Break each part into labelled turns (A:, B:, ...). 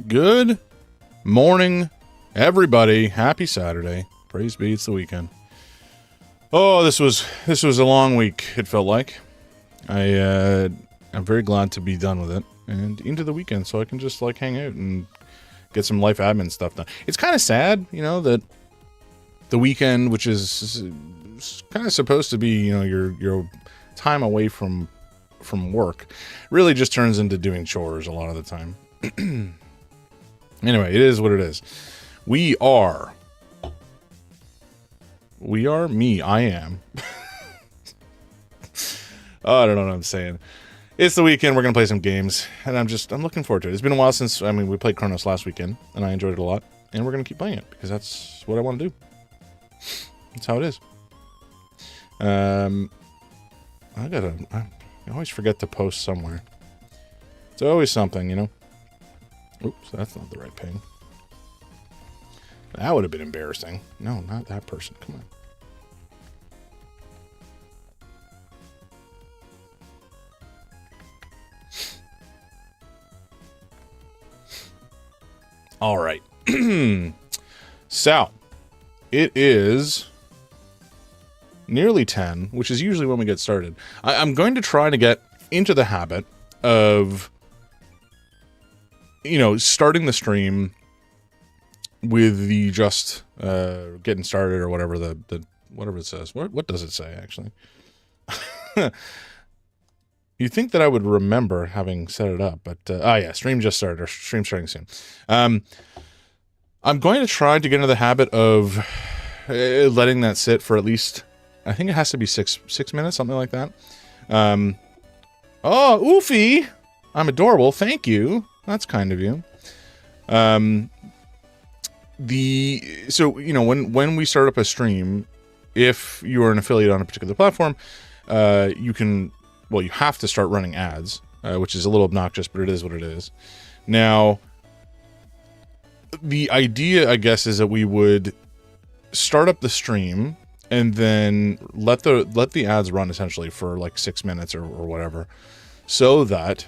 A: Good morning, everybody. Happy Saturday. Praise be, it's the weekend. Oh, this was a long week, it felt like. I'm very glad to be done with it and into the weekend so I can just like hang out and get some life admin stuff done. It's kind of sad, you know, that the weekend, which is kind of supposed to be, you know, your time away from work, really just turns into doing chores a lot of the time. Anyway, it is what it is. I am. Oh, I don't know what I'm saying. It's the weekend. We're going to play some games, and I'm looking forward to it. It's been a while since, we played Cronos last weekend, and I enjoyed it a lot, and we're going to keep playing it, because that's what I want to do. That's how it is. I always forget to post somewhere. It's always something, you know? Oops, that's not the right ping. That would have been embarrassing. No, not that person. Come on. All right. So, it is nearly 10, which is usually when we get started. I'm going to try to get into the habit of, you know, starting the stream with the just getting started or whatever the whatever it says. What does it say actually? You'd think that I would remember having set it up, but yeah, stream just started, or stream starting soon. I'm going to try to get into the habit of letting that sit for at least, I think it has to be six minutes, something like that. Oh, Oofy! I'm adorable. Thank you. That's kind of you. So, you know, when we start up a stream, if you are an affiliate on a particular platform, you have to start running ads, which is a little obnoxious, but it is what it is. Now, the idea, I guess, is that we would start up the stream and then let the ads run essentially for like 6 minutes or whatever, so that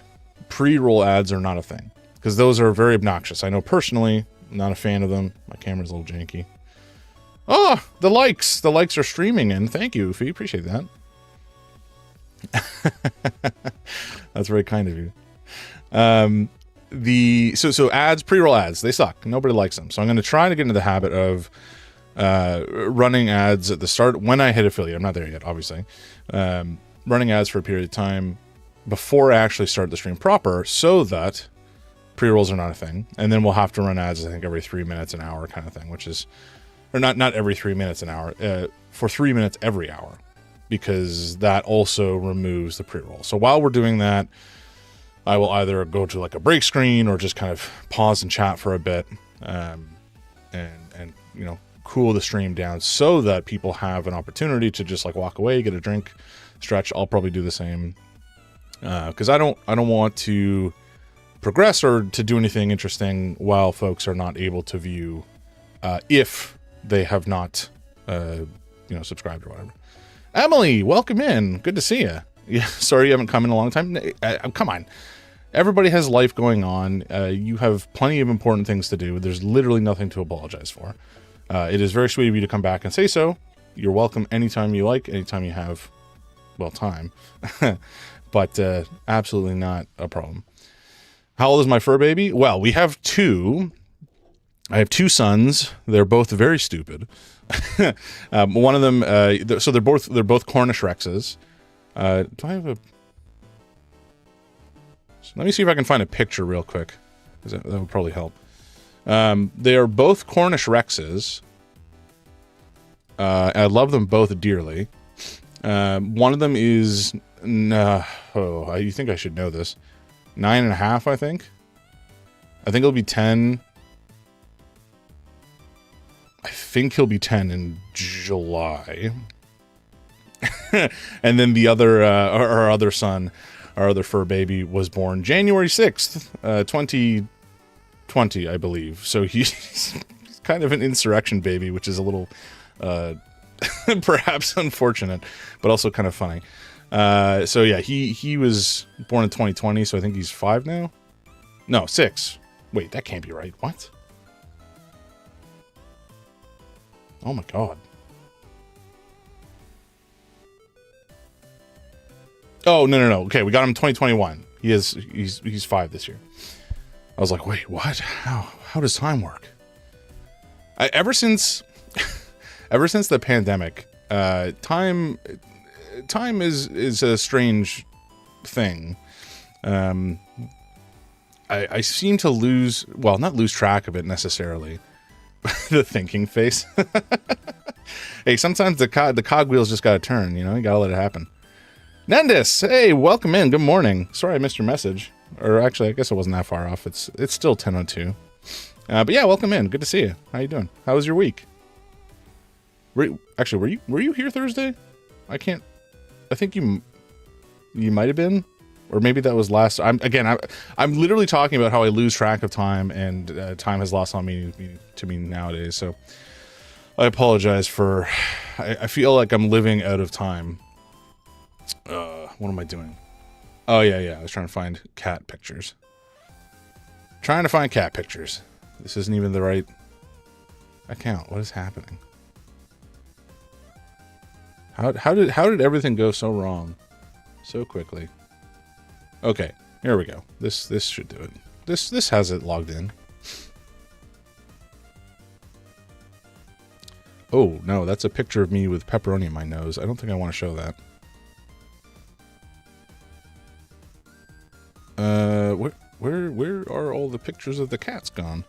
A: pre-roll ads are not a thing, because those are very obnoxious. I know personally, I'm not a fan of them. My camera's a little janky. Oh, the likes are streaming in. Thank you, Ufi. Appreciate that. That's very kind of you. So ads, pre-roll ads, they suck. Nobody likes them. So I'm going to try to get into the habit of running ads at the start when I hit affiliate. I'm not there yet, obviously. Running ads for a period of time before I actually start the stream proper, so that pre-rolls are not a thing. And then we'll have to run ads, I think, every 3 minutes an hour kind of thing, which is, or not every 3 minutes an hour, for 3 minutes every hour, because that also removes the pre-roll. So while we're doing that, I will either go to like a break screen or just kind of pause and chat for a bit, and you know, cool the stream down so that people have an opportunity to just like walk away, get a drink, stretch. I'll probably do the same, because I don't want to progress or to do anything interesting while folks are not able to view, if they have not, subscribed or whatever. Emily, welcome in. Good to see you. Yeah, sorry you haven't come in a long time. Come on. Everybody has life going on. You have plenty of important things to do. There's literally nothing to apologize for. It is very sweet of you to come back and say so. You're welcome anytime you like, anytime you have, well, time. But absolutely not a problem. How old is my fur baby? Well, we have two. I have two sons. They're both very stupid. One of them, so they're both Cornish Rexes. Do I have a? Let me see if I can find a picture real quick, because that would probably help. They are both Cornish Rexes. I love them both dearly. One of them is, you think I should know this? 9.5, I think. I think it'll be 10. I think he'll be 10 in July. And then the other, our other son, our other fur baby, was born January 6th, 2020, I believe. So he's kind of an insurrection baby, which is a little, perhaps unfortunate, but also kind of funny. So yeah, he was born in 2020, so I think he's 5 now. No, 6. Wait, that can't be right. What? Oh my god. Oh, no. Okay, we got him 2021. He's 5 this year. I was like, wait, what? How does time work? Ever since the pandemic, time is a strange thing. I seem to not lose track of it necessarily. The thinking face. Hey, sometimes the cogwheels just gotta turn, you gotta let it happen. Nendis, hey, welcome in. Good morning. Sorry I missed your message. Or actually, I guess it wasn't that far off. It's still 10:02. But yeah, welcome in. Good to see you. How you doing? How was your week? Were you here Thursday? I think you might have been, or maybe that was last. I'm literally talking about how I lose track of time, and time has lost on me to me nowadays. So I apologize for. I feel like I'm living out of time. What am I doing? Oh yeah. I was trying to find cat pictures. This isn't even the right account. What is happening? How did everything go so wrong so quickly? Okay, here we go. This should do it. This has it logged in. Oh no, that's a picture of me with pepperoni in my nose. I don't think I want to show that. Where are all the pictures of the cats gone?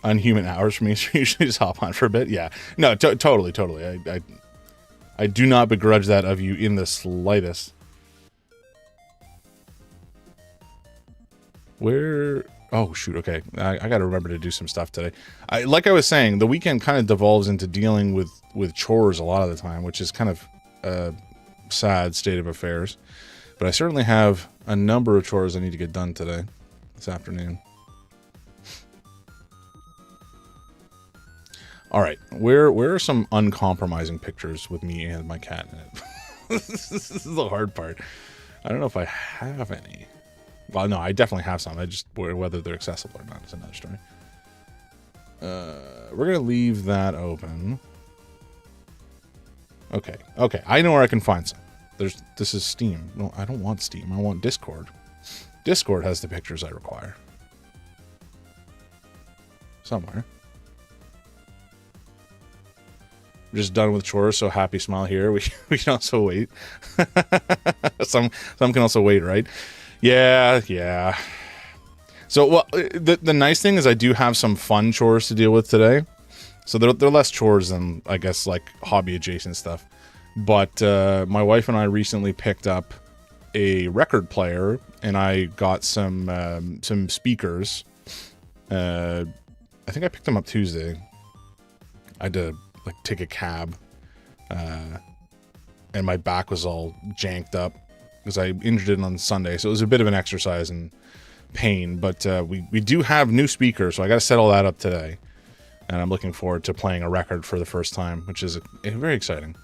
A: Unhuman hours for me, so usually just hop on for a bit. Yeah, no, totally. I do not begrudge that of you in the slightest. Where? Oh shoot. Okay, I got to remember to do some stuff today. Like I was saying, the weekend kind of devolves into dealing with chores a lot of the time, which is kind of a sad state of affairs. But I certainly have a number of chores I need to get done today, this afternoon. All right, where are some uncompromising pictures with me and my cat in it? This is the hard part. I don't know if I have any. Well, no, I definitely have some. I just whether they're accessible or not is another story. We're gonna leave that open. Okay. I know where I can find some. This is Steam. No, I don't want Steam. I want Discord. Discord has the pictures I require. Somewhere. We're just done with chores, so happy smile here. We can also wait. Some can also wait, right? Yeah. So, well, the nice thing is I do have some fun chores to deal with today. So they're less chores than, I guess, like hobby adjacent stuff. But my wife and I recently picked up a record player, and I got some speakers. I think I picked them up Tuesday. I had to take a cab, and my back was all janked up because I injured it on Sunday, so it was a bit of an exercise in pain. But we do have new speakers, so I got to set all that up today, and I'm looking forward to playing a record for the first time, which is very exciting.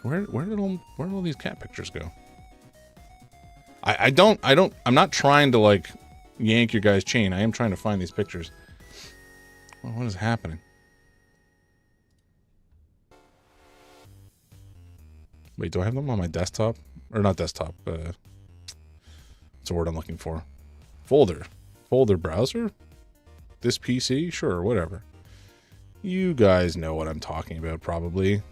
A: Where did all these cat pictures go? I'm not trying to yank your guys' chain. I am trying to find these pictures. What is happening? Wait, do I have them on my desktop? Or not desktop, what's the word I'm looking for? Folder browser? This PC? Sure, whatever. You guys know what I'm talking about, probably.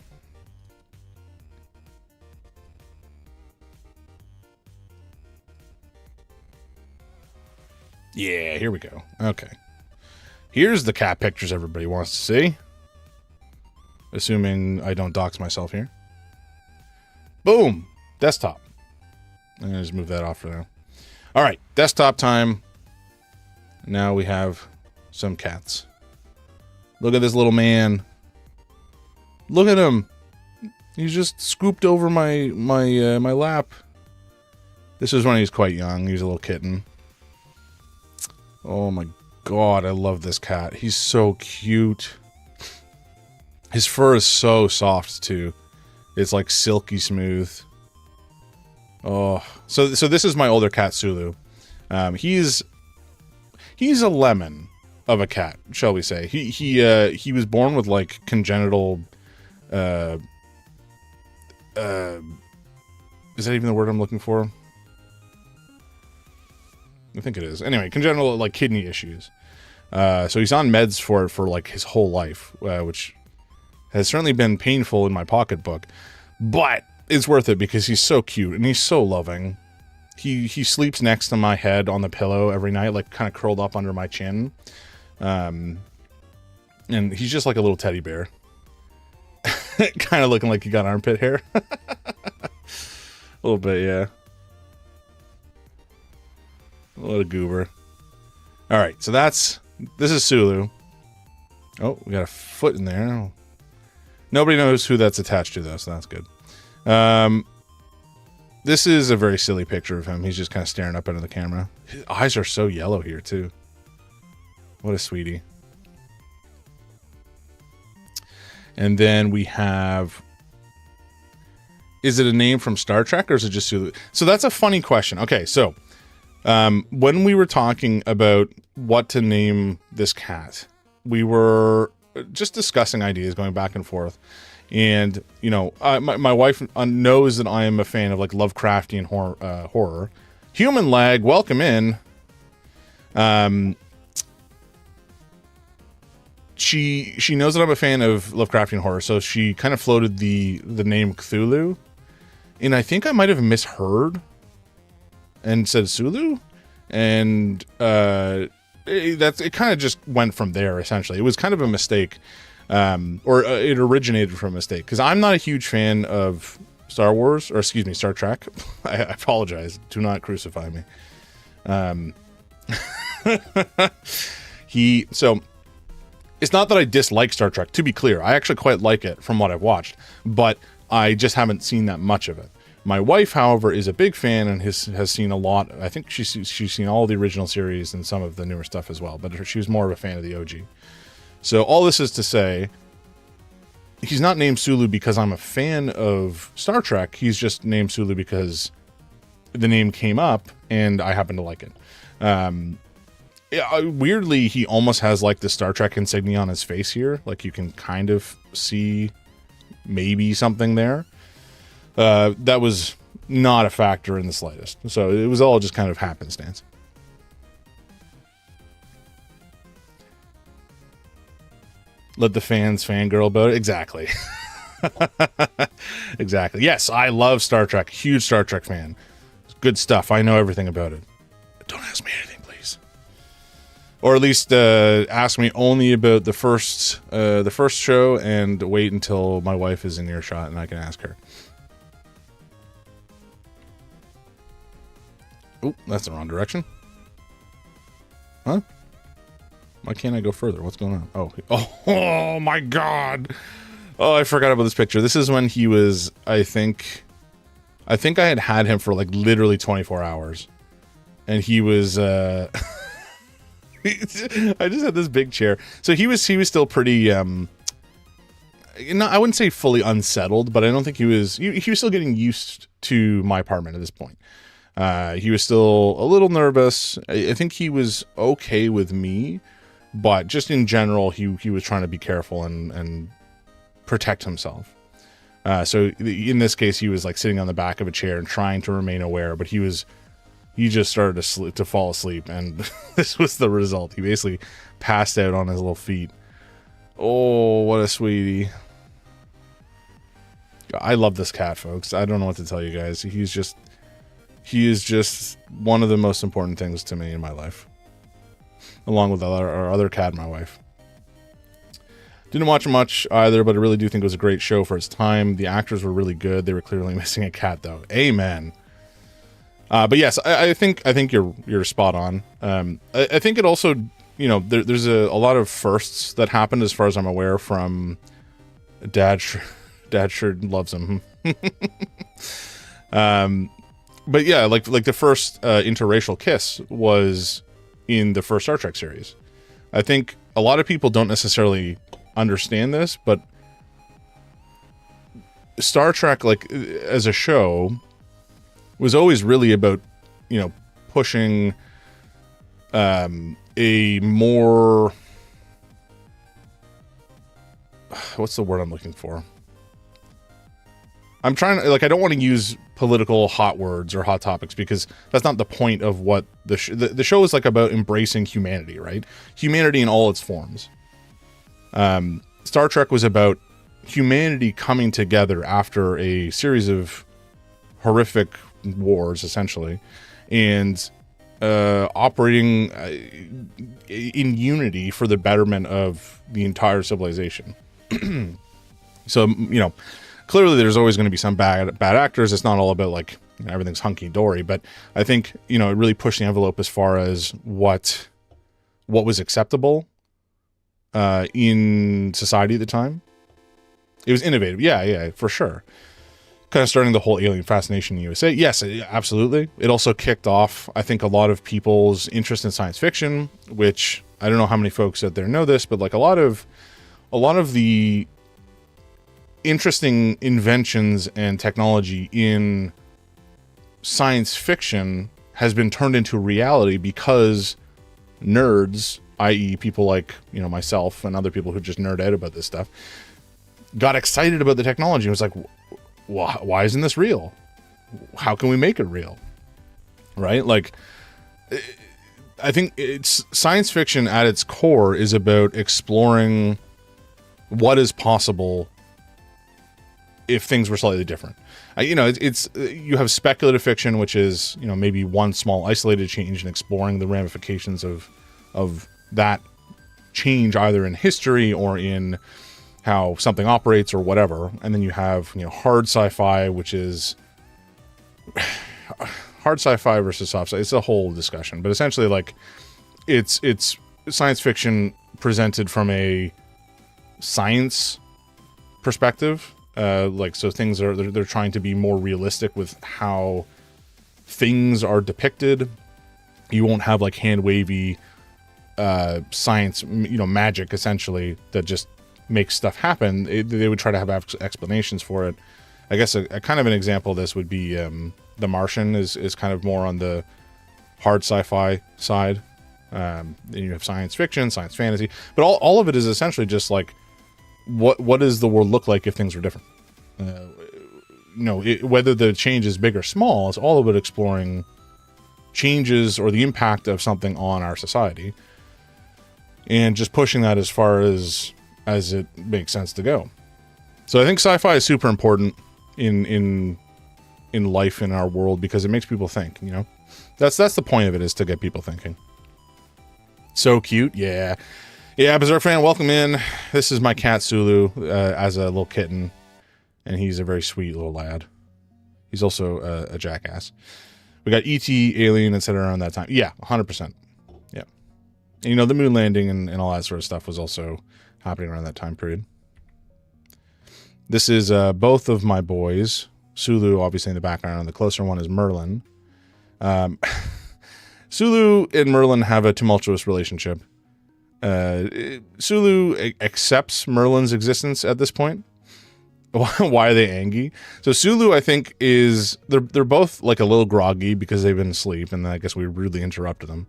A: Yeah, here we go. Okay. Here's the cat pictures everybody wants to see. Assuming I don't dox myself here. Boom! Desktop. I'm going to just move that off for now. Alright, desktop time. Now we have some cats. Look at this little man. Look at him. He's just scooped over my lap. This was when he was quite young. He was a little kitten. Oh my god, I love this cat. He's so cute. His fur is so soft too. It's like silky smooth. Oh, so this is my older cat, Sulu. He's a lemon of a cat, shall we say. He was born with like congenital, is that even the word I'm looking for? I think it is. Anyway, congenital like kidney issues. So he's on meds for it for like his whole life, which has certainly been painful in my pocketbook, but it's worth it because he's so cute and he's so loving. He sleeps next to my head on the pillow every night, like kind of curled up under my chin. And he's just like a little teddy bear. Kind of looking like he got armpit hair. A little bit, yeah. What a goober. All right, so this is Sulu. Oh, we got a foot in there. Nobody knows who that's attached to, though, so that's good. This is a very silly picture of him. He's just kind of staring up into the camera. His eyes are so yellow here, too. What a sweetie. And then we have... Is it a name from Star Trek, or is it just Sulu? So that's a funny question. Okay, so... when we were talking about what to name this cat, we were just discussing ideas, going back and forth. And, you know, my wife knows that I am a fan of like Lovecraftian horror. Human Leg, welcome in. She knows that I'm a fan of Lovecraftian horror, so she kind of floated the name Cthulhu. And I think I might have misheard and said Sulu, and it kind of just went from there. Essentially, it was kind of a mistake, or it originated from a mistake, because I'm not a huge fan of Star Wars, or excuse me, Star Trek. I apologize. Do not crucify me. So it's not that I dislike Star Trek. To be clear, I actually quite like it from what I've watched, but I just haven't seen that much of it. My wife, however, is a big fan and has seen a lot. I think she's seen all the original series and some of the newer stuff as well, but she was more of a fan of the OG. So all this is to say, he's not named Sulu because I'm a fan of Star Trek. He's just named Sulu because the name came up and I happen to like it. Weirdly, he almost has like the Star Trek insignia on his face here. Like you can kind of see maybe something there. That was not a factor in the slightest. So it was all just kind of happenstance. Let the fans fangirl about it. Exactly. Exactly. Yes, I love Star Trek. Huge Star Trek fan. Good stuff. I know everything about it. Don't ask me anything, please. Or at least ask me only about the first show, and wait until my wife is in earshot and I can ask her. Oh, that's the wrong direction. Huh? Why can't I go further? What's going on? Oh my God. Oh, I forgot about this picture. This is when he was, I think I had him for like literally 24 hours. And he was, I just had this big chair. So he was still pretty, I wouldn't say fully unsettled, but I don't think he was still getting used to my apartment at this point. He was still a little nervous. I think he was okay with me, but just in general, he was trying to be careful and protect himself. So in this case, he was like sitting on the back of a chair and trying to remain aware, but he just started to fall asleep, and this was the result. He basically passed out on his little feet. Oh, what a sweetie. I love this cat, folks. I don't know what to tell you guys. He is just one of the most important things to me in my life, along with our other cat, my wife. Didn't watch much either, but I really do think it was a great show for its time. The actors were really good. They were clearly missing a cat, though. Amen. But yes, I think you're spot on. I think it also, you know, there's a lot of firsts that happened as far as I'm aware from Dad sure loves him. But yeah, like the first interracial kiss was in the first Star Trek series. I think a lot of people don't necessarily understand this, but Star Trek, like as a show, was always really about, you know, pushing a more, what's the word I'm looking for? I'm trying to, like, I don't want to use political hot words or hot topics, because that's not the point of what the show is, like, about embracing humanity, right? Humanity in all its forms. Star Trek was about humanity coming together after a series of horrific wars, essentially, and operating in unity for the betterment of the entire civilization. So, you know, clearly there's always going to be some bad actors. It's not all about, like, you know, everything's hunky-dory, but I think, you know, it really pushed the envelope as far as what was acceptable in society at the time. It was innovative. Yeah, for sure. Kind of starting the whole alien fascination in the USA. Yes, absolutely. It also kicked off, I think, a lot of people's interest in science fiction, which I don't know how many folks out there know this, but, like, a lot of the interesting inventions and technology in science fiction has been turned into reality because nerds, i.e. people like, you know, myself and other people who just nerd out about this stuff, got excited about the technology. It was like, why isn't this real? How can we make it real? Right? Like, I think it's science fiction at its core is about exploring what is possible if things were slightly different. You know, it's you have speculative fiction, which is, you know, maybe one small isolated change and exploring the ramifications of that change, either in history or in how something operates or whatever. And then you have, you know, hard sci-fi, which is hard sci-fi versus soft sci. It's a whole discussion, but essentially, like, it's science fiction presented from a science perspective. Like, so things are, they're trying to be more realistic with how things are depicted. You won't have, like, hand wavy science, you know, magic, essentially, that just makes stuff happen. They would try to have explanations for it. I guess a kind of an example of this would be The Martian is kind of more on the hard sci-fi side. Then you have science fiction, science fantasy, but all of it is essentially just like, what does the world look like if things were different? Whether the change is big or small, it's all about exploring changes or the impact of something on our society, and just pushing that as far as it makes sense to go. So I think sci-fi is super important in life, in our world, because it makes people think. You know, that's the point of it, is to get people thinking. So cute, yeah. Berserk fan, welcome in. This is my cat Sulu as a little kitten, and he's a very sweet little lad. He's also a jackass. We got E.T., Alien, etc. around that time. Yeah, 100%. Yeah. And, you know, the moon landing and all that sort of stuff was also happening around that time period. This is both of my boys. Sulu, obviously, in the background. The closer one is Merlin. Sulu and Merlin have a tumultuous relationship. Sulu accepts Merlin's existence at this point. Why are they angry? So Sulu, I think, they're both, like, a little groggy because they've been asleep, and I guess we rudely interrupted them.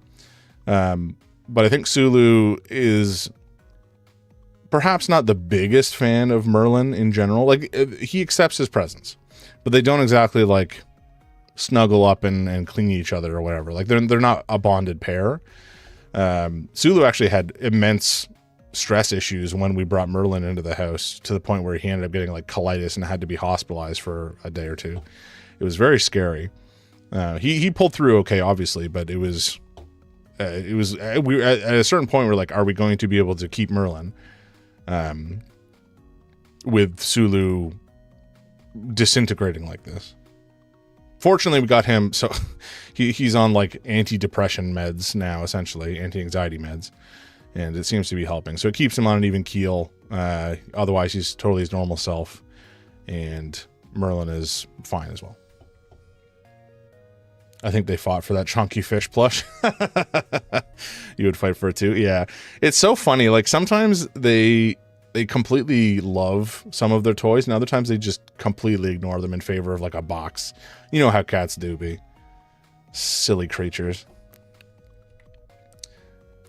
A: But I think Sulu is perhaps not the biggest fan of Merlin in general. Like, he accepts his presence, but they don't exactly, like, snuggle up and cling each other or whatever. Like, they're not a bonded pair. Sulu actually had immense stress issues when we brought Merlin into the house, to the point where he ended up getting, like, colitis and had to be hospitalized for a day or two. It was very scary. He pulled through okay, obviously, but we at a certain point we're like, are we going to be able to keep Merlin with Sulu disintegrating like this? Fortunately, we got him, so he's on, like, anti-depression meds now, essentially, anti-anxiety meds, and it seems to be helping. So it keeps him on an even keel. Otherwise, he's totally his normal self, and Merlin is fine as well. I think they fought for that chunky fish plush. You would fight for it too? Yeah. It's so funny. Like, sometimes they they completely love some of their toys, and other times they just completely ignore them in favor of like a box. You know how cats do be. Silly creatures.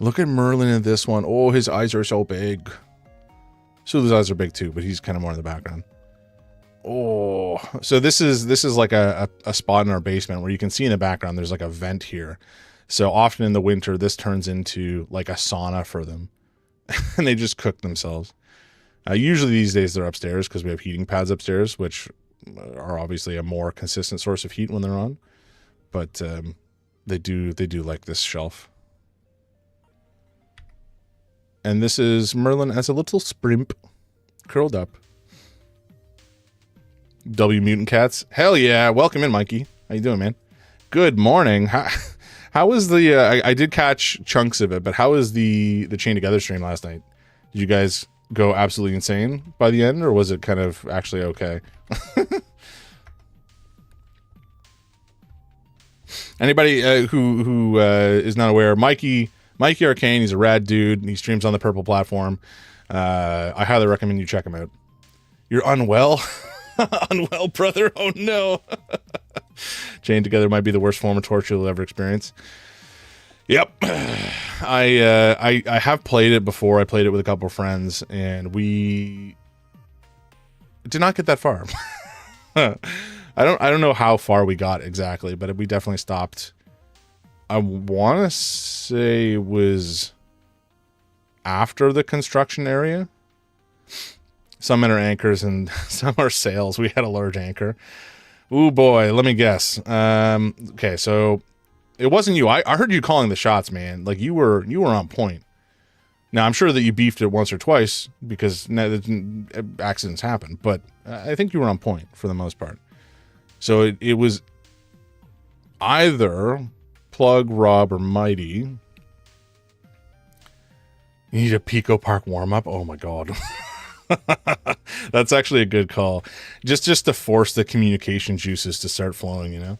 A: Look at Merlin in this one. Oh, his eyes are so big. Sulu's eyes are big too, but he's kind of more in the background. Oh, so this is like a spot in our basement where you can see in the background there's like a vent here. So often in the winter, this turns into like a sauna for them. And they just cook themselves. Usually these days they're upstairs because we have heating pads upstairs, which are obviously a more consistent source of heat when they're on. But they do like this shelf. And this is Merlin as a little sprimp, curled up. W Mutant Cats. Hell yeah. Welcome in, Mikey. How you doing, man? Good morning. How was the... I did catch chunks of it, but how was the Chain Together stream last night? Did you guys go absolutely insane by the end, or was it kind of actually okay? Anybody who is not aware, Mikey Arcane, he's a rad dude. He streams on the Purple platform. I highly recommend you check him out. You're unwell? Unwell, brother? Oh, no. Chained Together might be the worst form of torture you'll ever experience. Yep. I have played it before. I played it with a couple of friends, and we did not get that far. I don't know how far we got exactly, but we definitely stopped. I want to say it was after the construction area. Some men are anchors and some are sails. We had a large anchor. Ooh, boy, let me guess. Okay, so it wasn't you. I heard you calling the shots, man. Like you were on point. Now, I'm sure that you beefed it once or twice because accidents happen, but I think you were on point for the most part. So it was either Plug, Rob, or Mighty. You need a Pico Park warm-up? Oh my god. That's actually a good call. Just to force the communication juices to start flowing, you know?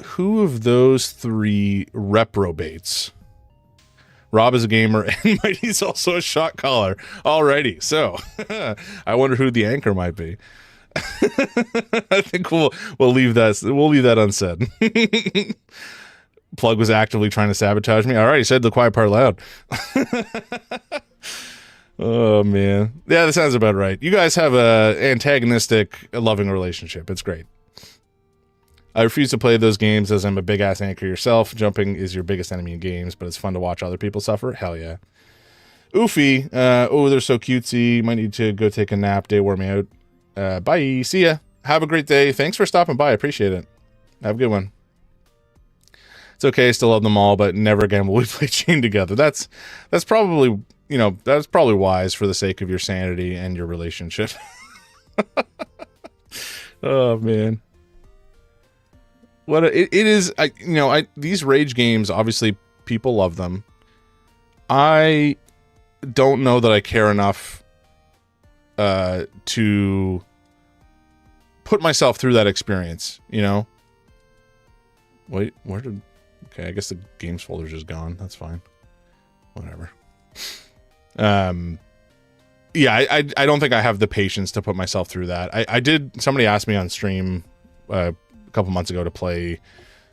A: Who of those three reprobates? Rob is a gamer and Mighty's also a shot caller. Alrighty, so I wonder who the anchor might be. I think we'll leave that unsaid. Plug was actively trying to sabotage me. All right, he said the quiet part loud. Oh man, yeah, that sounds about right. You guys have a antagonistic, loving relationship. It's great. I refuse to play those games as I'm a big ass anchor yourself. Jumping is your biggest enemy in games, but it's fun to watch other people suffer. Hell yeah. Oofy. Oh, they're so cutesy. Might need to go take a nap. Day wore me out. Bye. See ya. Have a great day. Thanks for stopping by. I appreciate it. Have a good one. It's okay. I still love them all, but never again will we play Chain Together. That's probably, you know, that's probably wise for the sake of your sanity and your relationship. Oh man. It is, these rage games, obviously people love them. I don't know that I care enough to put myself through that experience, you know? Wait, okay, I guess the games folder's just gone. That's fine. Whatever. Yeah, I don't think I have the patience to put myself through that. Somebody asked me on stream a couple months ago to play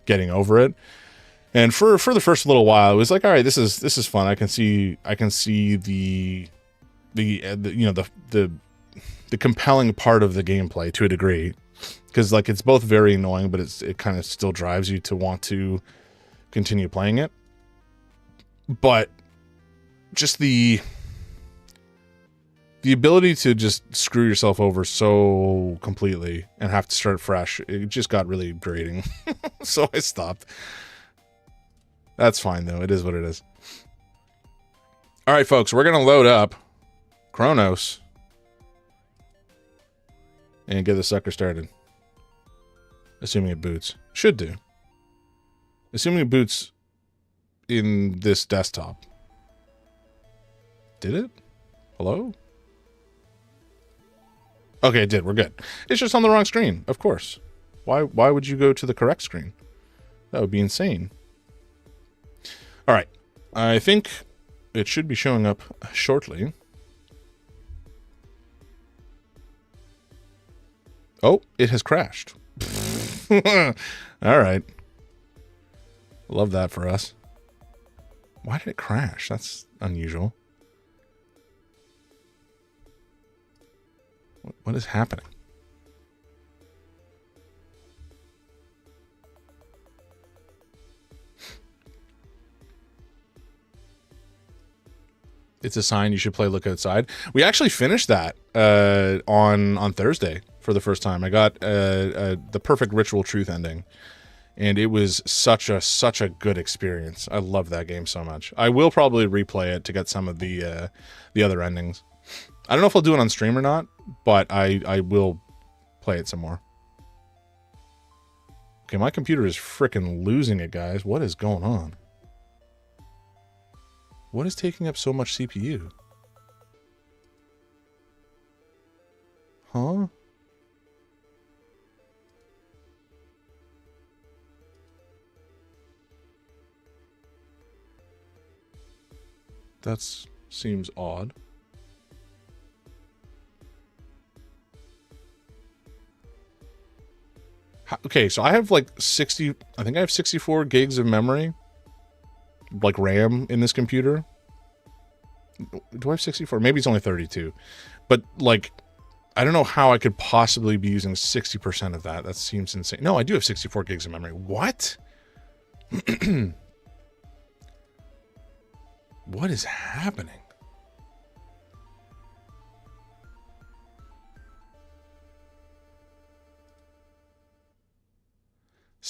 A: Getting Over It. And for the first little while, it was like, all right, this is fun. I can see the compelling part of the gameplay to a degree, because like it's both very annoying, but it kind of still drives you to want to continue playing it. But just the ability to just screw yourself over so completely and have to start fresh, it just got really grating. So I stopped. That's fine though. It is what it is. All right, folks, we're going to load up Cronos and get the sucker started. Assuming it boots. Should do. Assuming it boots in this desktop. Did it? Hello? Okay, it did. We're good. It's just on the wrong screen, of course. Why would you go to the correct screen? That would be insane. All right. I think it should be showing up shortly. Oh, it has crashed. All right. Love that for us. Why did it crash? That's unusual. What is happening? It's a sign you should play Look Outside. We actually finished that on Thursday for the first time. I got the perfect Ritual Truth ending, and it was such a good experience. I love that game so much. I will probably replay it to get some of the other endings. I don't know if I'll do it on stream or not, but I will play it some more. Okay, my computer is freaking losing it, guys. What is going on? What is taking up so much CPU? Huh? That seems odd. Okay, so I have like 60, I think I have 64 gigs of memory, like RAM in this computer. Do I have 64? Maybe it's only 32. But like, I don't know how I could possibly be using 60% of that. That seems insane. No, I do have 64 gigs of memory. What? What is happening?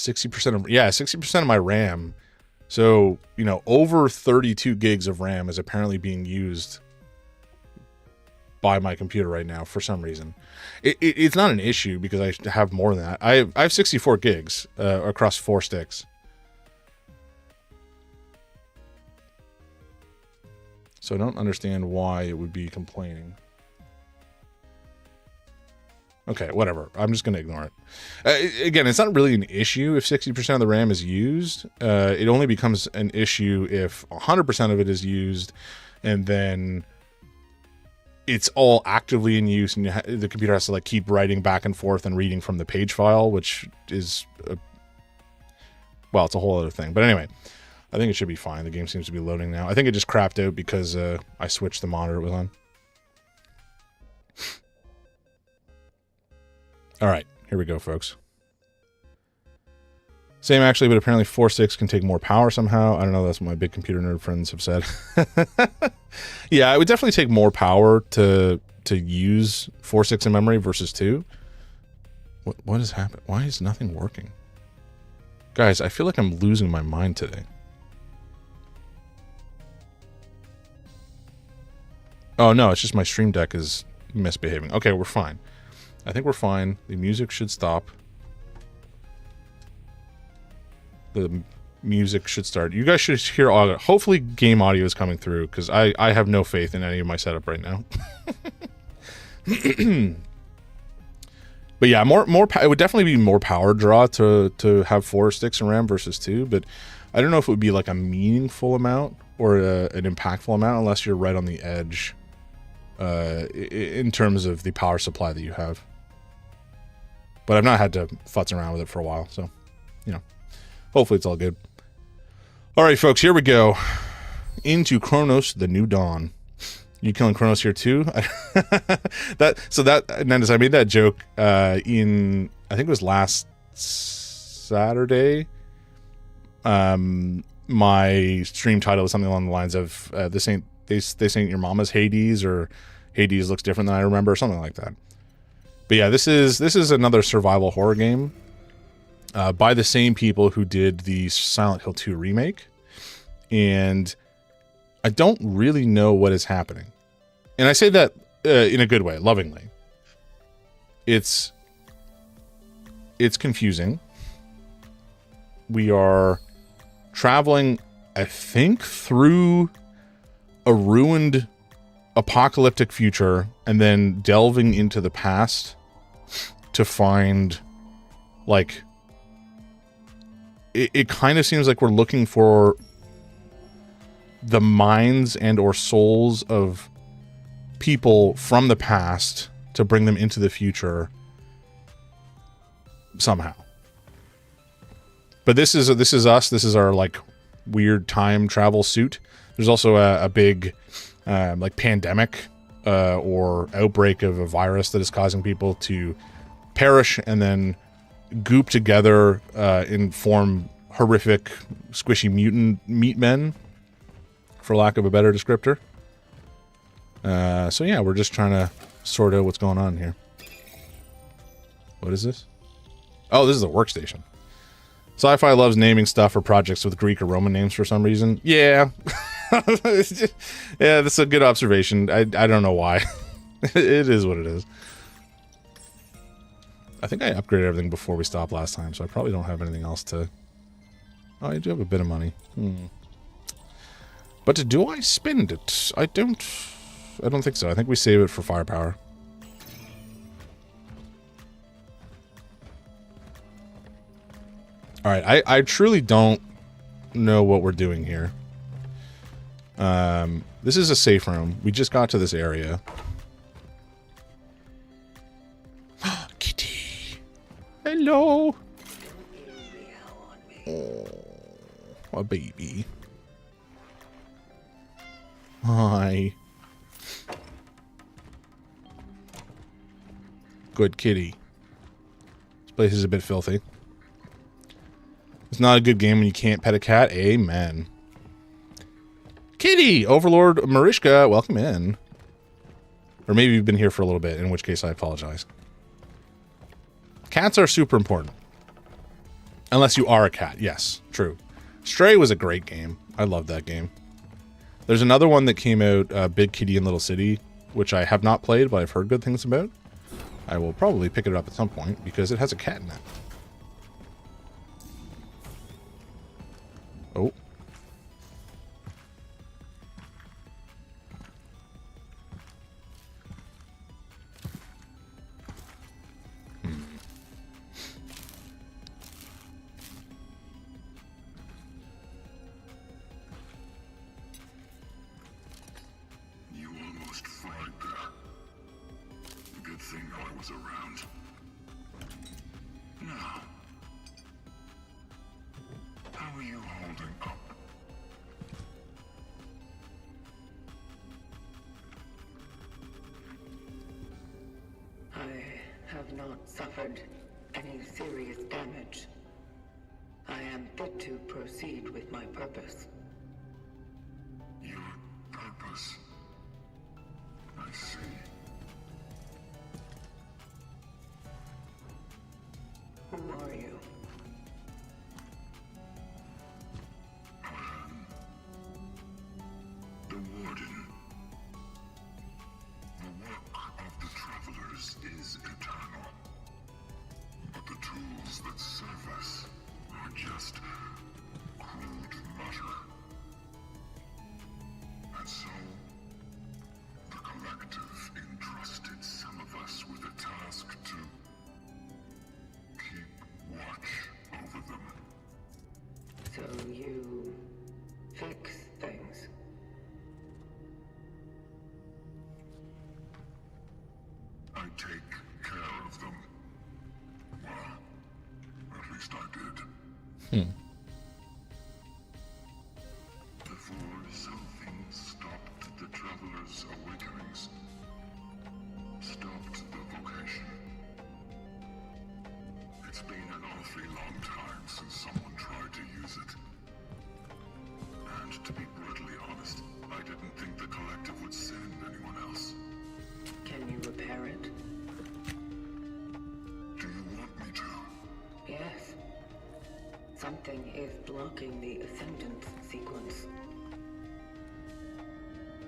A: Yeah, 60% of my RAM. So, you know, over 32 gigs of RAM is apparently being used by my computer right now for some reason. It's not an issue because I have more than that. I have 64 gigs across 4 sticks. So I don't understand why it would be complaining. Okay, whatever. I'm just going to ignore it. Again, it's not really an issue if 60% of the RAM is used. It only becomes an issue if 100% of it is used, and then it's all actively in use, and the computer has to like keep writing back and forth and reading from the page file, which is, well, it's a whole other thing. But anyway, I think it should be fine. The game seems to be loading now. I think it just crapped out because I switched the monitor it was on. All right, here we go, folks. Same actually, but apparently 4.6 can take more power somehow. I don't know, that's what my big computer nerd friends have said. Yeah, it would definitely take more power to use 4.6 in memory versus 2. What has happened? Why is nothing working? Guys, I feel like I'm losing my mind today. Oh no, it's just my Stream Deck is misbehaving. Okay, we're fine. I think we're fine. The music should stop. The music should start. You guys should hear audio. Hopefully game audio is coming through, because I have no faith in any of my setup right now. But yeah, it would definitely be more power draw to have 4 sticks of RAM versus 2, but I don't know if it would be like a meaningful amount or an impactful amount unless you're right on the edge in terms of the power supply that you have. But I've not had to futz around with it for a while, so, you know, hopefully it's all good. All right, folks, here we go. Into Cronos, the New Dawn. You killing Cronos here too? Nendis, I made that joke in, I think it was last Saturday. My stream title was something along the lines of this ain't your mama's Hades, or Hades looks different than I remember, or something like that. But yeah, this is another survival horror game by the same people who did the Silent Hill 2 remake, and I don't really know what is happening. And I say that in a good way, lovingly. It's confusing. We are traveling, I think, through a ruined apocalyptic future and then delving into the past to find, like, it kind of seems like we're looking for the minds and or souls of people from the past to bring them into the future somehow. But this is us. This is our like weird time travel suit. There's also a big like pandemic or outbreak of a virus that is causing people to perish and then goop together and form horrific, squishy mutant meat men, for lack of a better descriptor. So yeah, we're just trying to sort out what's going on here. What is this? Oh, this is a workstation. Sci-fi loves naming stuff for projects with Greek or Roman names for some reason. Yeah. Yeah, that's a good observation. I don't know why. It is what it is. I think I upgraded everything before we stopped last time, so I probably don't have anything else to... Oh, I do have a bit of money. But do I spend it? I don't think so. I think we save it for firepower. Alright, I truly don't know what we're doing here. This is a safe room. We just got to this area. Kitty! Hello! Oh, a baby. Hi. Good kitty. This place is a bit filthy. It's not a good game when you can't pet a cat. Amen. Kitty! Overlord Marishka, welcome in. Or maybe you've been here for a little bit, in which case I apologize. Cats are super important. Unless you are a cat. Yes, true. Stray was a great game. I loved that game. There's another one that came out, Big Kitty in Little City, which I have not played, but I've heard good things about. I will probably pick it up at some point, because it has a cat in it. Oh.
B: You almost fried there. Good thing I was around. Now, how are you holding up?
C: I have not suffered any serious damage. I am fit to proceed with my purpose.
B: Your purpose? I see.
C: Who are you?
B: The Warden. The work of the Travelers is eternal. But the tools that serve us are just crude matter. And so, the Collective entrusted some of us with a task to keep watch over them.
C: So you fix things.
B: I take care of them. Well, at least I did. Before something stopped the Travelers' awakenings. Stopped the vocation. It's been an awfully long time since someone tried to use it. And to be brutally honest, I didn't think the Collective would send anyone else.
C: Can you repair it?
B: Do you want me to?
C: Yes. Something is blocking the ascendance sequence.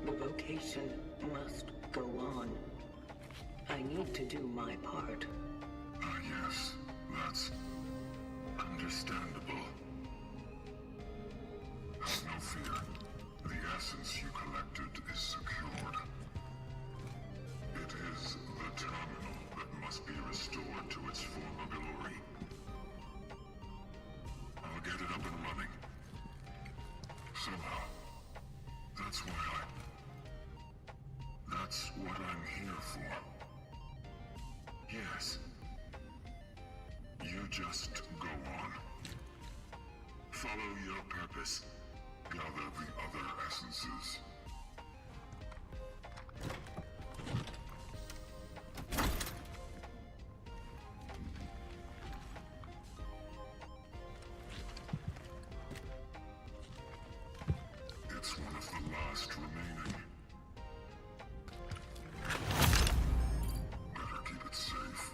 C: The vocation must go on. I need to do my part.
B: Yes, that's understandable. Have no fear. The essence you collected is secured. It is the terminal that must be restored to its former glory. I'll get it up and running. Somehow. That's what I'm here for. Yes. You just go on. Follow your purpose. Gather the other essences. It's one of the last remaining. Better keep it safe.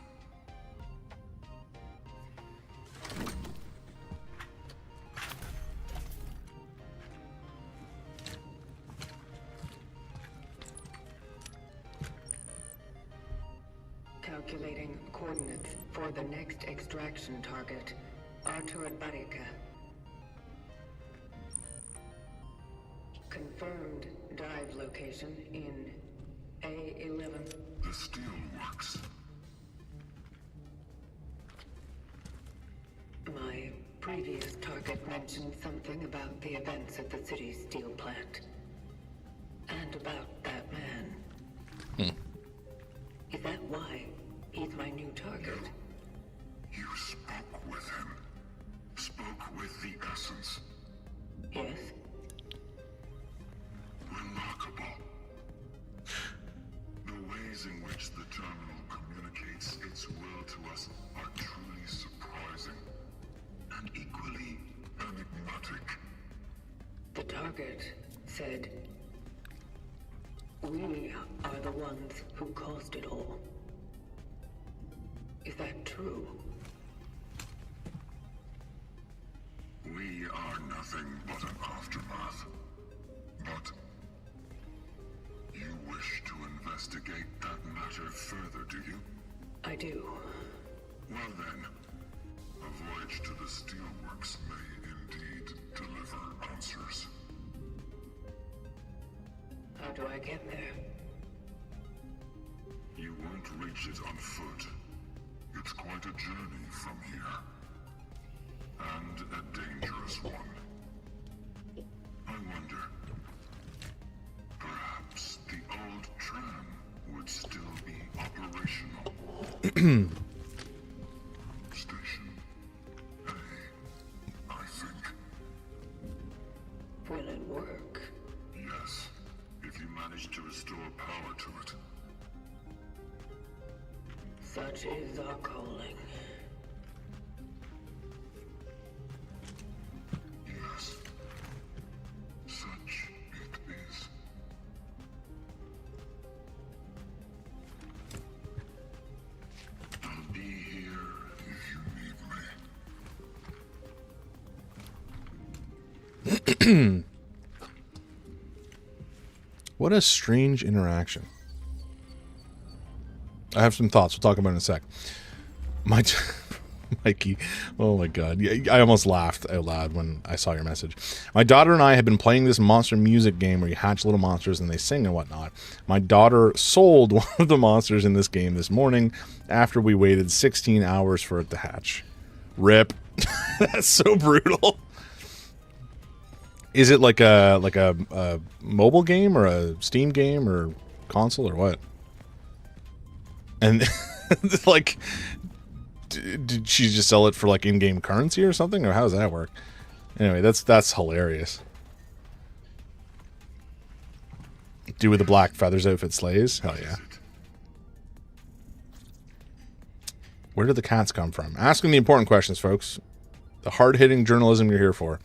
C: Calculating coordinates for the next extraction target, Artur Barika. Confirmed dive location in A11.
B: The steel works.
C: My previous target mentioned something about the events at the city's steel plant. And about that man. Is that why he's my new target?
B: You spoke with him. Spoke with the essence.
C: Yes?
B: Remarkable. The ways in which the terminal communicates its will to us are truly surprising and equally enigmatic.
C: The target said, "We are the ones who caused it all." Is that true?
B: We are nothing but an aftermath. But you wish to investigate that matter further, do you?
C: I do.
B: Well then, a voyage to the steelworks may indeed deliver answers.
C: How do I get there?
B: You won't reach it on foot. It's quite a journey from here. And a dangerous one. I wonder, perhaps the old tram would still be operational. Station A, I think.
C: Will it work?
B: Yes, if you manage to restore power to it.
C: Such is our calling.
B: Yes, such it is. I'll be here if you need me.
A: What a strange interaction. I have some thoughts. We'll talk about it in a sec. Mikey, oh my god. I almost laughed out loud when I saw your message. My daughter and I have been playing this monster music game where you hatch little monsters and they sing and whatnot. My daughter sold one of the monsters in this game this morning after we waited 16 hours for it to hatch. Rip. That's so brutal. Is it like a mobile game or a Steam game or console or what? And like, did she just sell it for like in-game currency or something, or how does that work? Anyway, that's hilarious. Do with the black feathers outfit slays? Hell yeah. Where did the cats come from? Asking the important questions, folks. The hard-hitting journalism you're here for.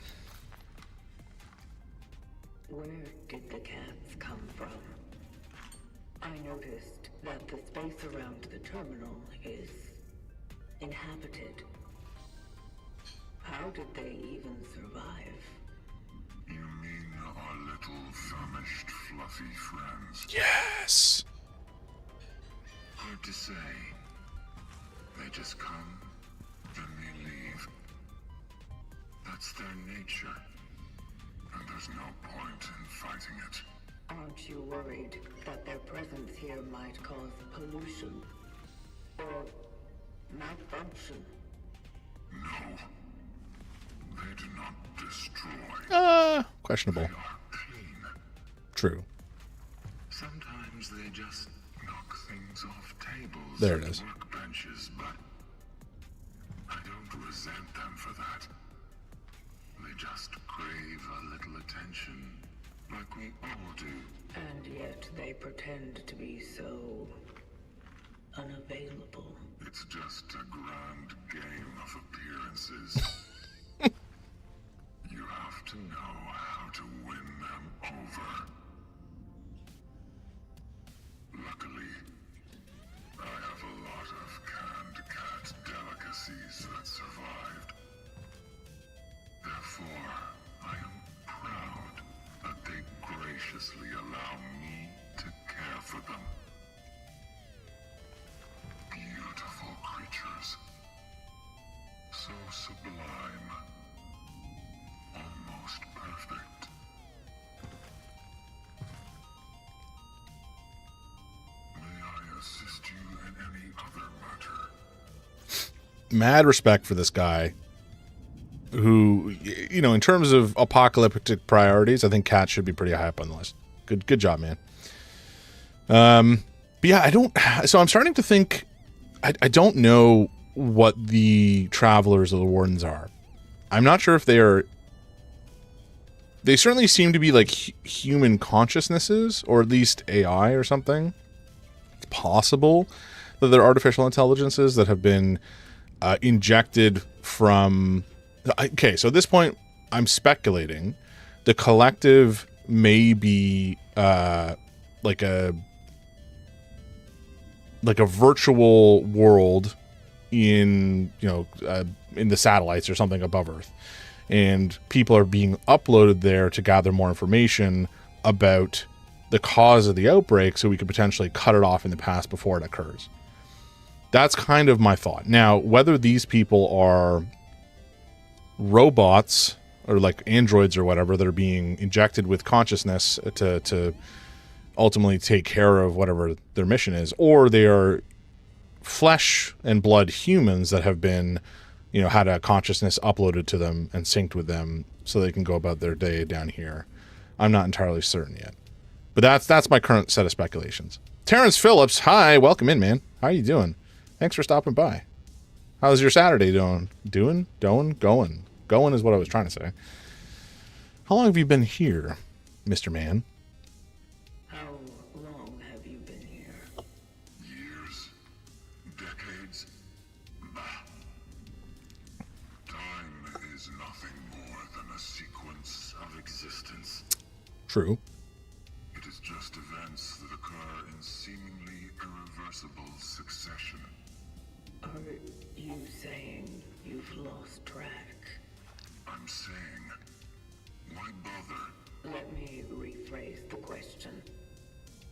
C: Where did the cats come from? I noticed that the space around the terminal is inhabited. How did they even survive?
B: You mean our little famished, fluffy friends?
A: Yes.
B: Hard to say. They just come, then they leave. That's their nature. And there's no point in fighting it.
C: Aren't you worried that their presence here might cause pollution? Or malfunction?
B: No. They do not destroy.
A: Questionable.
B: They are clean.
A: True.
B: Sometimes Sometimes they just knock things off tables
A: There it
B: and
A: is.
B: workbenches, but I don't resent them for that. They just crave a little attention, like we all do.
C: And yet they pretend to be so unavailable.
B: It's just a grand game of appearances. You have to know how to win them over. Luckily, I have a lot of canned cat delicacies that survived. Therefore, I am proud that they graciously allow me to care for them. Beautiful creatures. So sublime. Almost perfect. May I assist you in any other matter?
A: Mad respect for this guy who, you know, in terms of apocalyptic priorities, I think Cat should be pretty high up on the list. Good job, man. But yeah, so I'm starting to think, I don't know what the Travelers of the Wardens are. I'm not sure if they certainly seem to be like human consciousnesses, or at least AI or something. It's possible that they're artificial intelligences that have been injected from... Okay, so at this point, I'm speculating the collective may be like a virtual world in, you know, in the satellites or something above Earth, and people are being uploaded there to gather more information about the cause of the outbreak, so we could potentially cut it off in the past before it occurs. That's kind of my thought. Now, whether these people are robots or like androids or whatever that are being injected with consciousness to ultimately take care of whatever their mission is, or they are flesh and blood humans that have been, you know, had a consciousness uploaded to them and synced with them so they can go about their day down here. I'm not entirely certain yet, but that's my current set of speculations. Terrence Phillips, hi, welcome in, man. How are you doing? Thanks for stopping by. How's your Saturday doing? Going is what I was trying to say. How long have you been here, Mr. Man?
C: How long have you been here?
B: Years? Decades? Bah. Time is nothing more than a sequence of existence.
A: True.
B: It is just events that occur in seemingly irreversible succession.
C: Are you saying you've lost track?
B: I'm saying, why bother?
C: Let me rephrase the question.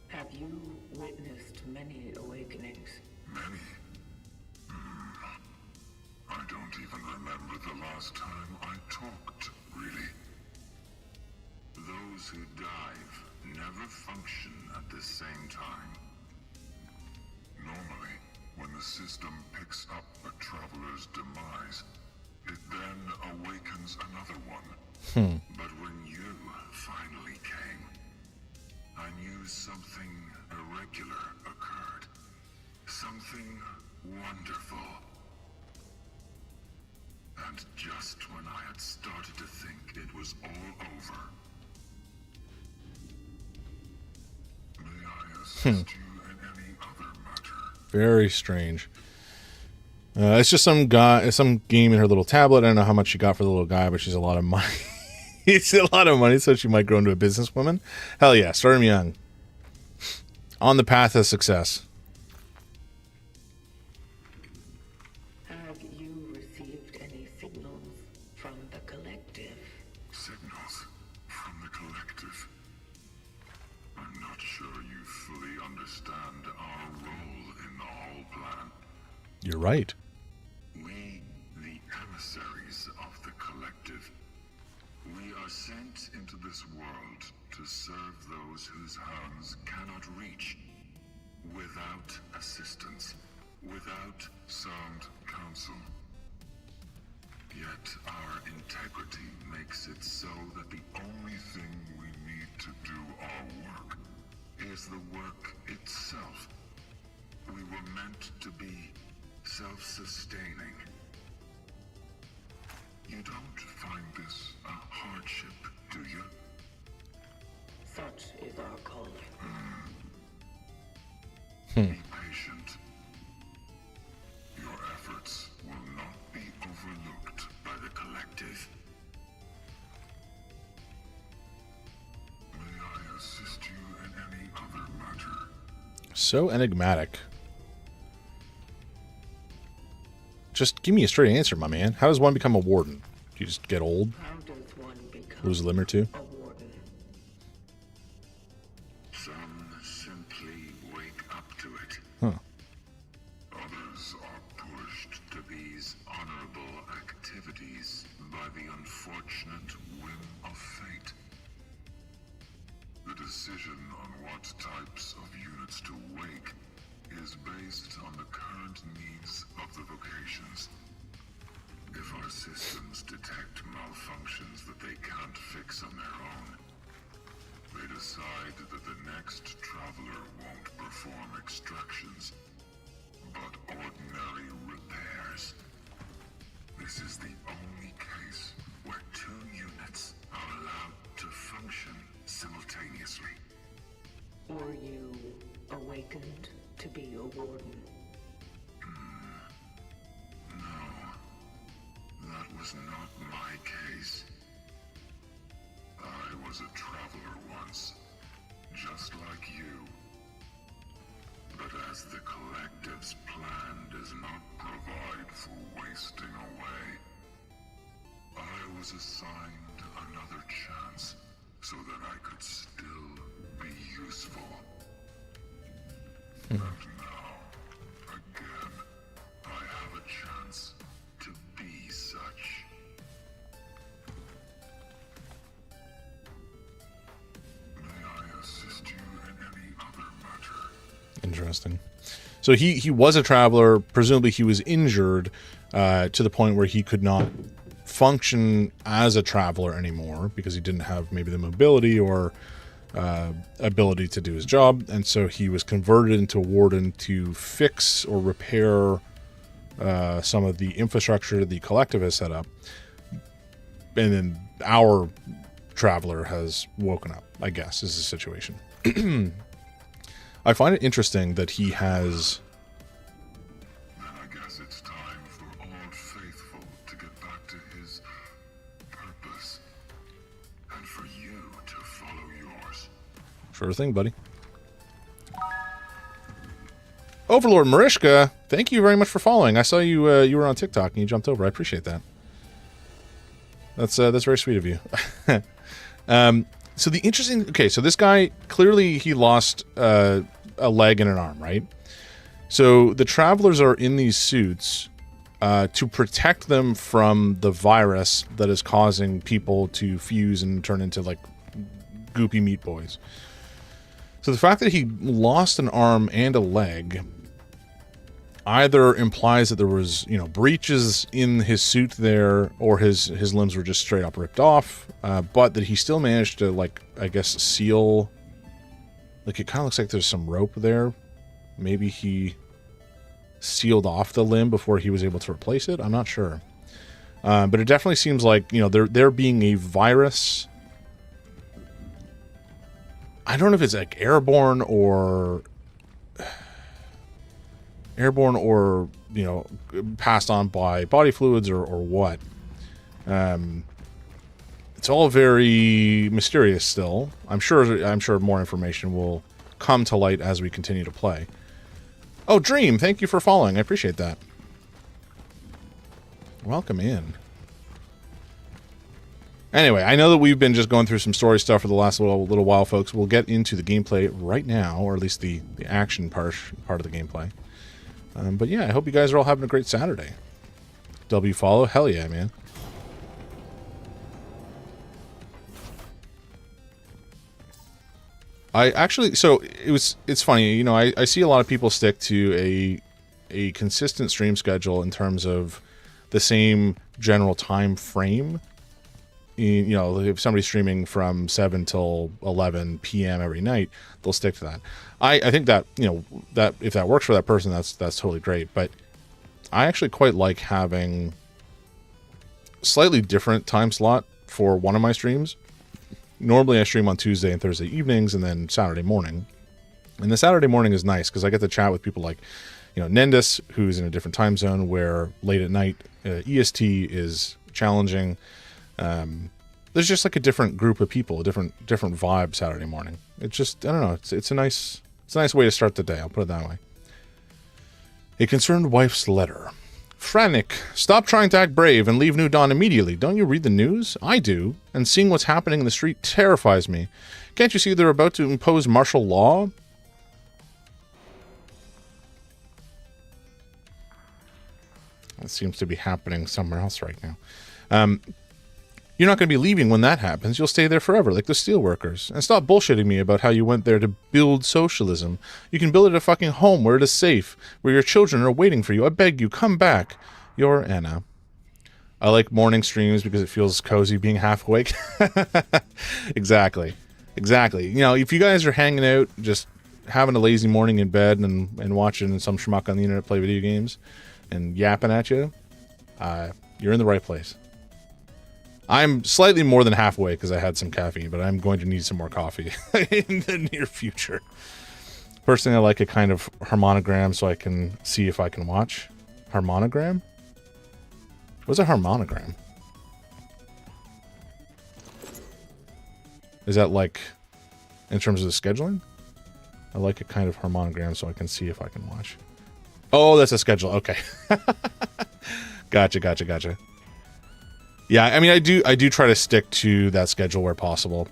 C: Have you witnessed many awakenings?
B: Many? I don't even remember the last time I talked, really. Those who dive never function at the same time. Normally, when the system picks up a traveler's demise, it then awakens another one. But when you finally came, I knew something irregular occurred. Something wonderful. And just when I had started to think it was all over, may I assist you in any other matter?
A: Very strange. It's just some game in her little tablet. I don't know how much she got for the little guy, but she's a lot of money. It's a lot of money, so she might grow into a businesswoman. Hell yeah, start him young. On the path of success.
C: Have you received any signals from the collective?
B: Signals from the collective. I'm not sure you fully understand our role in the whole plan.
A: You're right.
B: We, the emissaries of the collective, we are sent into this world to serve those whose hands cannot reach, without assistance, without sound counsel. Yet our integrity makes it so that the only thing we need to do our work is the work itself. We were meant to be self-sustaining. You don't find this a hardship, do you?
C: Such is our calling.
B: Be patient. Your efforts will not be overlooked by the collective. May I assist you in any other matter?
A: So enigmatic. Just give me a straight answer, my man. How does one become a warden? Do you just get old?
C: How does one become
A: Lose a limb or two?
C: a warden?
B: Some simply wake up to it.
A: Huh.
B: Others are pushed to these honorable activities by the unfortunate whim of fate. The decision on what types of units to wake is based on the current needs of the vocations. If our systems detect malfunctions that they can't fix on their own, they decide that the next traveler won't perform extractions, but ordinary repairs. This is the only case where two units are allowed to function simultaneously.
C: Were you awakened to be a warden?
B: No, that was not my case. I was a traveler once, just like you. But as the collective's plan does not provide for wasting away, I was assigned another chance so that I could still be useful. And now, again, I have a chance to be such. May I assist you in any other matter?
A: Interesting. So he was a traveler. Presumably he was injured to the point where he could not function as a traveler anymore because he didn't have maybe the mobility or ability to do his job. And so he was converted into a warden to fix or repair some of the infrastructure the collective has set up. And then our traveler has woken up, I guess, is the situation. I find it interesting that he has...
B: Then I guess it's time for Old Faithful to get back to his purpose, and for you to follow yours.
A: Sure thing, buddy. Overlord Marishka, thank you very much for following. I saw you you were on TikTok and you jumped over. I appreciate that. That's very sweet of you. So the interesting... Okay, so this guy, clearly he lost a leg and an arm, right? So the travelers are in these suits to protect them from the virus that is causing people to fuse and turn into, like, goopy meat boys. So the fact that he lost an arm and a leg either implies that there was, you know, breaches in his suit there, or his limbs were just straight up ripped off, but that he still managed to, like, I guess, seal... Like, it kind of looks like there's some rope there. Maybe he sealed off the limb before he was able to replace it. I'm not sure. But it definitely seems like, you know, there being a virus... I don't know if it's, like, airborne or, you know, passed on by body fluids or what. It's all very mysterious still. I'm sure more information will come to light as we continue to play. Oh, Dream, thank you for following. I appreciate that. Welcome in. Anyway, I know that we've been just going through some story stuff for the last little while, folks. We'll get into the gameplay right now, or at least the action part of the gameplay. But yeah, I hope you guys are all having a great Saturday. W follow? Hell yeah, man. I actually, so it's funny, you know, I see a lot of people stick to a consistent stream schedule in terms of the same general time frame. if somebody's streaming from 7 till 11 p.m. every night, they'll stick to that. I think that, that if that works for that person, that's totally great. But I actually quite like having slightly different time slot for one of my streams. Normally I stream on Tuesday and Thursday evenings and then Saturday morning. And the Saturday morning is nice because I get to chat with people like, Nendis, who's in a different time zone where late at night EST is challenging. There's just like a different group of people, a different vibe Saturday morning. It's just, I don't know. It's a nice way to start the day. I'll put it that way. A concerned wife's letter. Frantic, stop trying to act brave and leave New Dawn immediately. Don't you read the news? I do, and seeing what's happening in the street terrifies me. Can't you see they're about to impose martial law? That seems to be happening somewhere else right now. You're not going to be leaving when that happens. You'll stay there forever, like the steelworkers. And stop bullshitting me about how you went there to build socialism. You can build it a fucking home where it is safe, where your children are waiting for you. I beg you, come back. Your Anna. I like morning streams because it feels cozy being half awake. Exactly. If you guys are hanging out, just having a lazy morning in bed and watching some schmuck on the internet play video games and yapping at you, you're in the right place. I'm slightly more than halfway because I had some caffeine, but I'm going to need some more coffee in the near future. Personally, I like a kind of harmonogram so I can see if I can watch. Harmonogram? What's a harmonogram? Is that like in terms of the scheduling? I like a kind of harmonogram so I can see if I can watch. Oh, that's a schedule. Okay. Gotcha. Yeah, I mean, I do try to stick to that schedule where possible.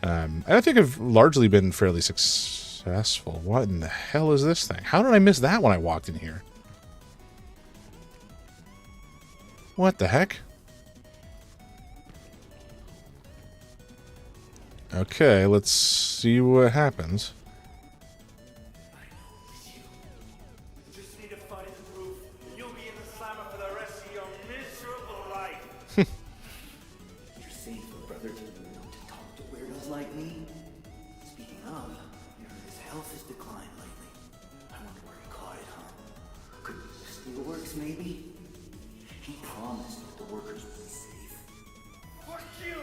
A: And I think I've largely been fairly successful. What in the hell is this thing? How did I miss that when I walked in here? What the heck? Okay, let's see what happens.
D: Maybe? He promised that the workers would be safe. Fuck you!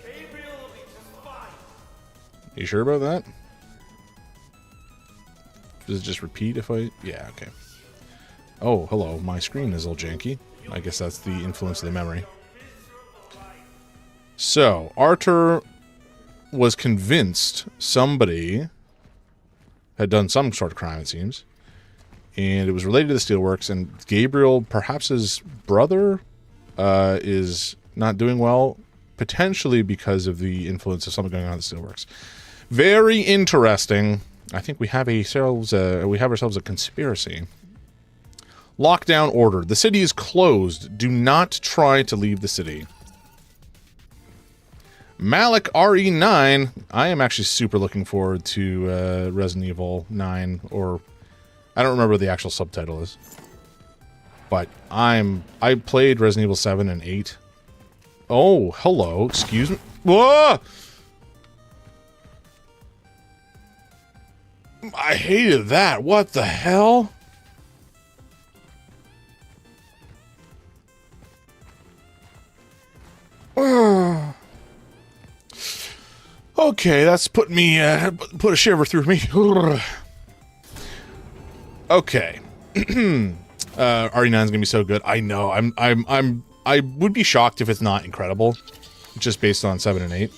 D: Gabriel will be just fine.
A: You sure about that? Does it just repeat if I... Yeah, okay. Oh, hello. My screen is a little janky. I guess that's the influence of the memory. So, Arthur was convinced somebody had done some sort of crime, it seems. And it was related to the steelworks, and Gabriel, perhaps his brother, is not doing well, potentially because of the influence of something going on at the steelworks. Very interesting. I think we have ourselves a conspiracy. Lockdown order. The city is closed. Do not try to leave the city. Malik RE9. I am actually super looking forward to Resident Evil 9, or I don't remember what the actual subtitle is. But I played Resident Evil 7 and 8. Oh, hello. Excuse me. Whoa! I hated that. What the hell? Okay, that's put a shiver through me. Okay. RE9 is gonna be so good. I know. I would be shocked if it's not incredible, just based on 7 and 8.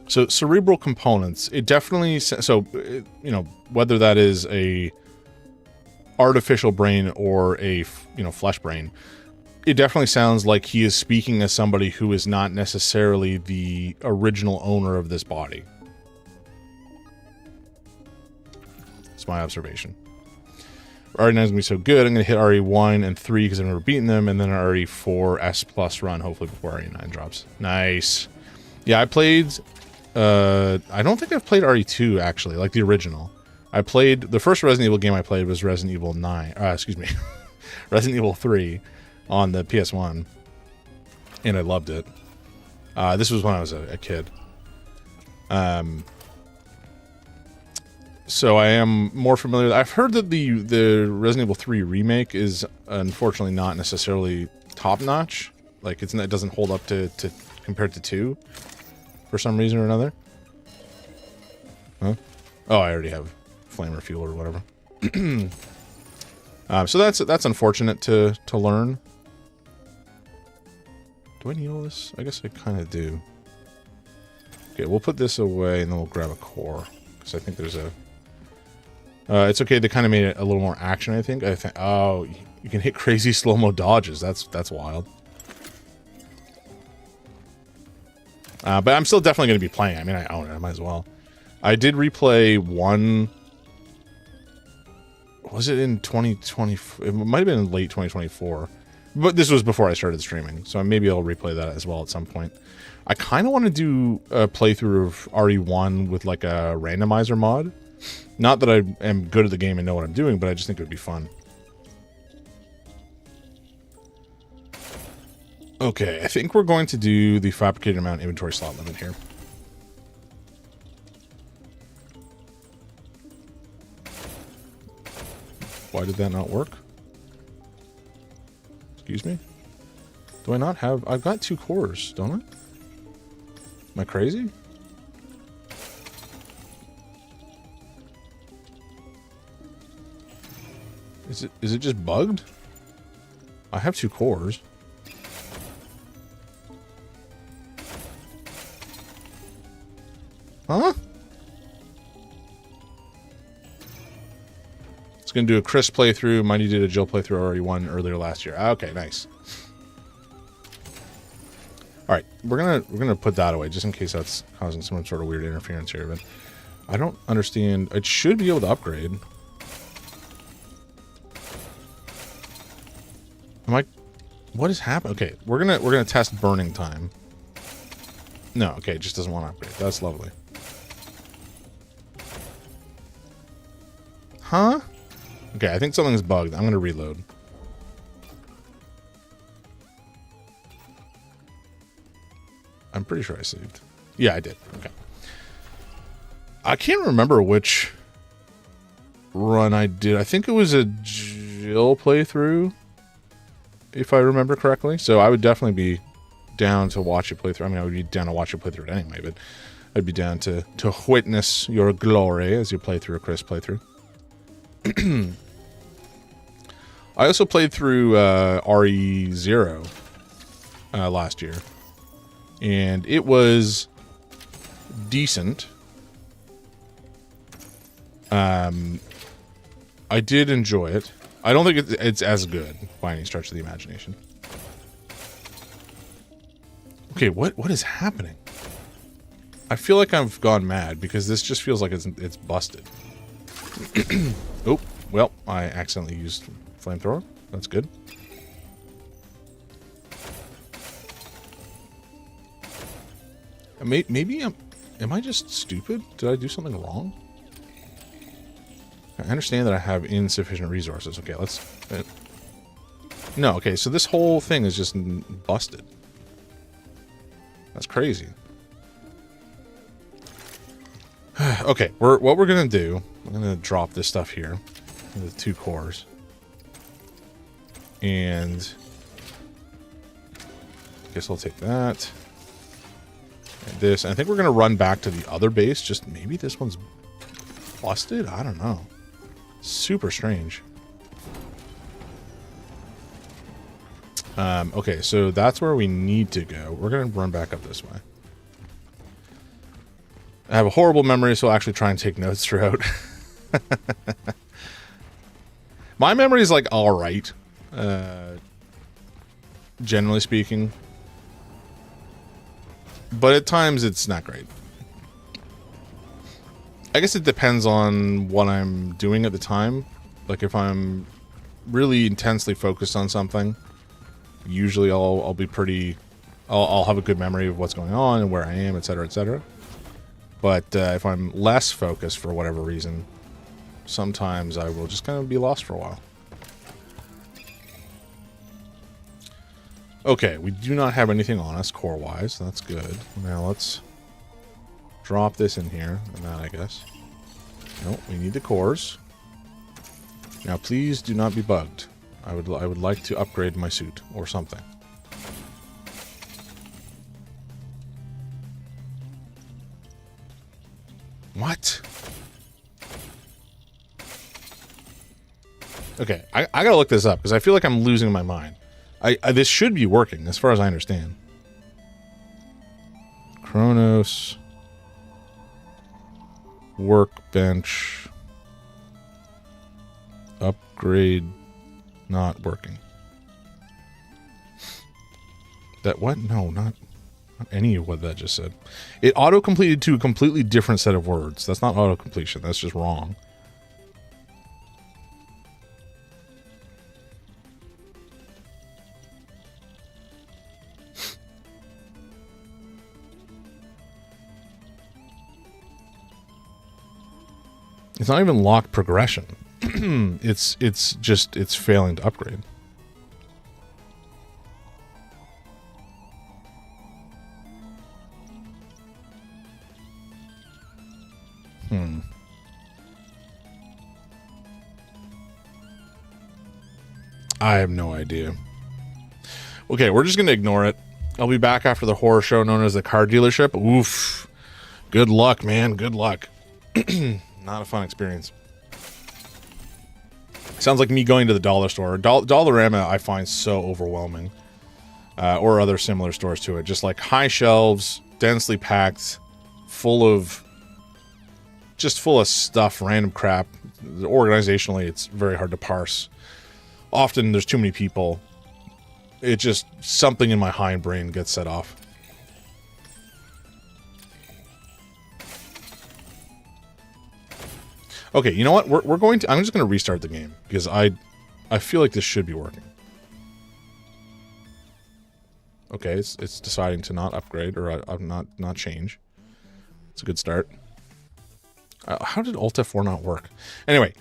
A: So cerebral components, it definitely, so, you know, whether that is a artificial brain or a, you know, flesh brain, it definitely sounds like he is speaking as somebody who is not necessarily the original owner of this body. That's my observation. RE9 is going to be so good. I'm going to hit RE1 and 3 because I've never beaten them, and then an RE4 S plus run, hopefully before RE9 drops. Nice. Yeah, I played... I don't think I've played RE2, actually, like the original. I played... The first Resident Evil game I played was Resident Evil 9... excuse me. Resident Evil 3 on the PS1. And I loved it. This was when I was a kid. So I am more familiar. I've heard that the Resident Evil 3 remake is unfortunately not necessarily top-notch. Like, it doesn't hold up to compared to 2 for some reason or another. Huh? Oh, I already have flamer fuel or whatever. So that's unfortunate to learn. Do I need all this? I guess I kind of do. Okay, we'll put this away and then we'll grab a core because I think there's a. It's okay. They kind of made it a little more action. I think. Oh, you can hit crazy slow-mo dodges. That's wild. But I'm still definitely going to be playing. I mean, I own it. I might as well. I did replay one. Was it in 2020? It might have been in late 2024. But this was before I started streaming. So maybe I'll replay that as well at some point. I kind of want to do a playthrough of RE1 with like a randomizer mod. Not that I am good at the game and know what I'm doing, but I just think it would be fun. Okay, I think we're going to do the fabricated amount inventory slot limit here. Why did that not work? Excuse me? Do I not have... I've got 2 cores, don't I? Am I crazy? Is it just bugged? I have 2 cores. Huh? It's gonna do a Chris playthrough. Mighty did a Jill playthrough RE1 earlier last year. Okay, nice. All right, we're gonna put that away just in case that's causing some sort of weird interference here. But I don't understand. It should be able to upgrade. Am I? What is happening? Okay, we're gonna test burning time. No, okay, it just doesn't want to upgrade. That's lovely. Huh? Okay, I think something's bugged. I'm gonna reload. I'm pretty sure I saved. Yeah, I did. Okay. I can't remember which run I did. I think it was a Jill playthrough, if I remember correctly. So I would definitely be down to watch a playthrough. I mean, I would be down to watch a playthrough anyway, but I'd be down to witness your glory as you play through a Chris playthrough. I also played through RE0 last year, and it was decent. I did enjoy it. I don't think it's as good by any stretch of the imagination. Okay, what is happening? I feel like I've gone mad because this just feels like it's busted. Oh, well, I accidentally used flamethrower. That's good. Maybe am I just stupid? Did I do something wrong? I understand that I have insufficient resources. Okay, let's... no, okay, so this whole thing is just busted. That's crazy. Okay, what we're gonna do... I'm gonna drop this stuff here. The 2 cores. And... I guess I'll take that. And this. And I think we're gonna run back to the other base. Just maybe this one's busted? I don't know. Super strange. Okay, so that's where we need to go. We're gonna run back up this way. I have a horrible memory, so I'll actually try and take notes throughout. My memory is like all right, generally speaking, but at times it's not great. I guess it depends on what I'm doing at the time. Like if I'm really intensely focused on something, usually I'll be pretty, I'll have a good memory of what's going on and where I am, etc., etc. But if I'm less focused for whatever reason, sometimes I will just kind of be lost for a while. Okay, we do not have anything on us core-wise. That's good. Now let's drop this in here, and that I guess. Nope, we need the cores. Now please do not be bugged. I would like to upgrade my suit or something. What? Okay, I gotta look this up because I feel like I'm losing my mind. This should be working as far as I understand. Cronos workbench upgrade not working. That what? No, not any of what that just said. It auto-completed to a completely different set of words. That's not auto-completion. That's just wrong. It's not even locked progression. it's failing to upgrade. I have no idea. Okay, we're just gonna ignore it. I'll be back after the horror show known as the car dealership. Oof. Good luck, man. Good luck. Not a fun experience. Sounds like me going to the dollar store. Dollarama I find so overwhelming. Or other similar stores to it. Just like high shelves, densely packed, full of stuff, random crap. Organizationally, it's very hard to parse. Often there's too many people. It just, something in my hindbrain gets set off. Okay, you know what? I'm just going to restart the game because I feel like this should be working. Okay, it's deciding to not upgrade or not change. It's a good start. How did Alt F4 not work? Anyway,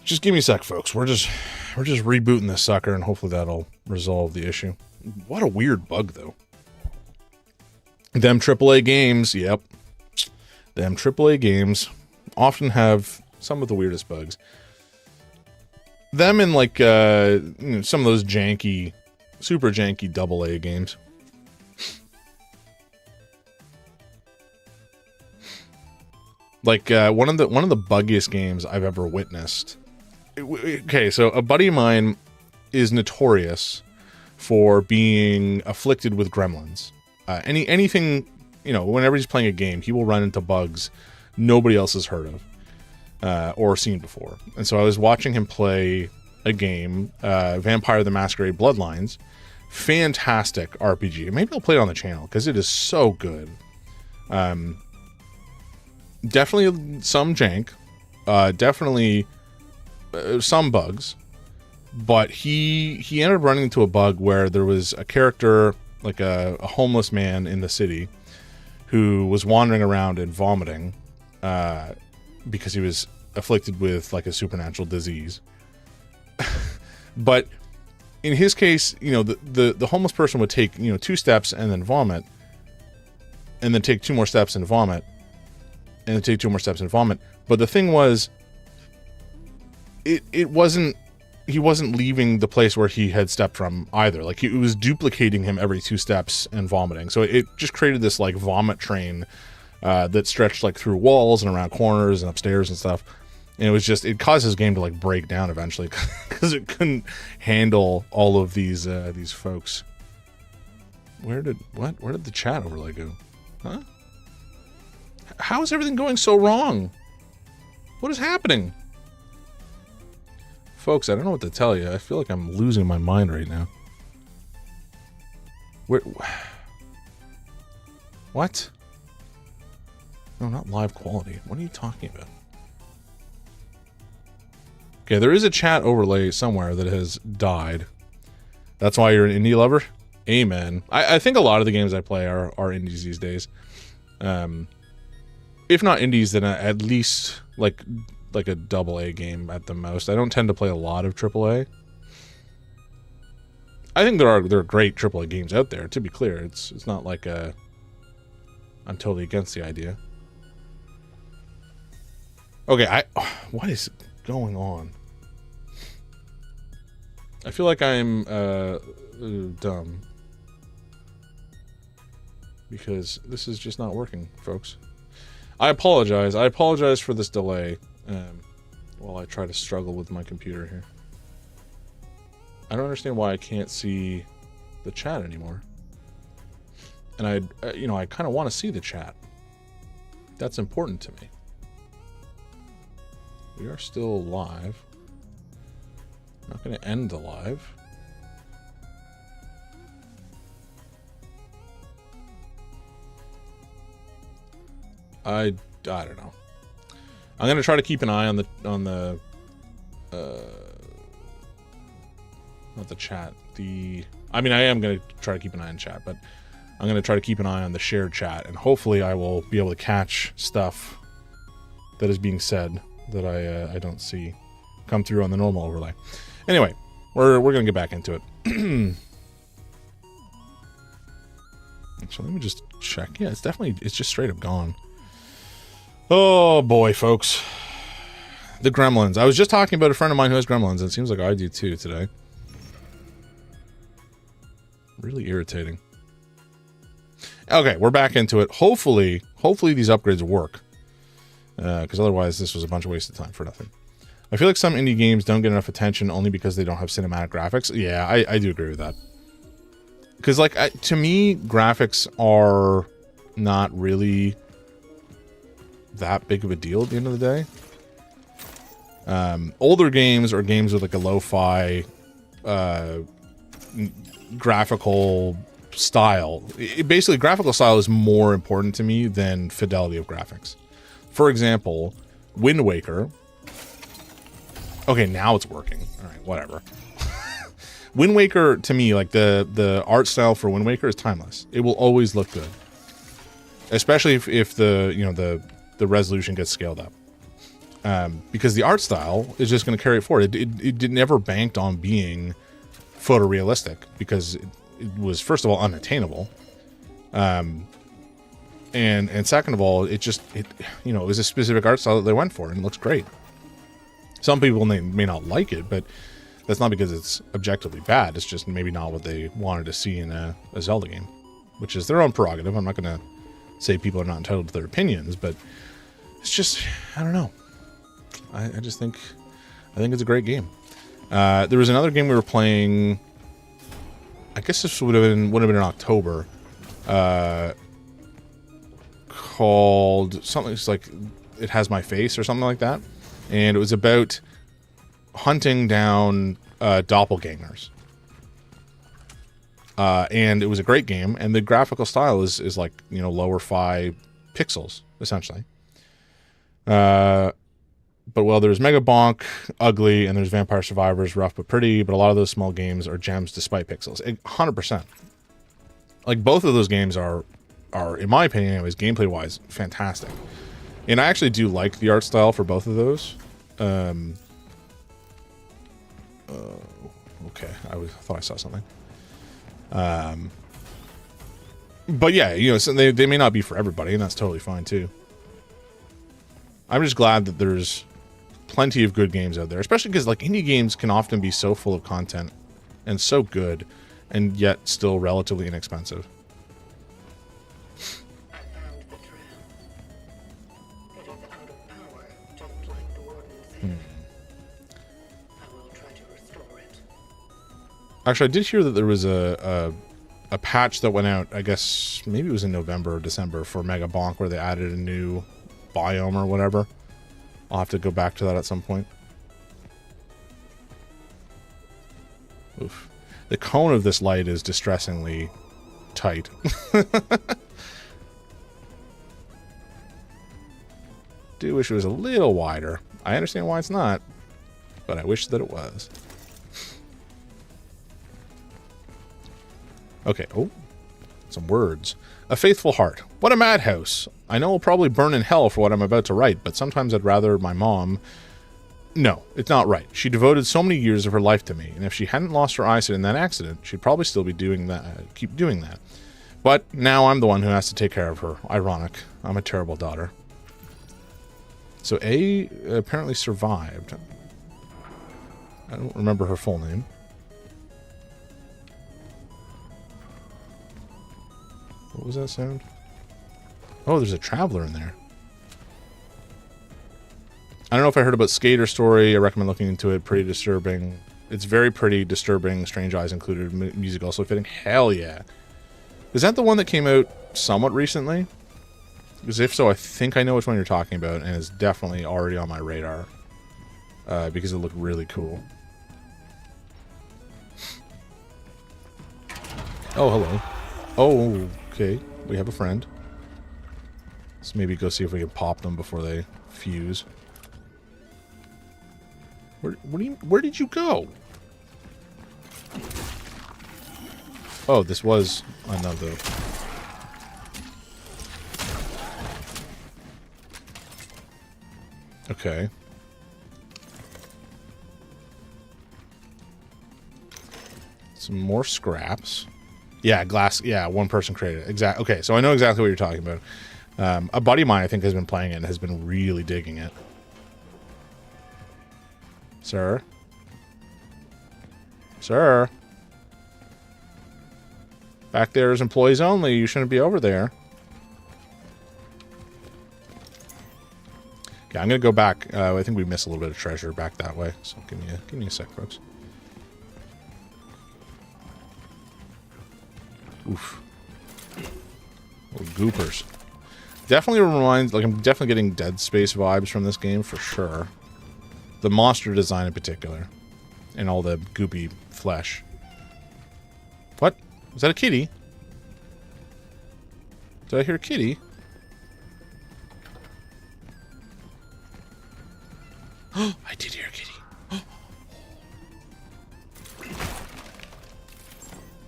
A: just give me a sec, folks. We're just rebooting this sucker, and hopefully that'll resolve the issue. What a weird bug, though. Them AAA games, yep. Them AAA games often have some of the weirdest bugs. Them in like some of those janky, super janky AA games. Like one of the buggiest games I've ever witnessed. Okay, so a buddy of mine is notorious for being afflicted with gremlins. Anything, whenever he's playing a game, he will run into bugs nobody else has heard of or seen before. And so I was watching him play a game, Vampire the Masquerade Bloodlines. Fantastic RPG. Maybe I'll play it on the channel because it is so good. Definitely some jank. Definitely some bugs. But he ended up running into a bug where there was a character, like a homeless man in the city, who was wandering around and vomiting because he was afflicted with like a supernatural disease. But in his case, the homeless person would take 2 steps and then vomit, and then take 2 more steps and vomit, and then take 2 more steps and vomit. But the thing was, it wasn't, he wasn't leaving the place where he had stepped from either. Like, it was duplicating him every 2 steps and vomiting. So it just created this like vomit train that stretched like through walls and around corners and upstairs and stuff. And it caused his game to like break down eventually because it couldn't handle all of these folks. Where did the chat overlay go? Huh? how is everything going so wrong? What is happening? Folks, I don't know what to tell you. I feel like I'm losing my mind right now. Where? What? No, not live quality. What are you talking about? Okay, there is a chat overlay somewhere that has died. That's why you're an indie lover? Amen. I think a lot of the games I play are indies these days. If not indies, then at least like a AA game at the most. I don't tend to play a lot of AAA. I think there are great AAA games out there, to be clear. It's not like I'm totally against the idea. Okay, what is going on? I feel like I'm dumb. Because this is just not working, folks. I apologize. I apologize for this delay while I try to struggle with my computer here. I don't understand why I can't see the chat anymore. And I kind of want to see the chat. That's important to me. We are still live. I'm not going to end the live. I don't know. I'm going to try to keep an eye on the not the chat. I mean, I am going to try to keep an eye on chat, but I'm going to try to keep an eye on the shared chat, and hopefully I will be able to catch stuff that is being said that I don't see come through on the normal overlay. Anyway, we're going to get back into it. So let me just check. Yeah, it's just straight up gone. Oh boy, folks. The gremlins. I was just talking about a friend of mine who has gremlins, and it seems like I do too today. Really irritating. Okay, we're back into it. Hopefully these upgrades work. Because otherwise this was a bunch of wasted time for nothing. I feel like some indie games don't get enough attention only because they don't have cinematic graphics. Yeah, I do agree with that. Because, like, to me, graphics are not really that big of a deal at the end of the day. Older games are games with, like, a lo-fi graphical style. Basically, graphical style is more important to me than fidelity of graphics. For example, Wind Waker. Okay, now it's working. All right, whatever. Wind Waker, to me, like the art style for Wind Waker is timeless. It will always look good, especially if the resolution gets scaled up, because the art style is just going to carry it forward. It never banked on being photorealistic because it was, first of all, unattainable, and second of all, it was a specific art style that they went for, and it looks great. Some people may not like it, but that's not because it's objectively bad. It's just maybe not what they wanted to see in a Zelda game, which is their own prerogative. I'm not going to say people are not entitled to their opinions, but it's just, I don't know. I think it's a great game. There was another game we were playing. I guess this would have been in October. Called something. It's like It Has My Face or something like that, and it was about hunting down doppelgangers. And it was a great game, and the graphical style is like, lower fi pixels, essentially. But well, there's Mega Bonk, ugly, and there's Vampire Survivors, rough but pretty, but a lot of those small games are gems despite pixels. 100%. Like, both of those games are, in my opinion anyways, gameplay-wise, fantastic. And I actually do like the art style for both of those. Okay, I thought I saw something. But yeah, so they may not be for everybody, and that's totally fine too. I'm just glad that there's plenty of good games out there, especially because, like, indie games can often be so full of content and so good, and yet still relatively inexpensive.
C: I found the trail. It is out of power, just like the warden said. I will try to restore it.
A: Actually, I did hear that there was a a patch that went out, I guess maybe it was in November or December for Mega Bonk, where they added a new biome or whatever. I'll have to go back to that at some point. Oof. The cone of this light is distressingly tight. Do wish it was a little wider. I understand why it's not, but I wish that it was. Okay, oh, some words. A faithful heart. What a madhouse. I know I'll probably burn in hell for what I'm about to write, but sometimes I'd rather my mom... No, it's not right. She devoted so many years of her life to me, and if she hadn't lost her eyesight in that accident, she'd probably still be doing that, keep doing that. But now I'm the one who has to take care of her. Ironic. I'm a terrible daughter. So A apparently survived. I don't remember her full name. What was that sound? Oh, there's a traveler in there. I don't know if I heard about Skater Story. I recommend looking into it. Pretty disturbing. It's very pretty, disturbing. Strange Eyes included. Music also fitting. Hell yeah. Is that the one that came out somewhat recently? Because if so, I think I know which one you're talking about, and it's definitely already on my radar. Because it looked really cool. Oh, hello. Oh, okay. We have a friend. Let's maybe go see if we can pop them before they fuse. Where did you go? Oh, this was another. Okay. Some more scraps. Yeah, glass. Yeah, one person created it. Exactly. Okay, so I know exactly what you're talking about. A buddy of mine, I think, has been playing it and has been really digging it. Sir? Sir? Back there is employees only. You shouldn't be over there. Okay, I'm going to go back. I think we missed a little bit of treasure back that way. So give me a sec, folks. Oof. Little goopers. Definitely reminds, like, I'm definitely getting Dead Space vibes from this game for sure. The monster design in particular. And all the goopy flesh. What? Was that a kitty? Did I hear a kitty? Oh, I did hear a kitty.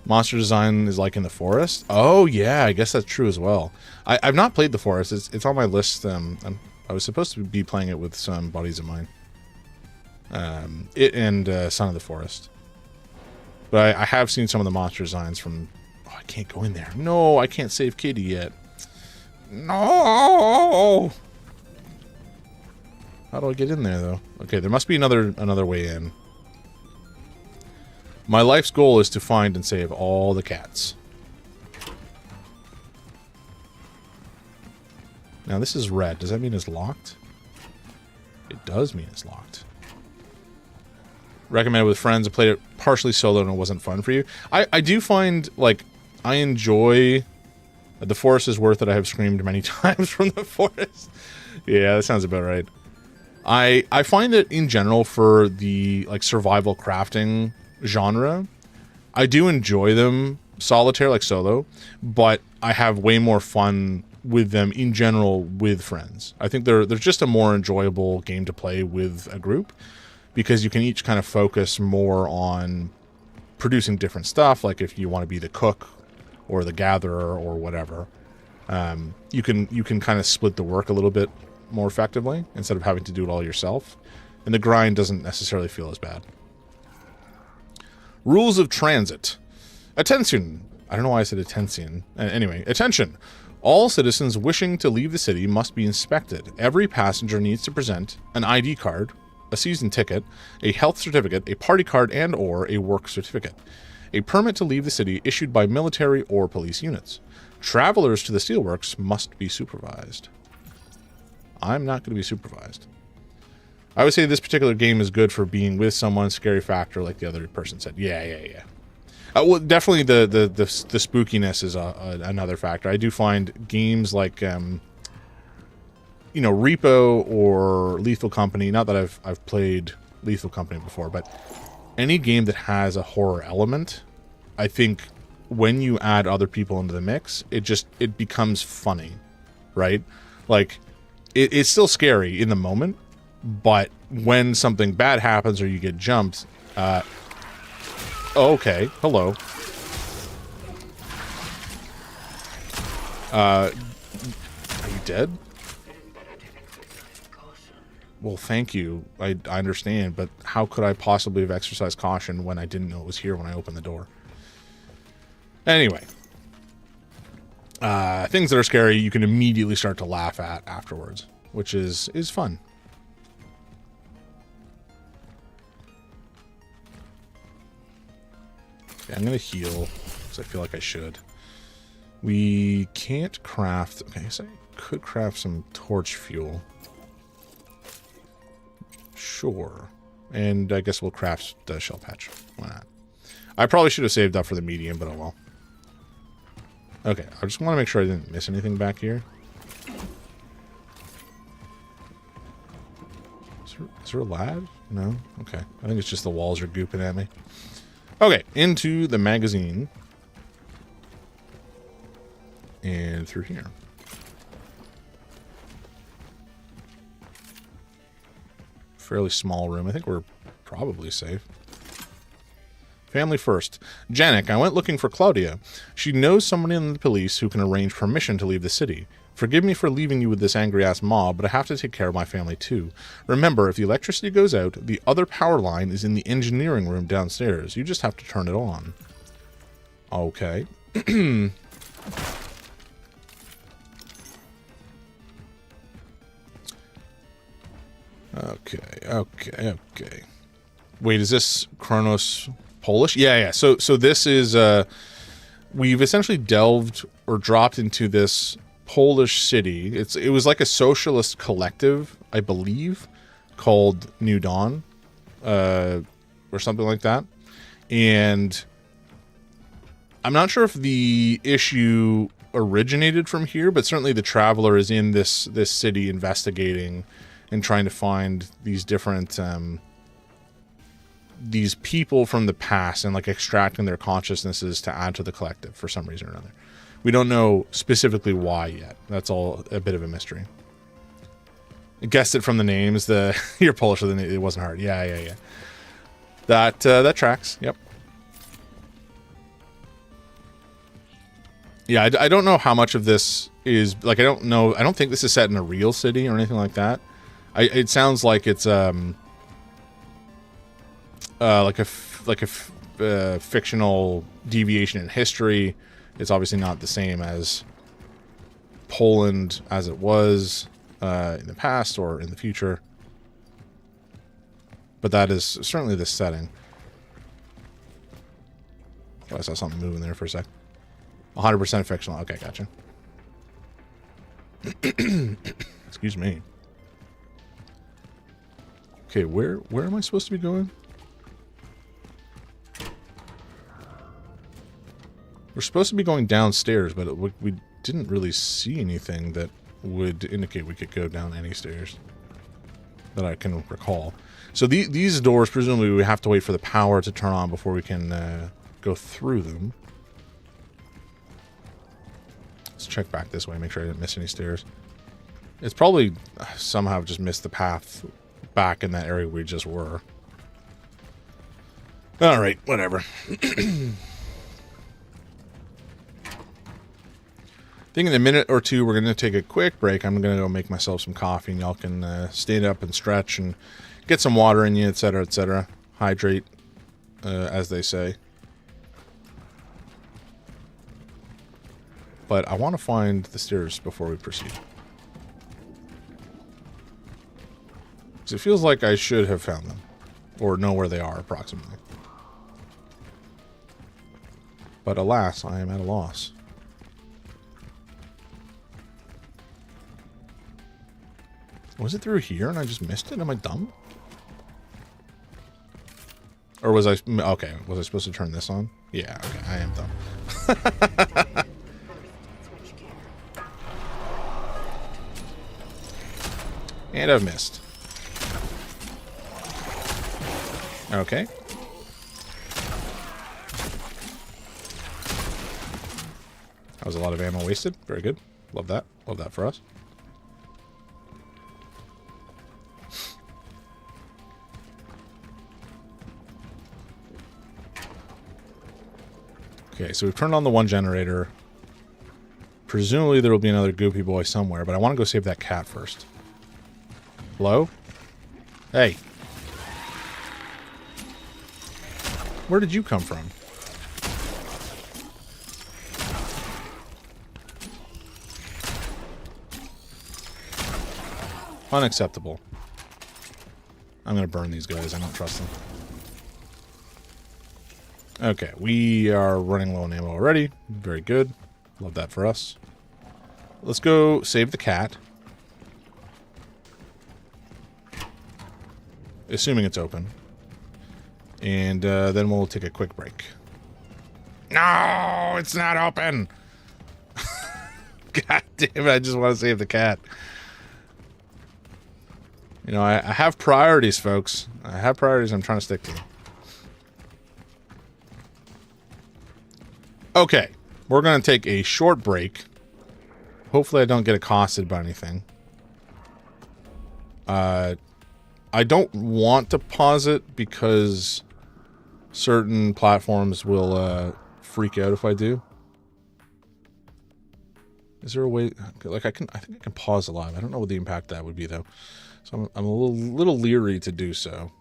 A: Monster design is like in the forest. Oh yeah, I guess that's true as well. I've not played the forest. It's on my list. I was supposed to be playing it with some buddies of mine. It and Son of the Forest. But I have seen some of the monster designs from... Oh, I can't go in there. No, I can't save Kitty yet. No! How do I get in there, though? Okay, there must be another way in. My life's goal is to find and save all the cats. Now, this is red. Does that mean it's locked? It does mean it's locked. Recommended with friends. I played it partially solo and it wasn't fun for you. I do find, like, I enjoy... The forest is worth it. I have screamed many times from the forest. Yeah, that sounds about right. I find that in general for the, like, survival crafting genre, I do enjoy them solitaire, like solo, but I have way more fun with them in general with friends. I think they're just a more enjoyable game to play with a group because you can each kind of focus more on producing different stuff. Like if you want to be the cook or the gatherer or whatever, you can kind of split the work a little bit more effectively instead of having to do it all yourself. And the grind doesn't necessarily feel as bad. Rules of transit. Attention. I don't know why I said attention. Anyway, attention. All citizens wishing to leave the city must be inspected. Every passenger needs to present an ID card, a season ticket, a health certificate, a party card, and or a work certificate. A permit to leave the city issued by military or police units. Travelers to the steelworks must be supervised. I'm not going to be supervised. I would say this particular game is good for being with someone, scary factor, like the other person said. Yeah. Well, definitely the spookiness is another factor. I do find games like Repo or Lethal Company. Not that I've played Lethal Company before, but any game that has a horror element, I think when you add other people into the mix, it becomes funny, right? Like it's still scary in the moment, but when something bad happens or you get jumped, okay, hello. Are you dead? Well, thank you. I understand, but how could I possibly have exercised caution when I didn't know it was here when I opened the door? Anyway. Things that are scary, you can immediately start to laugh at afterwards, which is fun. Okay, I'm going to heal, because I feel like I should. We can't craft... Okay, so I could craft some torch fuel. Sure. And I guess we'll craft the shell patch. Why not? I probably should have saved up for the medium, but oh well. Okay, I just want to make sure I didn't miss anything back here. Is there a lad? No? Okay. I think it's just the walls are gooping at me. Okay, into the magazine. And through here. Fairly small room. I think we're probably safe. Family first. Janek, I went looking for Claudia. She knows someone in the police who can arrange permission to leave the city. Forgive me for leaving you with this angry-ass mob, but I have to take care of my family too. Remember, if the electricity goes out, the other power line is in the engineering room downstairs. You just have to turn it on. Okay. Okay. Wait, is this Cronos Polish? Yeah. So this is we've essentially delved or dropped into this Polish city. It was like a socialist collective, I believe, called New Dawn, or something like that. And I'm not sure if the issue originated from here, but certainly the Traveler is in this city investigating and trying to find these different these people from the past and like extracting their consciousnesses to add to the collective for some reason or another. We don't know specifically why yet. That's all a bit of a mystery. I guessed it from the names. You're Polish, so it wasn't hard. Yeah. That tracks. Yep. Yeah, I don't know how much of this is like. I don't know. I don't think this is set in a real city or anything like that. It sounds like it's like a fictional deviation in history. It's obviously not the same as Poland as it was in the past or in the future. But that is certainly the setting. Oh, I saw something moving there for a sec. 100% fictional. Okay, gotcha. Excuse me. Okay, where am I supposed to be going? We're supposed to be going downstairs, but we didn't really see anything that would indicate we could go down any stairs that I can recall. So these doors, presumably we have to wait for the power to turn on before we can go through them. Let's check back this way, make sure I didn't miss any stairs. It's probably somehow just missed the path back in that area we just were. Alright, whatever. I think in a minute or two we're going to take a quick break. I'm going to go make myself some coffee and y'all can stand up and stretch and get some water in you, etc., etc. Hydrate, as they say. But I want to find the stairs before we proceed. Because it feels like I should have found them. Or know where they are, approximately. But alas, I am at a loss. Was it through here and I just missed it? Am I dumb? Or was I... Okay, was I supposed to turn this on? Yeah, okay, I am dumb. And I've missed. Okay. That was a lot of ammo wasted. Very good. Love that. Love that for us. Okay, so we've turned on the one generator. Presumably there will be another goopy boy somewhere, but I want to go save that cat first. Hello? Hey. Where did you come from? Unacceptable. I'm gonna burn these guys. I don't trust them. Okay, we are running low on ammo already. Very good. Love that for us. Let's go save the cat. Assuming it's open. And then we'll take a quick break. No, it's not open. God damn it, I just want to save the cat. You know, I have priorities, folks. I have priorities I'm trying to stick to. Okay, we're going to take a short break. Hopefully I don't get accosted by anything. I don't want to pause it because certain platforms will freak out if I do. Is there a way... Like, I think I can pause live. I don't know what the impact that would be, though. So I'm a little leery to do so.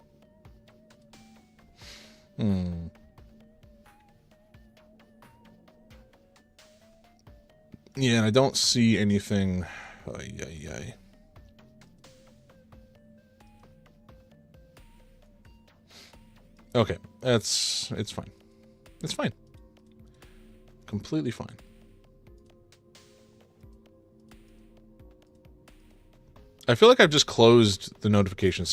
A: Yeah, and I don't see anything... Okay, it's fine. It's fine. Completely fine. I feel like I've just closed the notification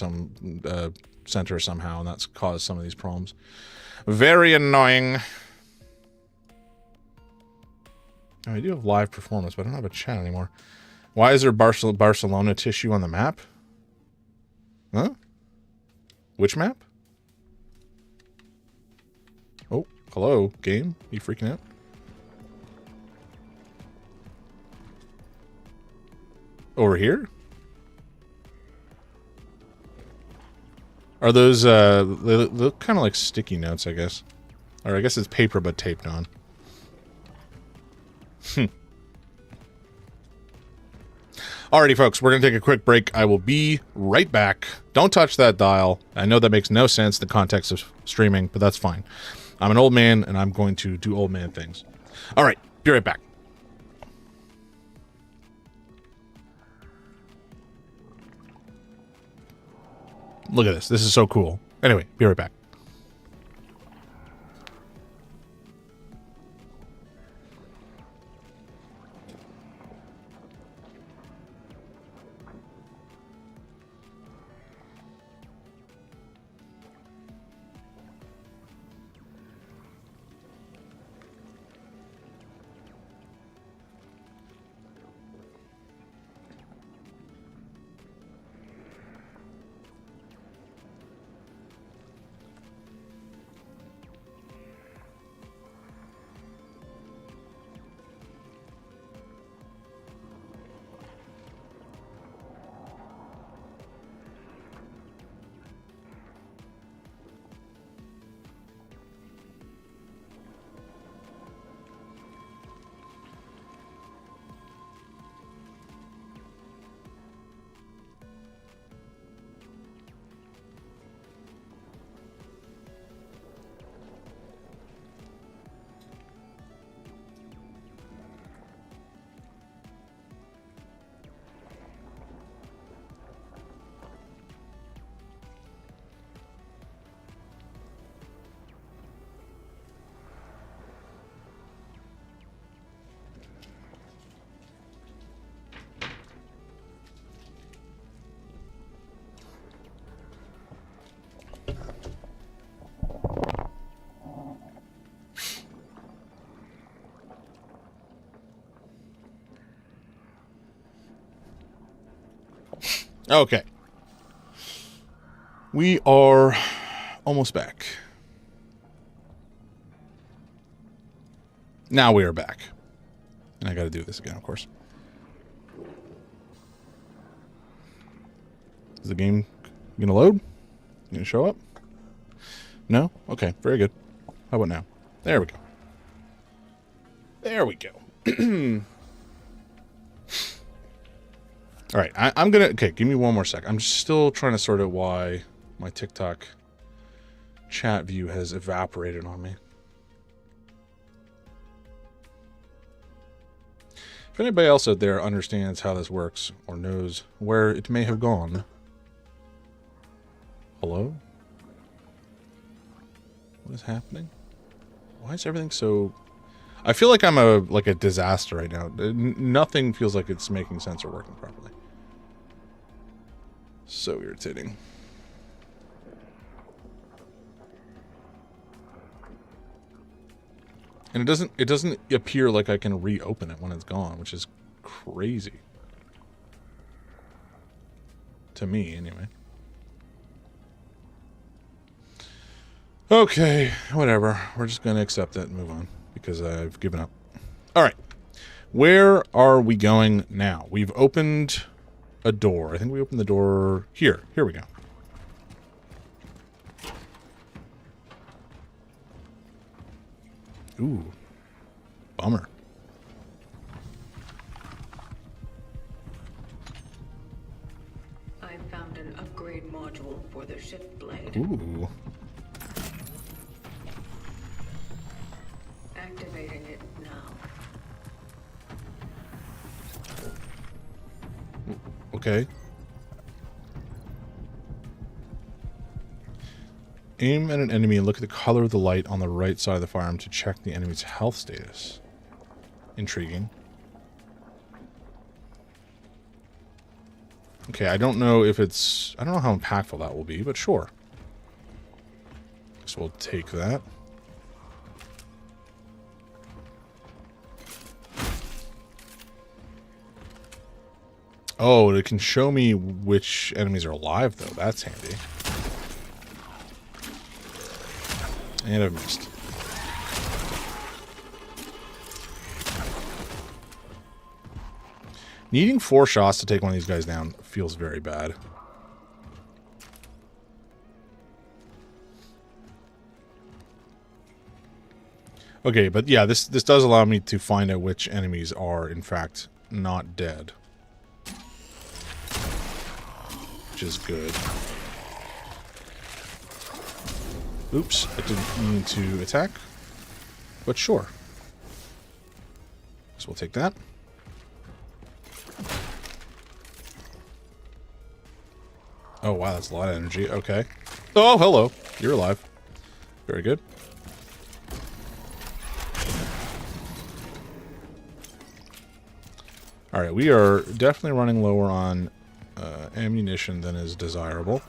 A: center somehow, and that's caused some of these problems. Very annoying. Oh, I do have live performance, but I don't have a chat anymore. Why is there Barcelona tissue on the map? Huh? Which map? Oh, hello, game. Are you freaking out? Over here? Are those, they look kind of like sticky notes, I guess. Or I guess it's paper but taped on. Alrighty, folks, we're going to take a quick break. I will be right back. Don't touch that dial. I know that makes no sense in the context of streaming, but that's fine. I'm an old man, and I'm going to do old man things. Alright, be right back. Look at this. This is so cool. Anyway, be right back. Okay. We are almost back. Now we are back. And I got to do this again, of course. Is the game going to load? Going to show up? No? Okay, very good. How about now? There we go. There we go. All right, I'm going to... Okay, give me one more sec. I'm still trying to sort out why my TikTok chat view has evaporated on me. If anybody else out there understands how this works or knows where it may have gone... Hello? What is happening? Why is everything so... I feel like I'm a disaster right now. Nothing feels like it's making sense or working properly. So irritating. And it doesn't appear like I can reopen it when it's gone, which is crazy. To me, anyway. Okay, whatever. We're just going to accept it and move on because I've given up. All right. Where are we going now? We've opened a door. I think we opened the door here. Here we go. Ooh. Bummer.
C: I found an upgrade module for the shift blade.
A: Ooh.
C: Activating it now.
A: Okay. Aim at an enemy and look at the color of the light on the right side of the firearm to check the enemy's health status. Intriguing. Okay, I don't know if it's... I don't know how impactful that will be, but sure. Guess we'll take that. Oh, it can show me which enemies are alive, though. That's handy. And I've missed. Needing 4 shots to take one of these guys down feels very bad. Okay, but yeah, this does allow me to find out which enemies are, in fact, not dead. Which is good. Oops, I didn't mean to attack. But sure. So we'll take that. Oh, wow, that's a lot of energy. Okay. Oh, hello. You're alive. Very good. Alright, we are definitely running lower on ammunition than is desirable.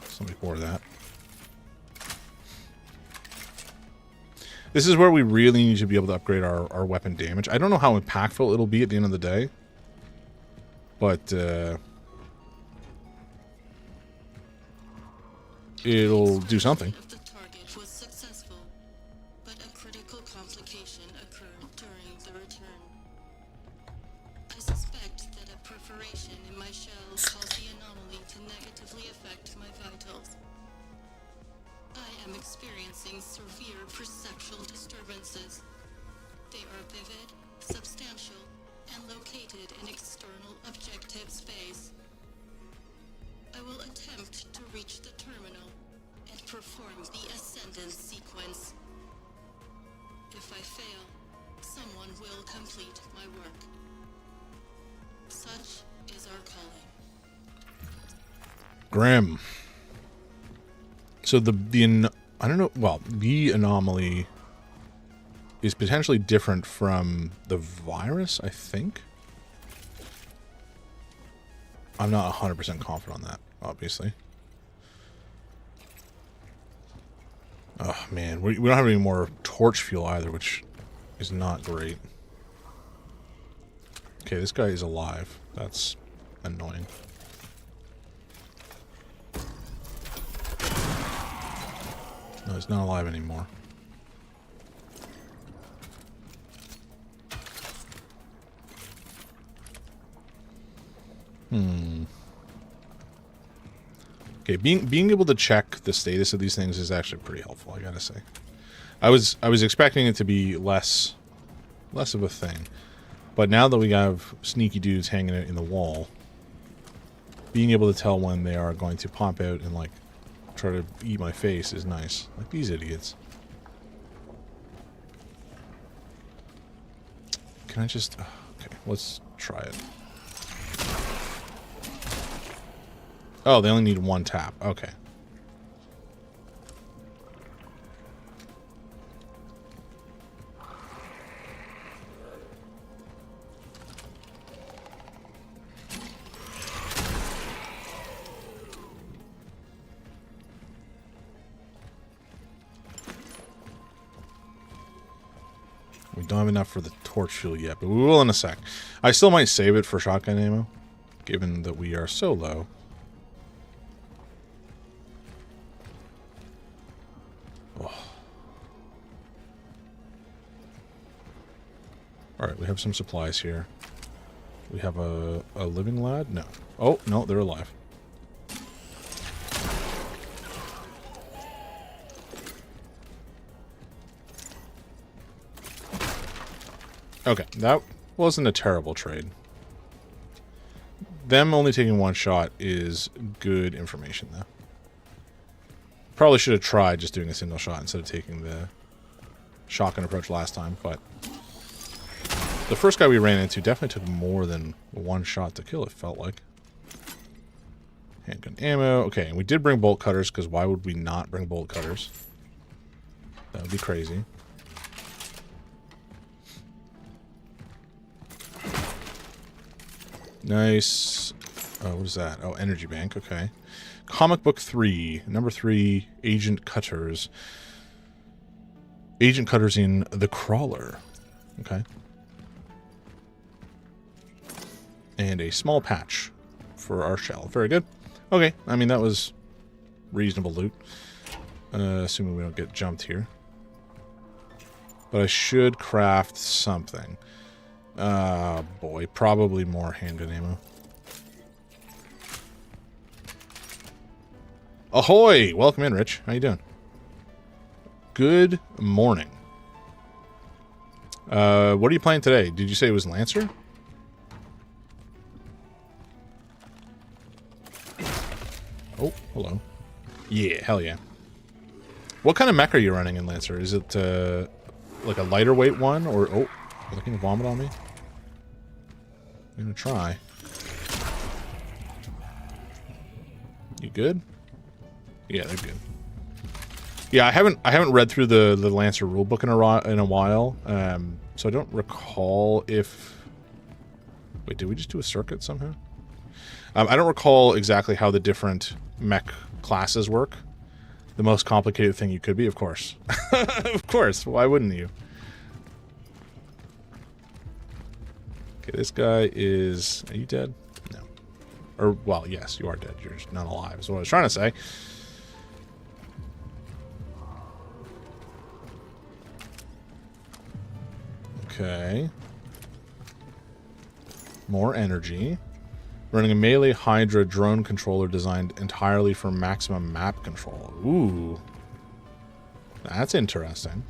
A: So let me pour that. This is where we really need to be able to upgrade our weapon damage. I don't know how impactful it'll be at the end of the day. But, it'll do something.
E: The target was successful, but a critical complication occurred during the return. I suspect that a perforation in my shell caused the anomaly to negatively affect my vitals. I am experiencing severe perceptual disturbances. They are vivid, substantial, and located in external objective space. I will attempt to reach the terminal and perform the ascendance sequence. If I fail, someone will complete my work. Such is our calling.
A: Grim. So I don't know, well, the anomaly is potentially different from the virus, I think. I'm not 100% confident on that, obviously. Oh, man. We don't have any more torch fuel either, which is not great. Okay, this guy is alive. That's annoying. No, he's not alive anymore. Okay, being able to check the status of these things is actually pretty helpful, I gotta say. I was expecting it to be less of a thing. But now that we have sneaky dudes hanging out in the wall, being able to tell when they are going to pop out and, like, try to eat my face is nice. Like these idiots. Can I just... okay, let's try it. Oh, they only need one tap. Okay. We don't have enough for the torch fuel yet, but we will in a sec. I still might save it for shotgun ammo, given that we are so low. Oh. Alright, we have some supplies here. We have a living lad? No. Oh, no, they're alive. Okay, that wasn't a terrible trade. Them only taking one shot is good information, though. Probably should have tried just doing a single shot instead of taking the shotgun approach last time, but the first guy we ran into definitely took more than one shot to kill, it felt like. Handgun ammo. Okay, and we did bring bolt cutters, because why would we not bring bolt cutters? That would be crazy. Nice. Oh, what is that? Oh, energy bank. Okay. Comic book 3. Number 3, Agent Cutters. Agent Cutters in The Crawler. Okay. And a small patch for our shell. Very good. Okay. I mean, that was reasonable loot. Assuming we don't get jumped here. But I should craft something. Boy, probably more handgun ammo. Ahoy! Welcome in, Rich. How you doing? Good morning. What are you playing today? Did you say it was Lancer? Oh, hello. Yeah, hell yeah. What kind of mech are you running in Lancer? Is it, like a lighter weight one? Or, oh, are they gonna vomit on me? I'm gonna try. You good? Yeah, they're good. Yeah, I haven't read through the Lancer rulebook in a while, so I don't recall if... Wait, did we just do a circuit somehow? I don't recall exactly how the different mech classes work. The most complicated thing you could be, of course. Of course, why wouldn't you? Okay, this guy is... Are you dead? No. Or, well, yes, you are dead. You're just not alive, is what I was trying to say. Okay. More energy. Running a melee Hydra drone controller designed entirely for maximum map control. Ooh. That's interesting.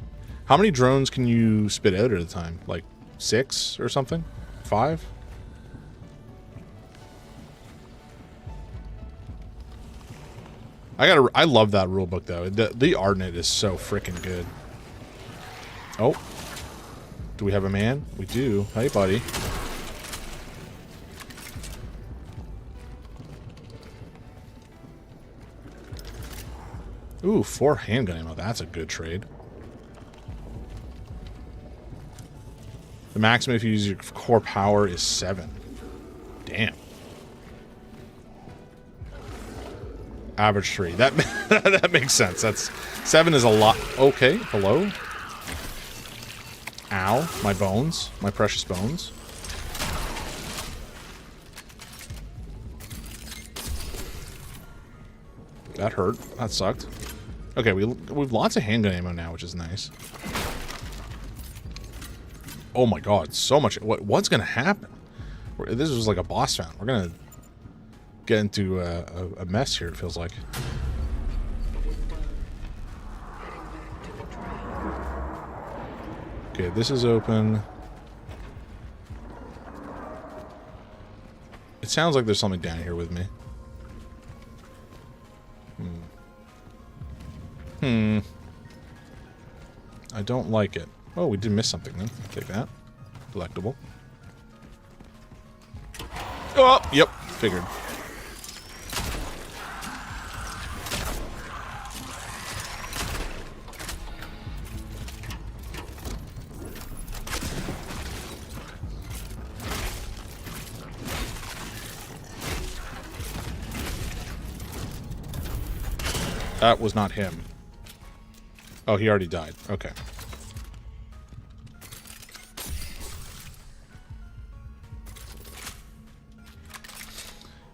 A: How many drones can you spit out at a time? Like 6 or something? 5? I love that rulebook though. The art in it is so freaking good. Oh. Do we have a man? We do. Hey, buddy. Ooh, 4 handgun ammo. That's a good trade. The maximum if you use your core power is 7. Damn. Average 3. That that makes sense. That's 7 is a lot. Okay, hello. Ow, my bones, my precious bones. That hurt. That sucked. Okay, we've lots of handgun ammo now, which is nice. Oh my god, so much. What's gonna happen? This was like a boss fight. We're gonna get into a mess here, it feels like. Okay, this is open. It sounds like there's something down here with me. I don't like it. Oh, we did miss something then. Take that. Delectable. Oh, yep. Figured. That was not him. Oh, he already died. Okay.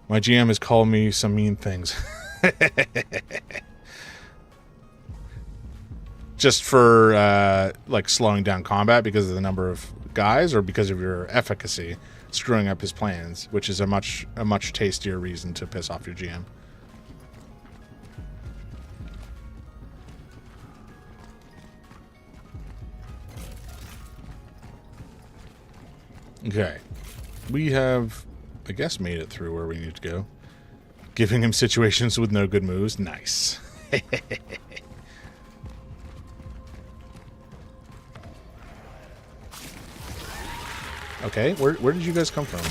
A: My GM has called me some mean things. Just for, like, slowing down combat because of the number of guys or because of your efficacy screwing up his plans, which is a much tastier reason to piss off your GM. Okay. We have, I guess, made it through where we need to go. Giving him situations with no good moves. Nice. Okay, where did you guys come from?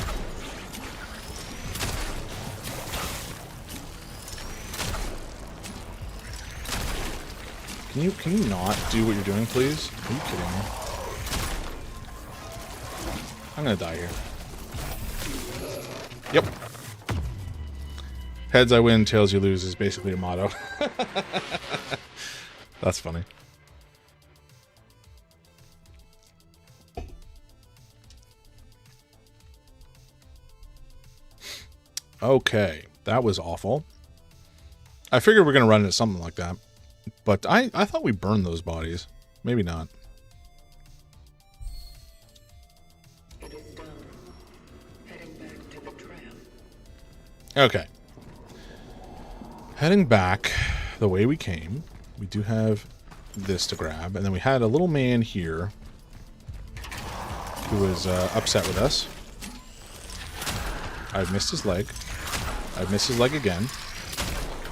A: Can you not do what you're doing, please? Are you kidding me? I'm gonna die here. Yep. Heads I win, tails you lose is basically a motto. That's funny. Okay, that was awful. I figured we're gonna run into something like that. But I thought we burned those bodies. Maybe not. Okay. Heading back the way we came. We do have this to grab. And then we had a little man here who was upset with us. I've missed his leg. I've missed his leg again.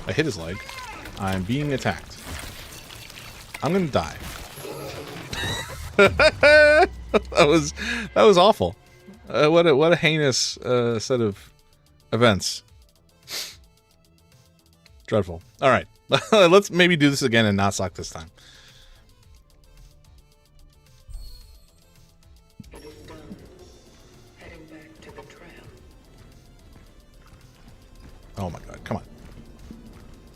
A: I hit his leg. I'm being attacked. I'm gonna die. that was awful. What a heinous set of events. Dreadful. All right, let's maybe do this again and not suck this time.
C: It is done. Heading back to the trail.
A: Oh my god! Come on,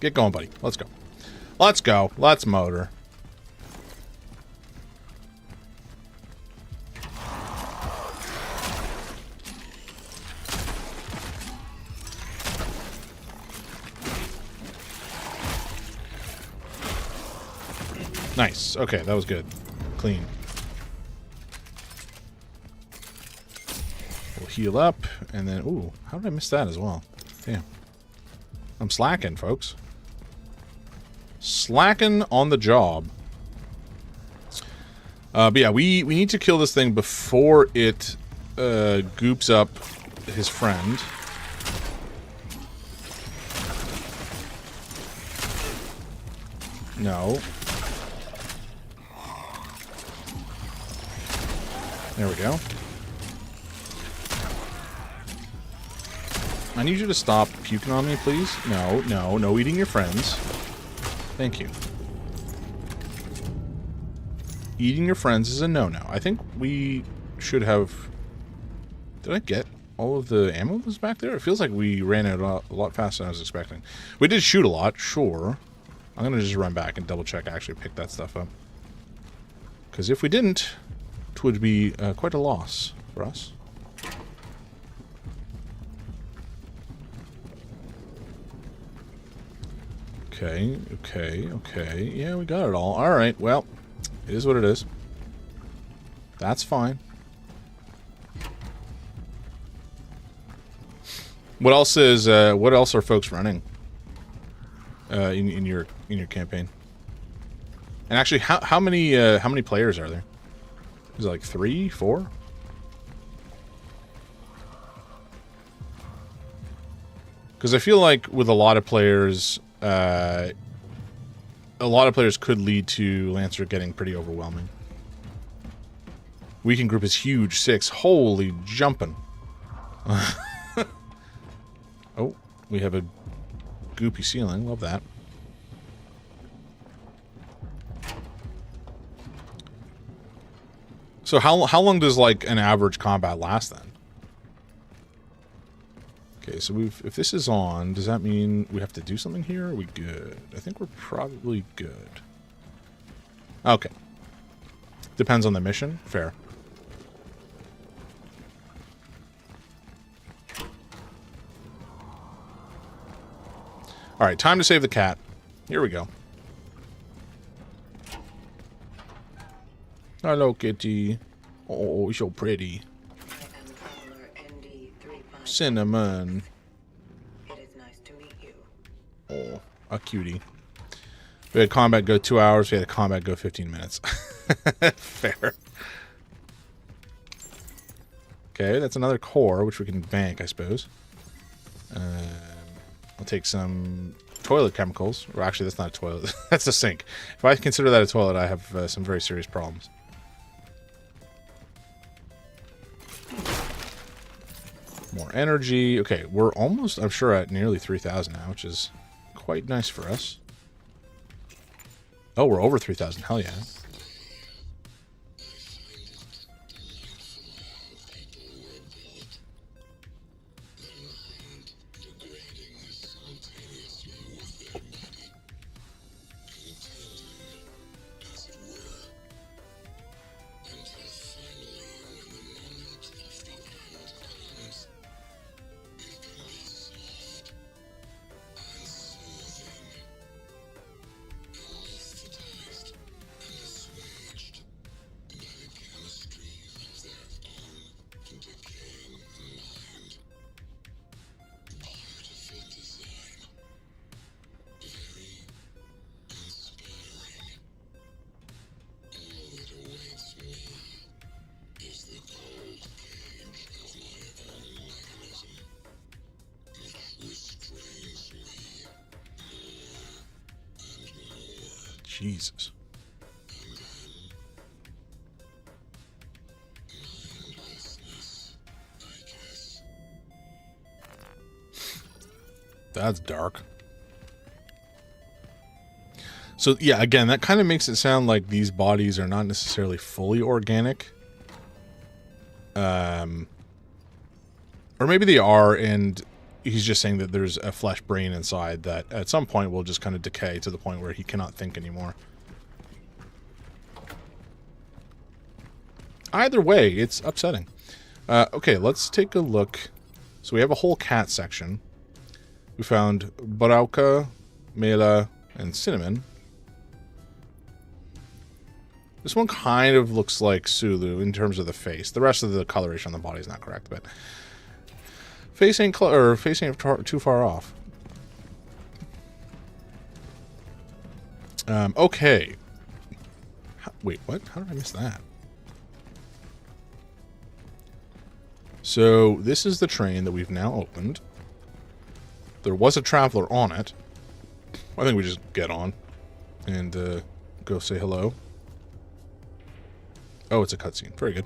A: get going, buddy. Let's go. Let's go. Let's motor. Nice. Okay, that was good. Clean. We'll heal up, and then... Ooh, how did I miss that as well? Damn. I'm slacking, folks. Slacking on the job. But yeah, we need to kill this thing before it goops up his friend. No. There we go. I need you to stop puking on me, please. No, no, no eating your friends. Thank you. Eating your friends is a no-no. I think we should have... Did I get all of the ammo that was back there? It feels like we ran out a lot faster than I was expecting. We did shoot a lot, sure. I'm going to just run back and double-check I actually picked that stuff up. Because if we didn't... it would be quite a loss for us. Okay, okay, okay. Yeah, we got it all. Alright, well, it is what it is. That's fine. What else is, what else are folks running? In your campaign? And actually, how many players are there? Is it like 3, 4? Because I feel like with a lot of players could lead to Lancer getting pretty overwhelming. Weekend group is huge. 6. Holy jumping. Oh, we have a goopy ceiling. Love that. So how long does like an average combat last then? Okay, so if this is on, does that mean we have to do something here? Or are we good? I think we're probably good. Okay. Depends on the mission. Fair. Alright, time to save the cat. Here we go. Hello, kitty. Oh, so pretty. Cinnamon.
C: It is nice to meet you.
A: Oh, a cutie. We had combat go 2 hours. We had combat go 15 minutes. Fair. Okay, that's another core, which we can bank, I suppose. I'll take some toilet chemicals. Or actually, that's not a toilet. That's a sink. If I consider that a toilet, I have some very serious problems. More energy. Okay, we're almost, I'm sure, at nearly 3,000 now, which is quite nice for us. Oh, we're over 3,000. Hell yeah. Jesus. That's dark. So, yeah, again, that kind of makes it sound like these bodies are not necessarily fully organic. Or maybe they are, and he's just saying that there's a flesh brain inside that at some point will just kind of decay to the point where he cannot think anymore. Either way, it's upsetting. Okay, let's take a look. So we have a whole cat section. We found Barauka, Mela, and Cinnamon. This one kind of looks like Sulu in terms of the face. The rest of the coloration on the body is not correct, but face ain't too far off. Okay. Wait, what? How did I miss that? So this is the train that we've now opened. There was a traveler on it. I think we just get on and go say hello. Oh, it's a cutscene. Very good.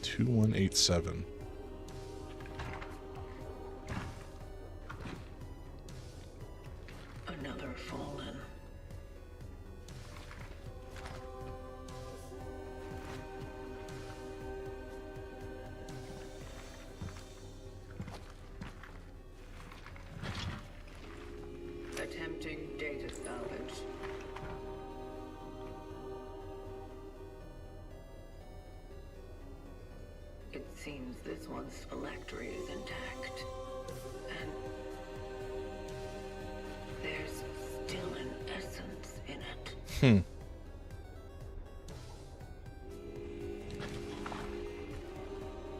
A: $2187.
C: Another fallen. Attempting data salvage. It seems this one's phylactery is intact. And there's still an essence in it.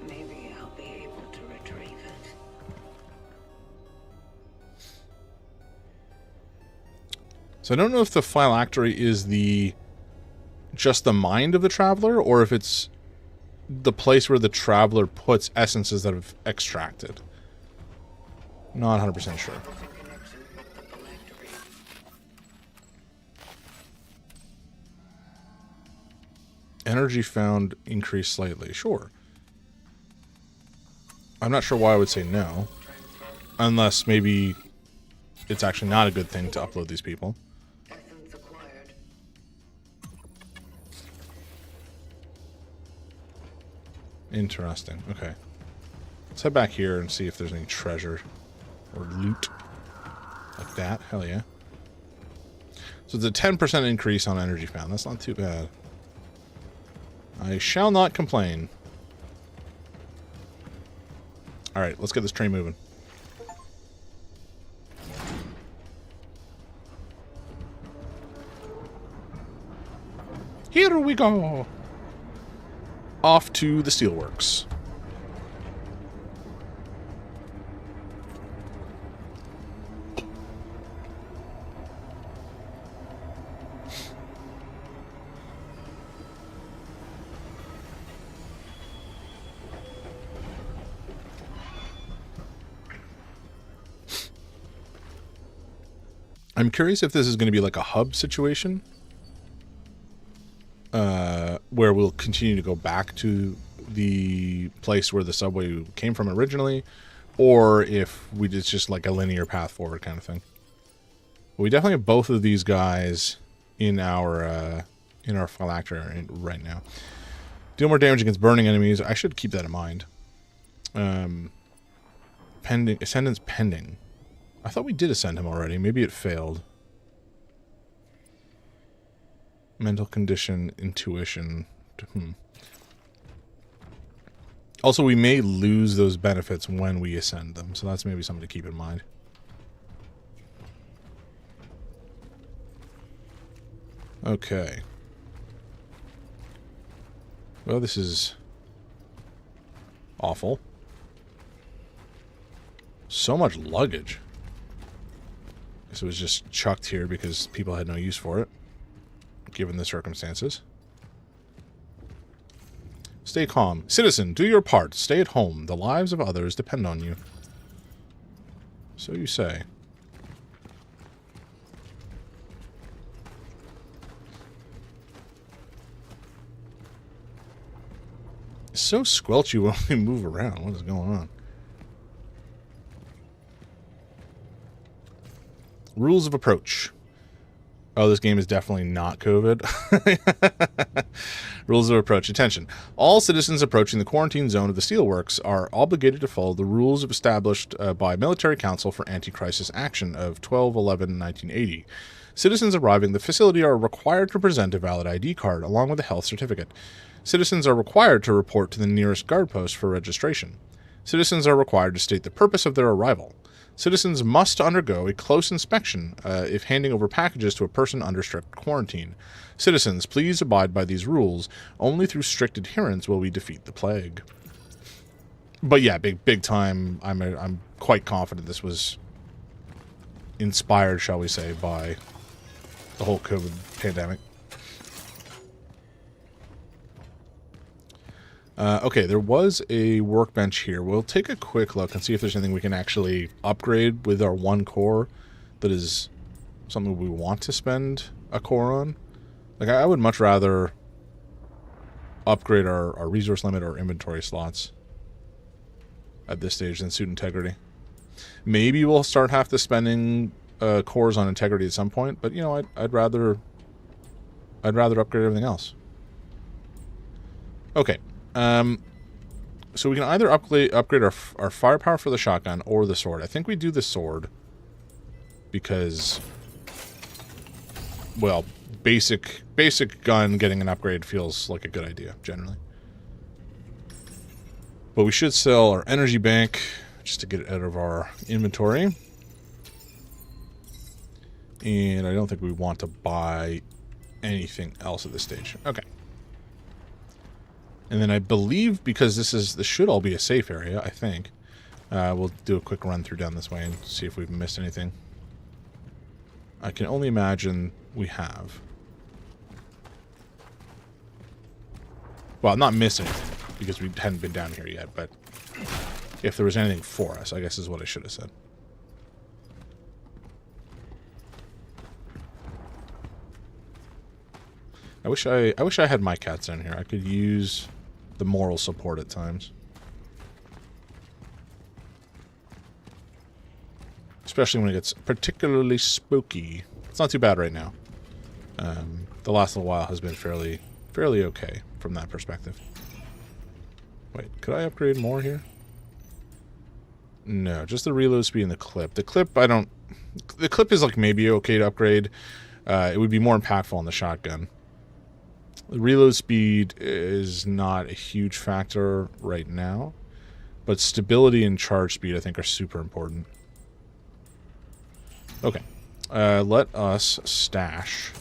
C: Maybe I'll be able to retrieve it.
A: So I don't know if the phylactery is just the mind of the traveler, or if it's the place where the traveler puts essences that have extracted. Not 100% sure. Energy found increased slightly. Sure. I'm not sure why I would say no. Unless maybe it's actually not a good thing to upload these people.
C: Essence acquired.
A: Interesting. Okay. Let's head back here and see if there's any treasure or loot. Like that. Hell yeah. So it's a 10% increase on energy found. That's not too bad. I shall not complain. Alright, let's get this train moving. Here we go! Off to the steelworks. I'm curious if this is going to be like a hub situation. Where we'll continue to go back to the place where the subway came from originally, or if it's just like a linear path forward kind of thing. But we definitely have both of these guys in our phylactery right now. Deal more damage against burning enemies. I should keep that in mind. Pending ascendance pending. I thought we did ascend him already. Maybe it failed. Mental condition, intuition. Also, we may lose those benefits when we ascend them, so that's maybe something to keep in mind. Okay. Well, this is awful. So much luggage. This was just chucked here because people had no use for it, given the circumstances. Stay calm. Citizen, do your part. Stay at home. The lives of others depend on you. So you say. It's so squelchy when we move around. What is going on? Rules of approach. Oh, this game is definitely not COVID. Rules of approach. Attention. All citizens approaching the quarantine zone of the steelworks are obligated to follow the rules established by Military Council for Anti-Crisis Action of 12/11/1980. Citizens arriving at the facility are required to present a valid ID card along with a health certificate. Citizens are required to report to the nearest guard post for registration. Citizens are required to state the purpose of their arrival. Citizens must undergo a close inspection if handing over packages to a person under strict quarantine. Citizens, please abide by these rules. Only through strict adherence will we defeat the plague. But yeah, big time. I'm quite confident this was inspired, shall we say, by the whole COVID pandemic. Okay, there was a workbench here. We'll take a quick look and see if there's anything we can actually upgrade with our one core that is something we want to spend a core on. Like, I would much rather upgrade our resource limit or inventory slots at this stage than suit integrity. Maybe we'll start have to spending cores on integrity at some point, but you know, I'd rather upgrade everything else. Okay. So we can either upgrade our firepower for the shotgun or the sword. I think we do the sword because, well, basic gun getting an upgrade feels like a good idea generally. But we should sell our energy bank just to get it out of our inventory. And I don't think we want to buy anything else at this stage. Okay. And then I believe, because this should all be a safe area, I think. We'll do a quick run through down this way and see if we've missed anything. I can only imagine we have. Well, not missed anything, because we hadn't been down here yet, but if there was anything for us, I guess is what I should have said. I wish I had my cats down here. I could use the moral support at times. Especially when it gets particularly spooky. It's not too bad right now. The last little while has been fairly okay from that perspective. Wait, could I upgrade more here? No, just the reload speed and the clip. The clip, the clip is like maybe okay to upgrade. It would be more impactful on the shotgun. The reload speed is not a huge factor right now, but stability and charge speed I think are super important. Okay, let us stash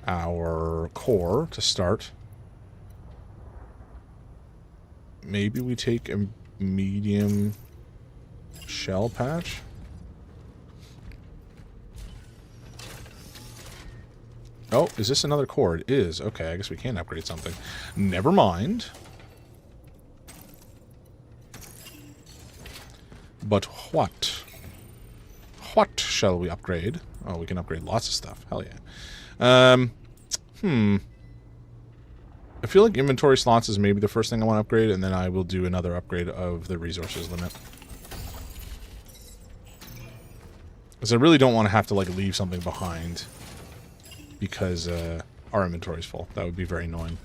A: our core to start. Maybe we take a medium shell patch. Oh, is this another core? It is. Okay, I guess we can upgrade something. Never mind. But what? What shall we upgrade? Oh, we can upgrade lots of stuff. Hell yeah. I feel like inventory slots is maybe the first thing I want to upgrade, and then I will do another upgrade of the resources limit. Because I really don't want to have to, like, leave something behind because our inventory is full. That would be very annoying.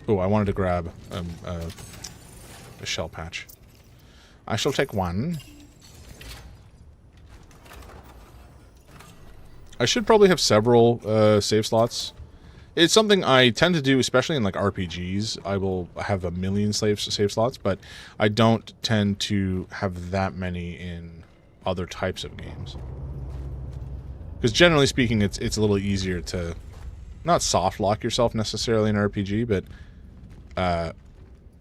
A: Oh, I wanted to grab a shell patch. I shall take one. I should probably have several save slots. It's something I tend to do, especially in like RPGs. I will have a million save slots, but I don't tend to have that many in other types of games. Because generally speaking, it's a little easier to not soft lock yourself necessarily in an RPG, but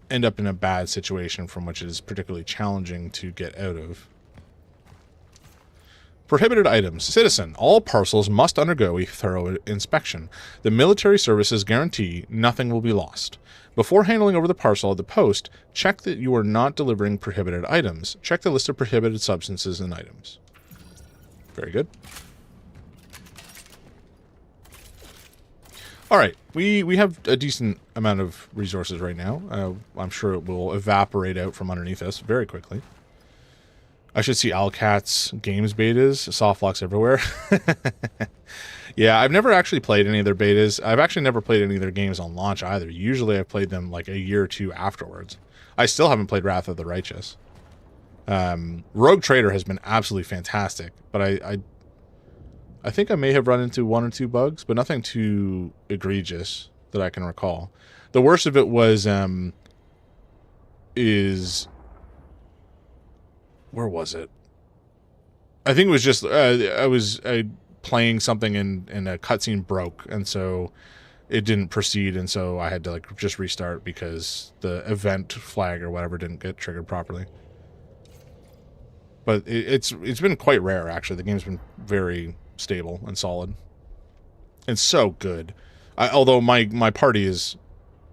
A: end up in a bad situation from which it is particularly challenging to get out of. Prohibited items. Citizen, all parcels must undergo a thorough inspection. The military services guarantee nothing will be lost. Before handing over the parcel at the post, check that you are not delivering prohibited items. Check the list of prohibited substances and items. Very good. Alright, we have a decent amount of resources right now. I'm sure it will evaporate out from underneath us very quickly. I should see Alcat's games betas, soft locks everywhere. Yeah, I've never actually played any of their betas. I've actually never played any of their games on launch either. Usually I've played them like a year or two afterwards. I still haven't played Wrath of the Righteous. Rogue Trader has been absolutely fantastic, but I think I may have run into one or two bugs, but nothing too egregious that I can recall. The worst of it was, where was it? I think it was just, I was playing something and a cutscene broke, and so it didn't proceed, and so I had to like just restart because the event flag or whatever didn't get triggered properly. But it's been quite rare, actually. The game's been very stable and solid. And so good. Although my party is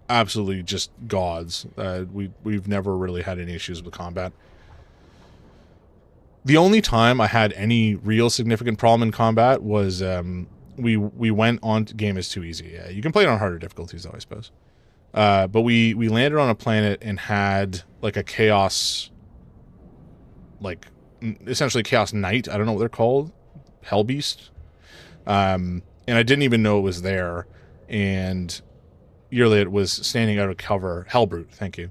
A: absolutely just gods. We've never really had any issues with combat. The only time I had any real significant problem in combat was we went on to, game is too easy. Yeah, you can play it on harder difficulties though, I suppose. But we landed on a planet and had like a chaos, like essentially Chaos Knight. I don't know what they're called. Hellbeast. And I didn't even know it was there. And Yurlit was standing out of cover. Hellbrute, thank you.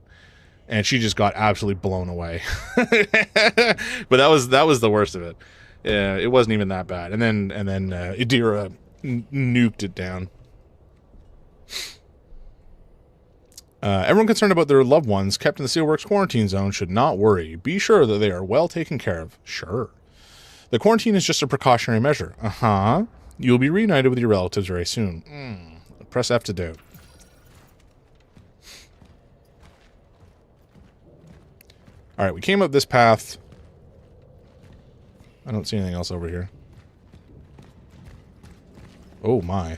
A: And she just got absolutely blown away. But that was the worst of it. It wasn't even that bad. And then Idira nuked it down. Everyone concerned about their loved ones kept in the Steelworks quarantine zone should not worry. Be sure that they are well taken care of. Sure. The quarantine is just a precautionary measure. Uh-huh. You'll be reunited with your relatives very soon. Press F to do. Alright, we came up this path. I don't see anything else over here. Oh my.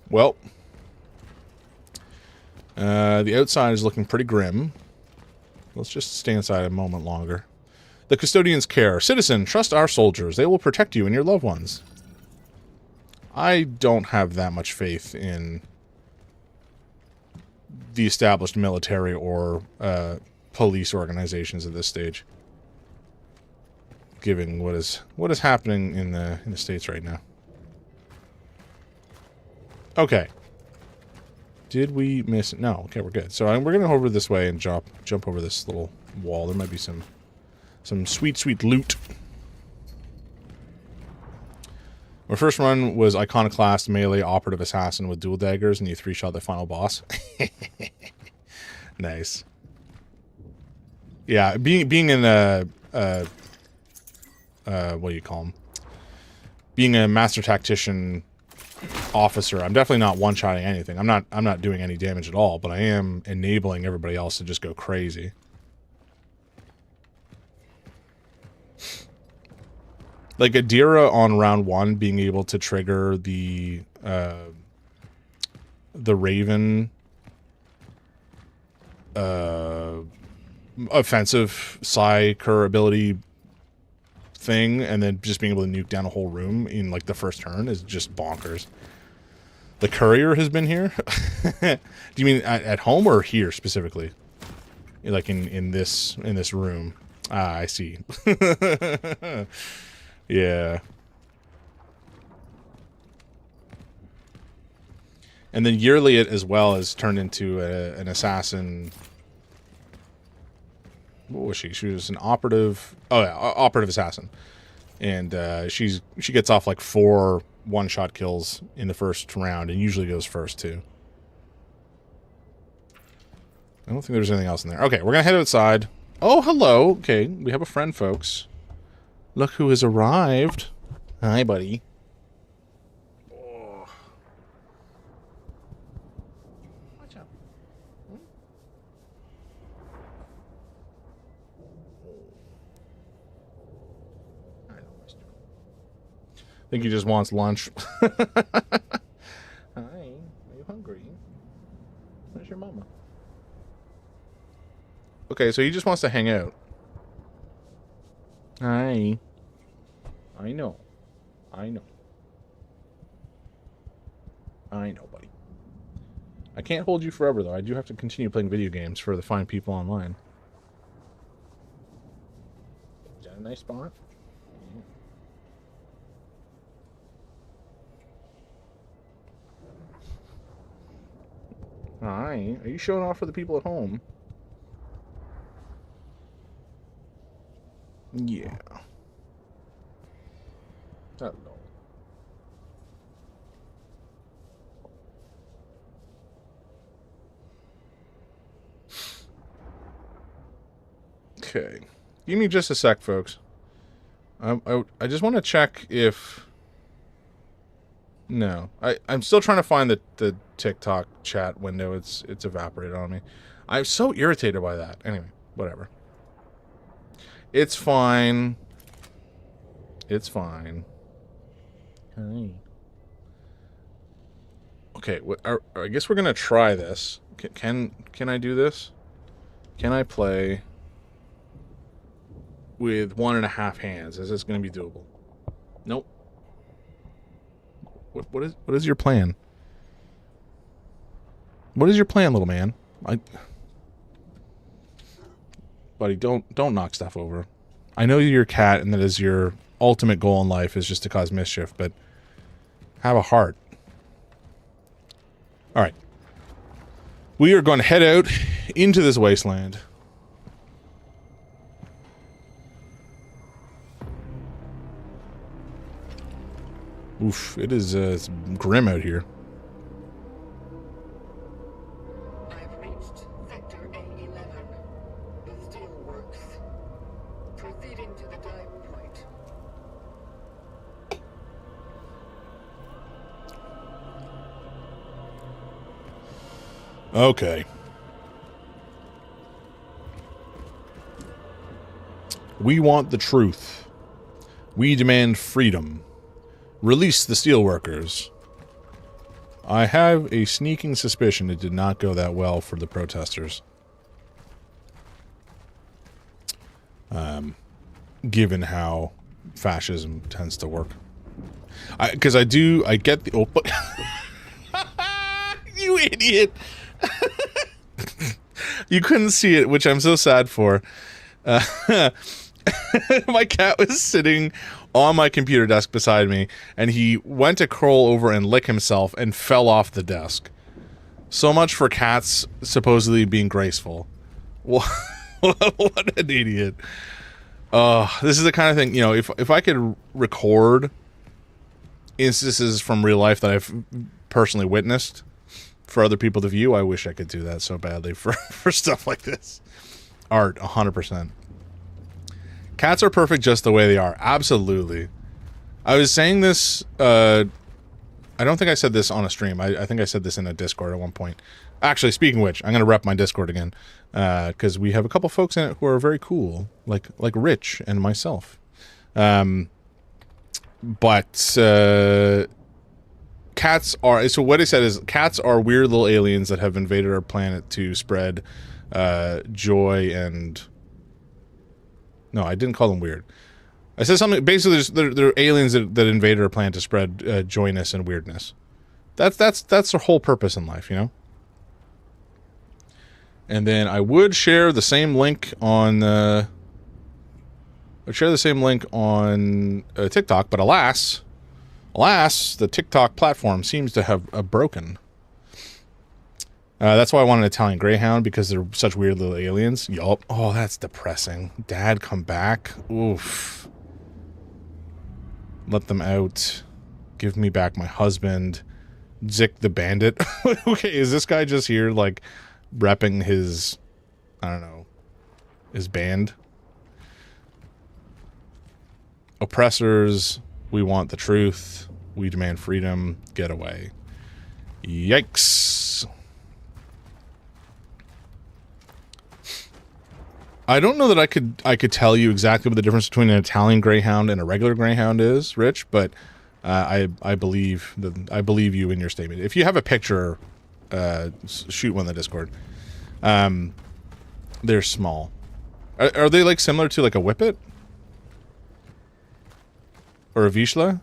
A: Well. The outside is looking pretty grim. Let's just stay inside a moment longer. The custodian's care. Citizen, trust our soldiers. They will protect you and your loved ones. I don't have that much faith in the established military or police organizations at this stage, given what is happening in the States right now. Okay. Did we miss it? No. Okay, we're good. So we're gonna go over this way and jump over this little wall. There might be some sweet loot. My first run was Iconoclast, Melee, Operative Assassin with dual daggers, and you 3-shot the final boss. Nice. Yeah, being in a what do you call them? Being a master tactician officer, I'm definitely not one-shotting anything. I'm not doing any damage at all, but I am enabling everybody else to just go crazy. Like Adira on round 1 being able to trigger the Raven offensive Psyker ability thing, and then just being able to nuke down a whole room in like the first turn is just bonkers. The courier has been here. Do you mean at home or here specifically? Like in this room? Ah, I see. Yeah. And then Yearliot as well has turned into an assassin. What was she? She was an operative. Oh yeah, operative assassin. And she gets off like 4 one-shot kills in the first round, and usually goes first too. I don't think there's anything else in there. Okay, we're gonna head outside. Oh, hello. Okay, we have a friend, folks. Look who has arrived. Hi, buddy. Oh. Watch out. I think he just wants lunch. Hi, are you hungry? Where's your mama? Okay, so he just wants to hang out. Hi. I know. I know, buddy. I can't hold you forever, though. I do have to continue playing video games for the fine people online. Is that a nice spot? Yeah. Hi. Are you showing off for the people at home? Yeah. Hello. Okay. Give me just a sec, folks. I just want to check if... No. I'm still trying to find the TikTok chat window. It's evaporated on me. I'm so irritated by that. Anyway, whatever. It's fine. It's fine. Hi. Okay, I guess we're gonna try this. Can I do this? Can I play with 1.5 hands? Is this gonna be doable? Nope. What is your plan? What is your plan, little man? Buddy, don't knock stuff over. I know you're a cat, and that is your ultimate goal in life is just to cause mischief, but have a heart. All right. We are going to head out into this wasteland. Oof, it is it's grim out here.
C: Sector A11. The steel works. Proceeding to the dive point.
A: Okay. We want the truth. We demand freedom. Release the steelworkers. I have a sneaking suspicion it did not go that well for the protesters. Given how fascism tends to work. Because I get the... Oh, you idiot! You couldn't see it, which I'm so sad for. My cat was sitting on my computer desk beside me, and he went to crawl over and lick himself and fell off the desk. So much for cats supposedly being graceful. What an idiot. This is the kind of thing, you know, if I could record instances from real life that I've personally witnessed for other people to view, I wish I could do that so badly for stuff like this. Art, 100%. Cats are perfect just the way they are. Absolutely. I was saying this, I don't think I said this on a stream. I think I said this in a Discord at one point. Actually, speaking of which, I'm going to rep my Discord again, because we have a couple folks in it who are very cool, like Rich and myself. But cats are, so what I said is cats are weird little aliens that have invaded our planet to spread joy and... No, I didn't call them weird. I said something, basically they're aliens that invaded our planet to spread joyness and weirdness. That's their whole purpose in life, you know? And then I would share the same link on TikTok, but alas, the TikTok platform seems to have broken. That's why I want an Italian Greyhound, because they're such weird little aliens. Yup. Oh, that's depressing. Dad, come back. Oof. Let them out. Give me back my husband. Zick the bandit. Okay, is this guy just here, like, repping his, I don't know, his band? Oppressors, we want the truth. We demand freedom. Get away. Yikes. I don't know that I could tell you exactly what the difference between an Italian Greyhound and a regular Greyhound is, Rich, but I believe you in your statement. If you have a picture, shoot one in the Discord. They're small. Are they like similar to like a Whippet or a Vizsla?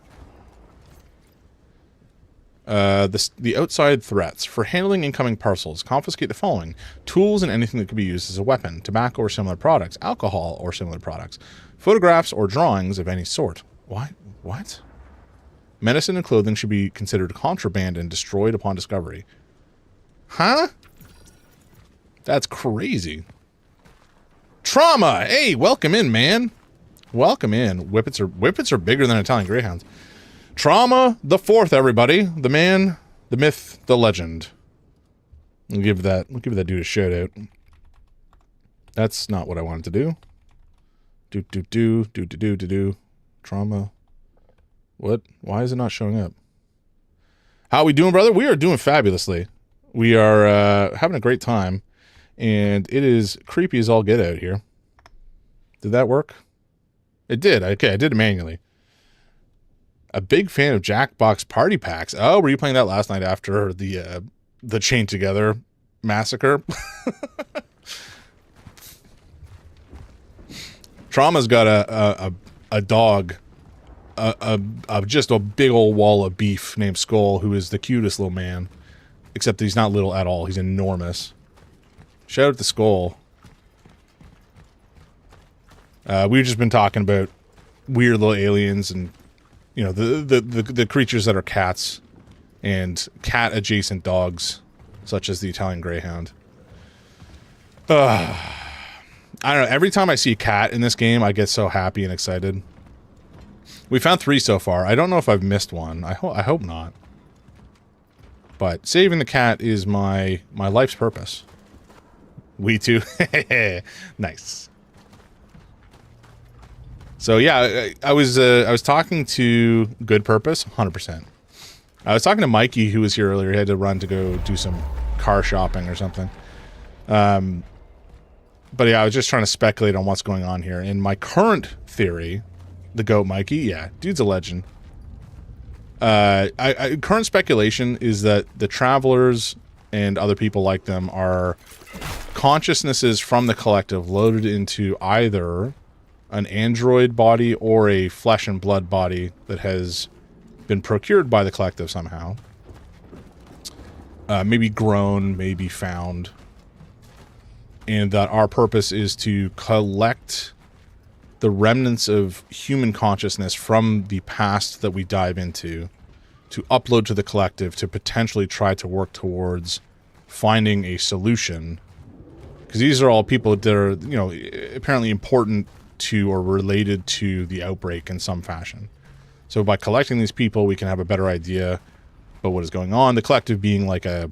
A: The outside threats. For handling incoming parcels, confiscate the following: tools and anything that could be used as a weapon, tobacco or similar products, alcohol or similar products, photographs or drawings of any sort. What? Medicine and clothing should be considered contraband and destroyed upon discovery. Huh? That's crazy. Trauma! Hey, welcome in, man. Welcome in. Whippets are bigger than Italian Greyhounds. Trauma the fourth, everybody. The man, the myth, the legend. We'll give that dude a shout out. That's not what I wanted to do. Trauma. What? Why is it not showing up? How we doing, brother? We are doing fabulously. We are having a great time, and it is creepy as all get out here. Did that work? It did. Okay, I did it manually. A big fan of Jackbox party packs. Oh, were you playing that last night after the Chained Together massacre? Trauma's got a dog, just a big old wall of beef named Skull, who is the cutest little man, except that he's not little at all. He's enormous. Shout out to Skull. We've just been talking about weird little aliens and, you know, the creatures that are cats and cat adjacent dogs, such as the Italian Greyhound. I don't know. Every time I see a cat in this game, I get so happy and excited. We found 3 so far. I don't know if I've missed one. I hope not. But saving the cat is my life's purpose. We too. Nice. So yeah, I was talking to Good Purpose, 100%. I was talking to Mikey, who was here earlier. He had to run to go do some car shopping or something. But yeah, I was just trying to speculate on what's going on here. In my current theory, the GOAT Mikey, yeah, dude's a legend. Current speculation is that the Travelers and other people like them are consciousnesses from the collective loaded into either an android body or a flesh and blood body that has been procured by the collective somehow. Maybe grown, maybe found. And that our purpose is to collect the remnants of human consciousness from the past that we dive into, to upload to the collective, to potentially try to work towards finding a solution. Because these are all people that are, you know, apparently important to or related to the outbreak in some fashion. So by collecting these people, we can have a better idea about what is going on. The collective being like the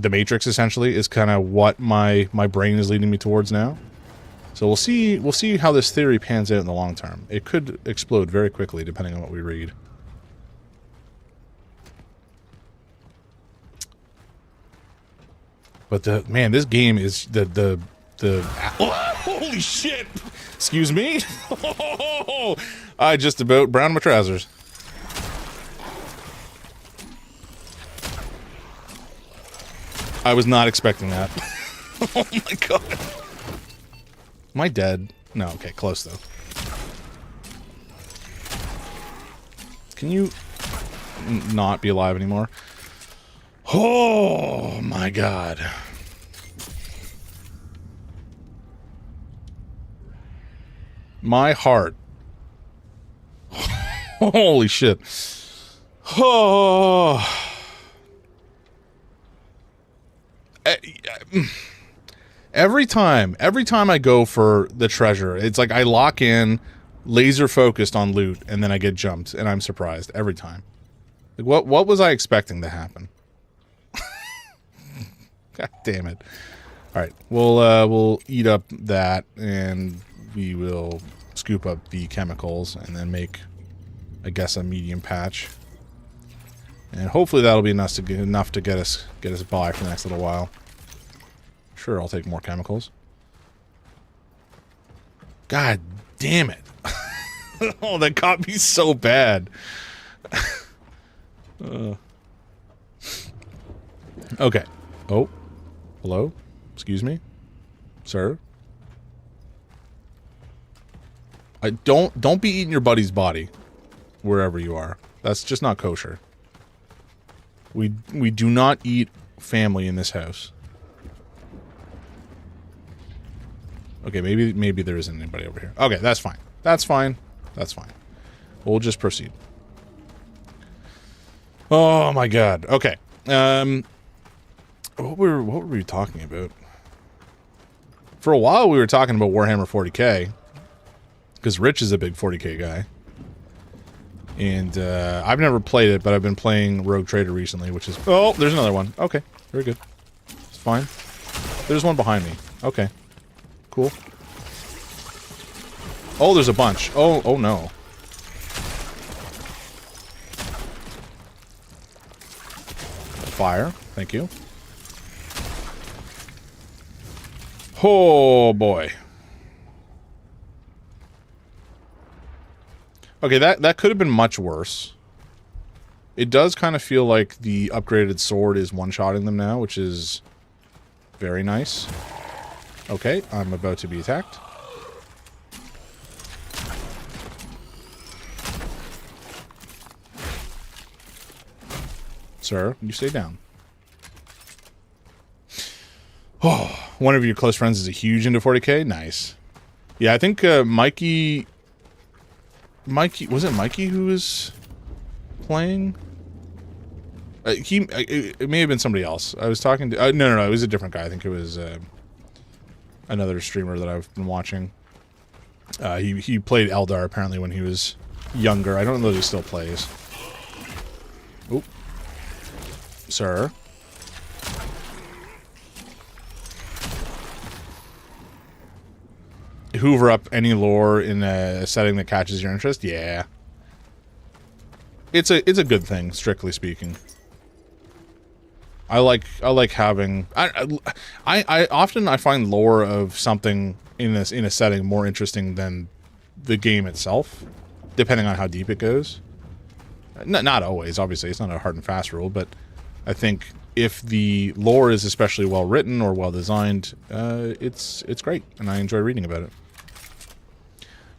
A: Matrix, essentially, is kind of what my brain is leading me towards now. So we'll see how this theory pans out in the long term. It could explode very quickly depending on what we read. But man, this game is the holy shit! Excuse me. I just about browned my trousers. I was not expecting that. Oh my god. Am I dead? No, okay, close though. Can you not be alive anymore? Oh my god. My heart. Holy shit. Oh. Every time I go for the treasure, it's like I lock in, laser focused on loot, and then I get jumped, and I'm surprised every time. Like, what was I expecting to happen? God damn it! All right, we'll eat up that, and we will scoop up the chemicals, and then make, I guess, a medium patch, and hopefully that'll be enough to get us by for the next little while. Sure, I'll take more chemicals. God damn it. Oh, that got me so bad. Okay. Oh. Hello? Excuse me? Sir? Don't be eating your buddy's body wherever you are. That's just not kosher. We do not eat family in this house. Okay, maybe there isn't anybody over here. Okay, that's fine. That's fine. That's fine. We'll just proceed. Oh my god. Okay. What were we talking about? For a while we were talking about Warhammer 40k. Because Rich is a big 40k guy. And I've never played it, but I've been playing Rogue Trader recently, which is... Oh, there's another one. Okay, very good. It's fine. There's one behind me. Okay. Cool. Oh, there's a bunch. Oh no. Fire. Thank you. Oh boy. Okay, that could have been much worse. It does kind of feel like the upgraded sword is one-shotting them now, which is very nice. Okay, I'm about to be attacked. Sir, you stay down. Oh, one of your close friends is a huge into 40k? Nice. Yeah, I think Mikey... Was it Mikey who was playing? It may have been somebody else. I was talking to... No, it was a different guy. I think it was... another streamer that I've been watching. He played Eldar apparently when he was younger. I don't know if he still plays. Oop. Sir. hoover up any lore in a setting that catches your interest, yeah. It's a good thing, strictly speaking. I like having I often find lore of something in a setting more interesting than the game itself, depending on how deep it goes. Not always, obviously, it's not a hard and fast rule, but I think if the lore is especially well written or well designed, it's great, and I enjoy reading about it.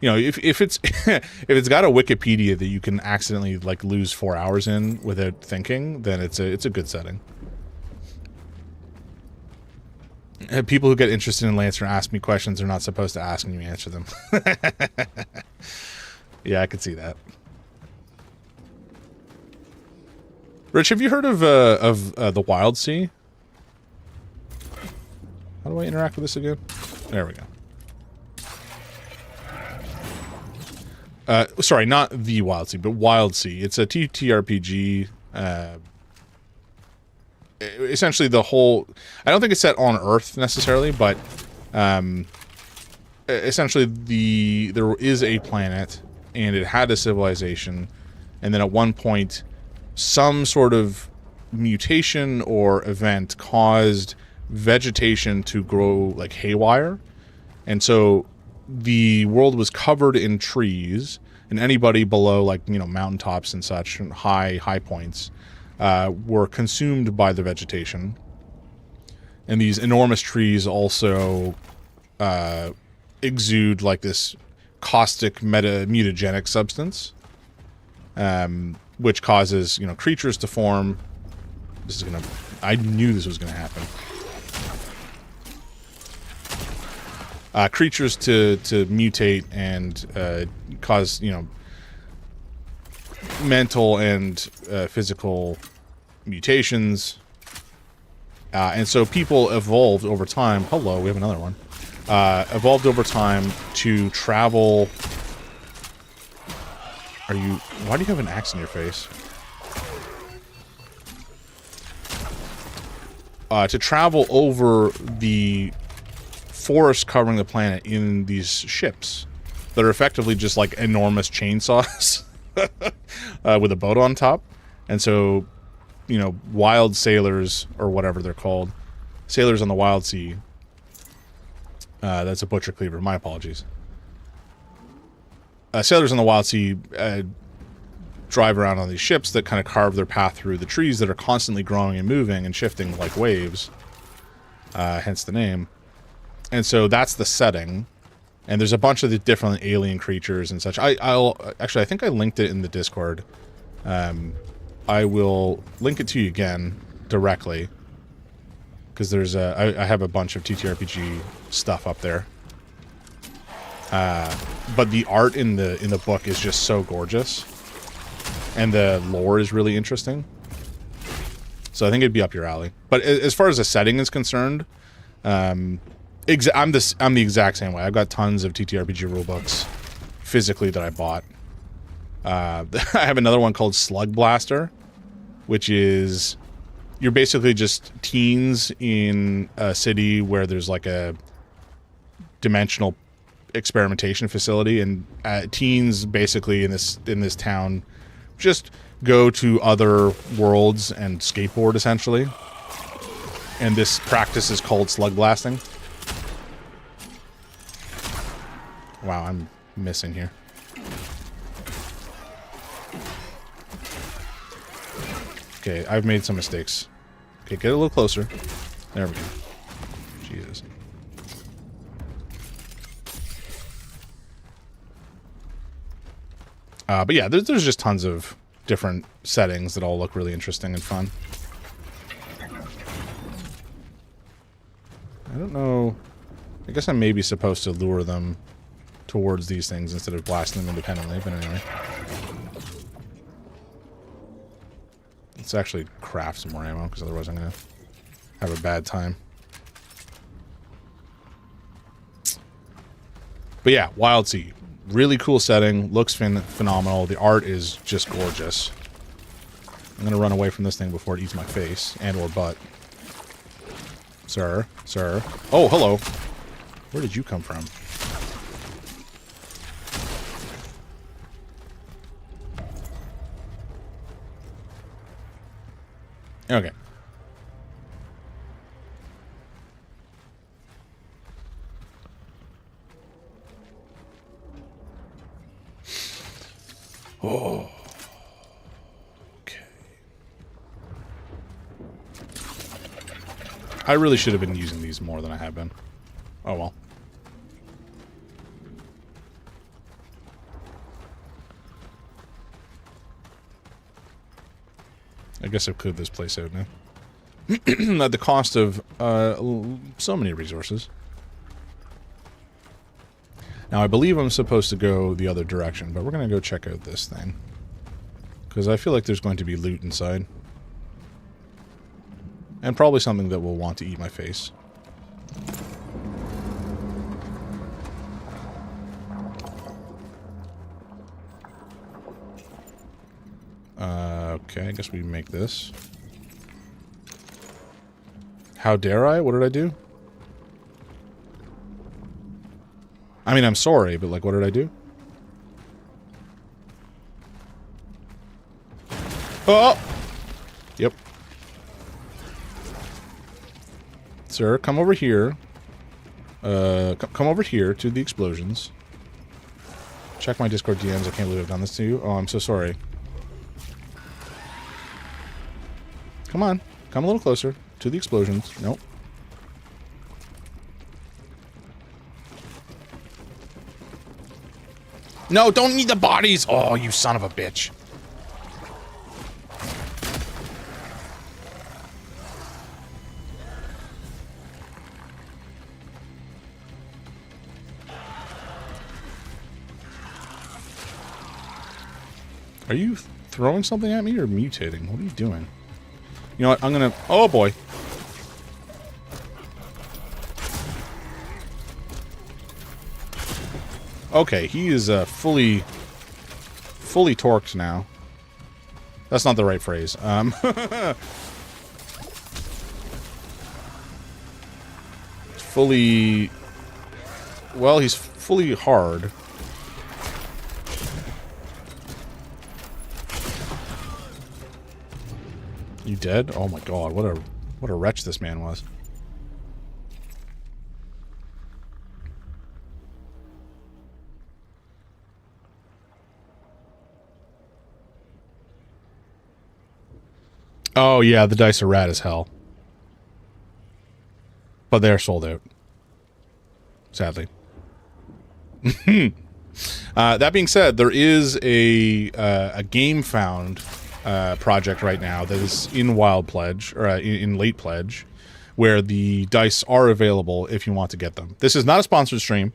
A: You know, if it's if it's got a Wikipedia that you can accidentally like lose 4 hours in without thinking, then it's a good setting. People who get interested in Lancer ask me questions they're not supposed to ask, and you answer them. Yeah, I could see that. Rich, have you heard of the Wild Sea? How do I interact with this again? There we go. Sorry, not the Wild Sea, but Wild Sea. It's a TTRPG. Essentially, the whole... I don't think it's set on Earth necessarily, but essentially there is a planet, and it had a civilization, and then at one point, some sort of mutation or event caused vegetation to grow like haywire, and so the world was covered in trees, and anybody below, like, you know, mountaintops and such, and high points, were consumed by the vegetation. And these enormous trees also exude like this caustic mutagenic substance, which causes, you know, creatures to form. This is gonna... I knew this was gonna happen. Creatures to mutate and cause, you know, mental and physical mutations. And so people evolved over time. Hello, we have another one. Evolved over time to travel... Are you... Why do you have an axe in your face? To travel over the forest covering the planet in these ships that are effectively just like enormous chainsaws with a boat on top. And so, you know, wild sailors, or whatever they're called, sailors on the Wild Sea, that's a butcher cleaver, my apologies. Sailors on the Wild Sea drive around on these ships that kind of carve their path through the trees that are constantly growing and moving and shifting like waves, hence the name. And so that's the setting, and there's a bunch of the different alien creatures and such. I'll actually, I think I linked it in the Discord. I will link it to you again directly, because there's I have a bunch of TTRPG stuff up there. But the art in the book is just so gorgeous, and the lore is really interesting. So I think it'd be up your alley. But as far as the setting is concerned, I'm the exact same way. I've got tons of TTRPG rulebooks physically that I bought. I have another one called Slug Blaster, which is, you're basically just teens in a city where there's like a dimensional experimentation facility, and teens basically in this town just go to other worlds and skateboard, essentially. And this practice is called slug blasting. Wow, I'm missing here. Okay, I've made some mistakes. Okay, get a little closer. There we go. Jesus. But yeah, there's just tons of different settings that all look really interesting and fun. I don't know. I guess I'm maybe supposed to lure them towards these things instead of blasting them independently, but anyway. Let's actually craft some more ammo, because otherwise I'm going to have a bad time. But yeah, Wild Sea. Really cool setting. Looks phenomenal. The art is just gorgeous. I'm going to run away from this thing before it eats my face and or butt. Sir. Sir. Oh, hello. Where did you come from? Okay. Oh. Okay. I really should have been using these more than I have been. Oh well. I guess I've cleared this place out now. At the cost of so many resources. Now, I believe I'm supposed to go the other direction, but we're going to go check out this thing. Because I feel like there's going to be loot inside. And probably something that will want to eat my face. Okay, I guess we make this. How dare I? What did I do? I mean, I'm sorry, but like, what did I do? Oh! Yep. Sir, come over here. Come over here to the explosions. Check my Discord DMs. I can't believe I've done this to you. Oh, I'm so sorry. Come on. Come a little closer to the explosions. Nope. No, don't need the bodies! Oh, you son of a bitch. Are you throwing something at me or mutating? What are you doing? You know what? I'm gonna... Oh, boy. Okay, he is fully torqued now. That's not the right phrase. Fully... Well, he's fully hard. You dead? Oh my god, what a wretch this man was. Oh yeah, the dice are rad as hell. But they're sold out. Sadly. That being said, there is a game found project right now that is in Wild Pledge, or in Late Pledge, where the dice are available if you want to get them. This is not a sponsored stream.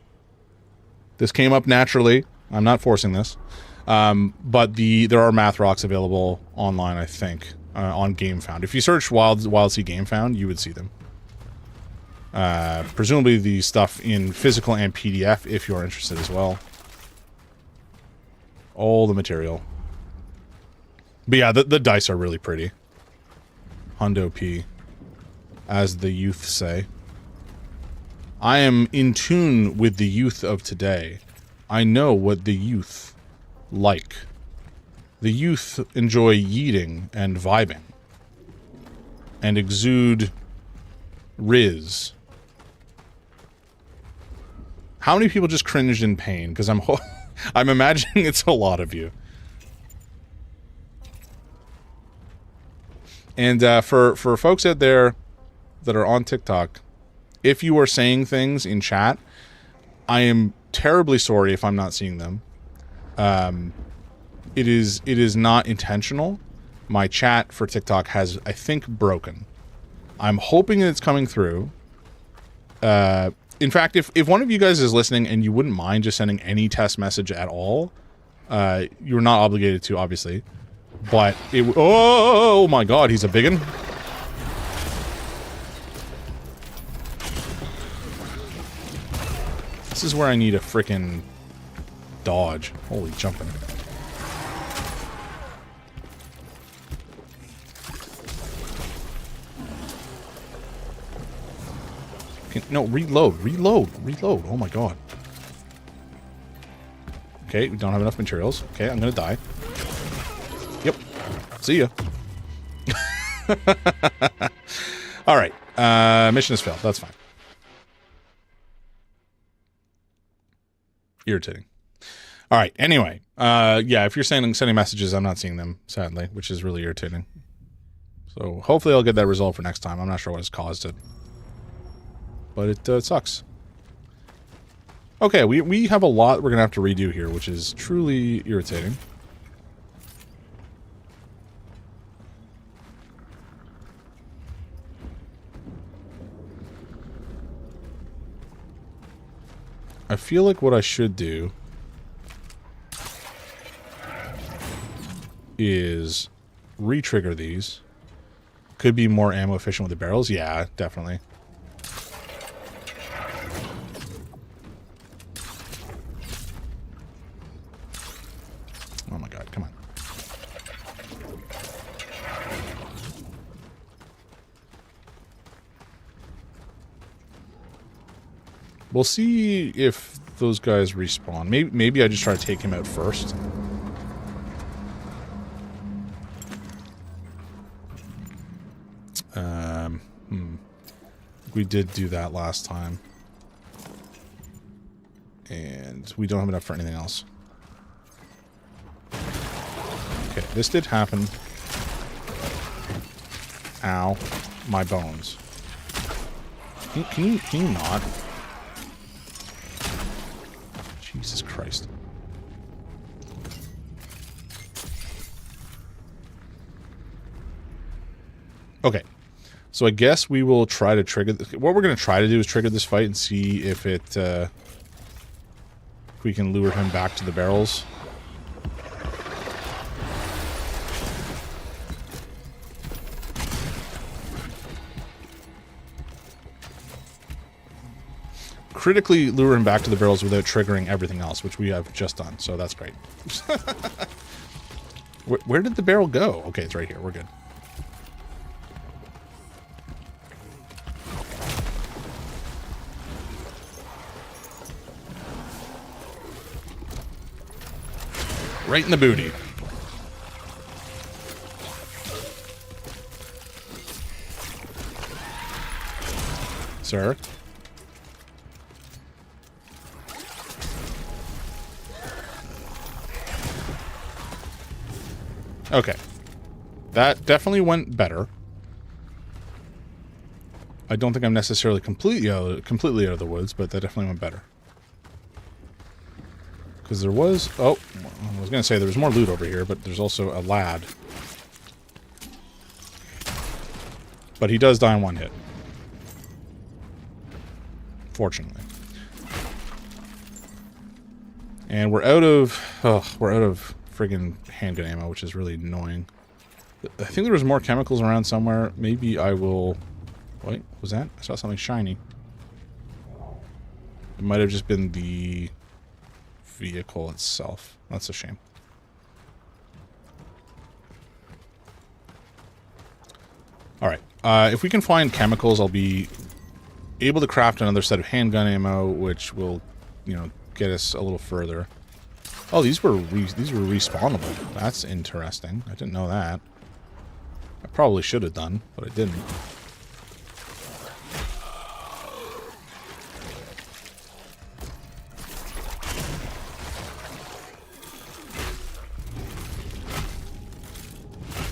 A: This came up naturally. I'm not forcing this. But there are math rocks available online, I think, on Game Found. If you search Wild Sea Game Found, you would see them. Presumably the stuff in physical and PDF if you're interested as well. All the material. But yeah, the dice are really pretty. Hundo P, as the youth say. I am in tune with the youth of today. I know what the youth like. The youth enjoy yeeting and vibing. And exude riz. How many people just cringed in pain? Because I'm imagining it's a lot of you. And for folks out there that are on TikTok, if you are saying things in chat, I am terribly sorry if I'm not seeing them. It is not intentional. My chat for TikTok has, I think, broken. I'm hoping that it's coming through. In fact, if one of you guys is listening and you wouldn't mind just sending any test message at all, you're not obligated to, obviously. But oh my god, he's a biggin. This is where I need a frickin' dodge. Holy jumping. No, reload. Oh my god. Okay, we don't have enough materials. Okay, I'm gonna die. Yep. See ya. All right. Mission has failed. That's fine. Irritating. All right. Anyway, yeah, if you're sending messages, I'm not seeing them, sadly, which is really irritating. So hopefully I'll get that resolved for next time. I'm not sure what has caused it. But it sucks. Okay, we have a lot we're going to have to redo here, which is truly irritating. I feel like what I should do is re-trigger these. Could be more ammo efficient with the barrels. Yeah, definitely. Oh my god, come on. We'll see if those guys respawn. Maybe I just try to take him out first. We did do that last time. And we don't have enough for anything else. Okay, this did happen. Ow. My bones. Can you not? Jesus Christ. Okay. So I guess we will try to trigger this. What we're going to try to do is trigger this fight and see if it if we can lure him back to the barrels. Critically lure him back to the barrels without triggering everything else, which we have just done, so that's great. Where did the barrel go? Okay, it's right here. We're good. Right in the booty. Sir? Okay. That definitely went better. I don't think I'm necessarily completely out of the woods, but that definitely went better. Because there was... Oh, I was going to say there was more loot over here, but there's also a lad. But he does die in one hit. Fortunately. And we're out of... Oh, we're out of friggin' handgun ammo, which is really annoying. I think there was more chemicals around somewhere. Maybe I will... Wait, what was that? I saw something shiny. It might have just been the vehicle itself. That's a shame. Alright. If we can find chemicals, I'll be able to craft another set of handgun ammo, which will, you know, get us a little further. Oh, these were respawnable. That's interesting. I didn't know that. I probably should have done, but I didn't.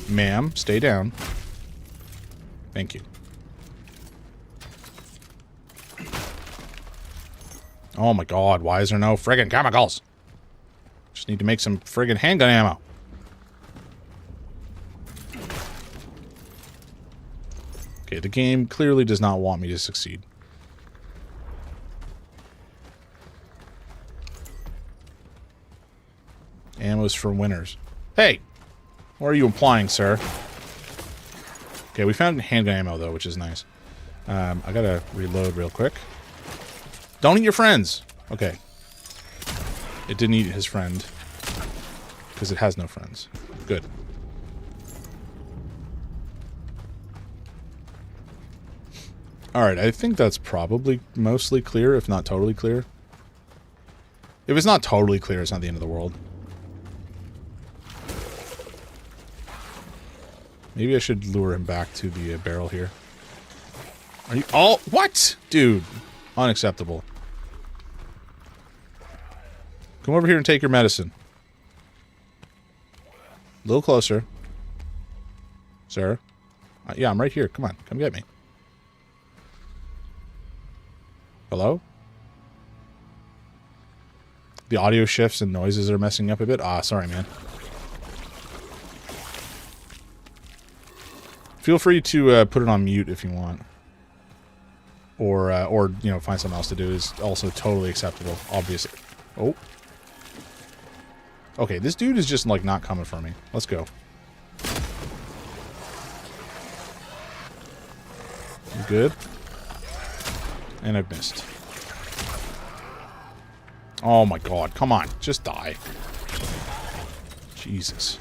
A: Ma'am, stay down. Thank you. Oh my god, why is there no friggin' chemicals? Just need to make some friggin' handgun ammo. Okay, the game clearly does not want me to succeed. Ammo's for winners. Hey! What are you implying, sir? Okay, we found handgun ammo, though, which is nice. I gotta reload real quick. Don't eat your friends! Okay. It didn't eat his friend. Because it has no friends. Good. Alright, I think that's probably mostly clear, if not totally clear. If it's not totally clear, it's not the end of the world. Maybe I should lure him back to the barrel here. Are you... Oh, what? Dude. Unacceptable. Come over here and take your medicine. A little closer. Sir? Yeah, I'm right here. Come on. Come get me. Hello? The audio shifts and noises are messing up a bit. Ah, sorry, man. Feel free to put it on mute if you want. Or you know, find something else to do is also totally acceptable, obviously. Oh. Okay, this dude is just, like, not coming for me. Let's go. You good? And I've missed. Oh my god, come on. Just die. Jesus.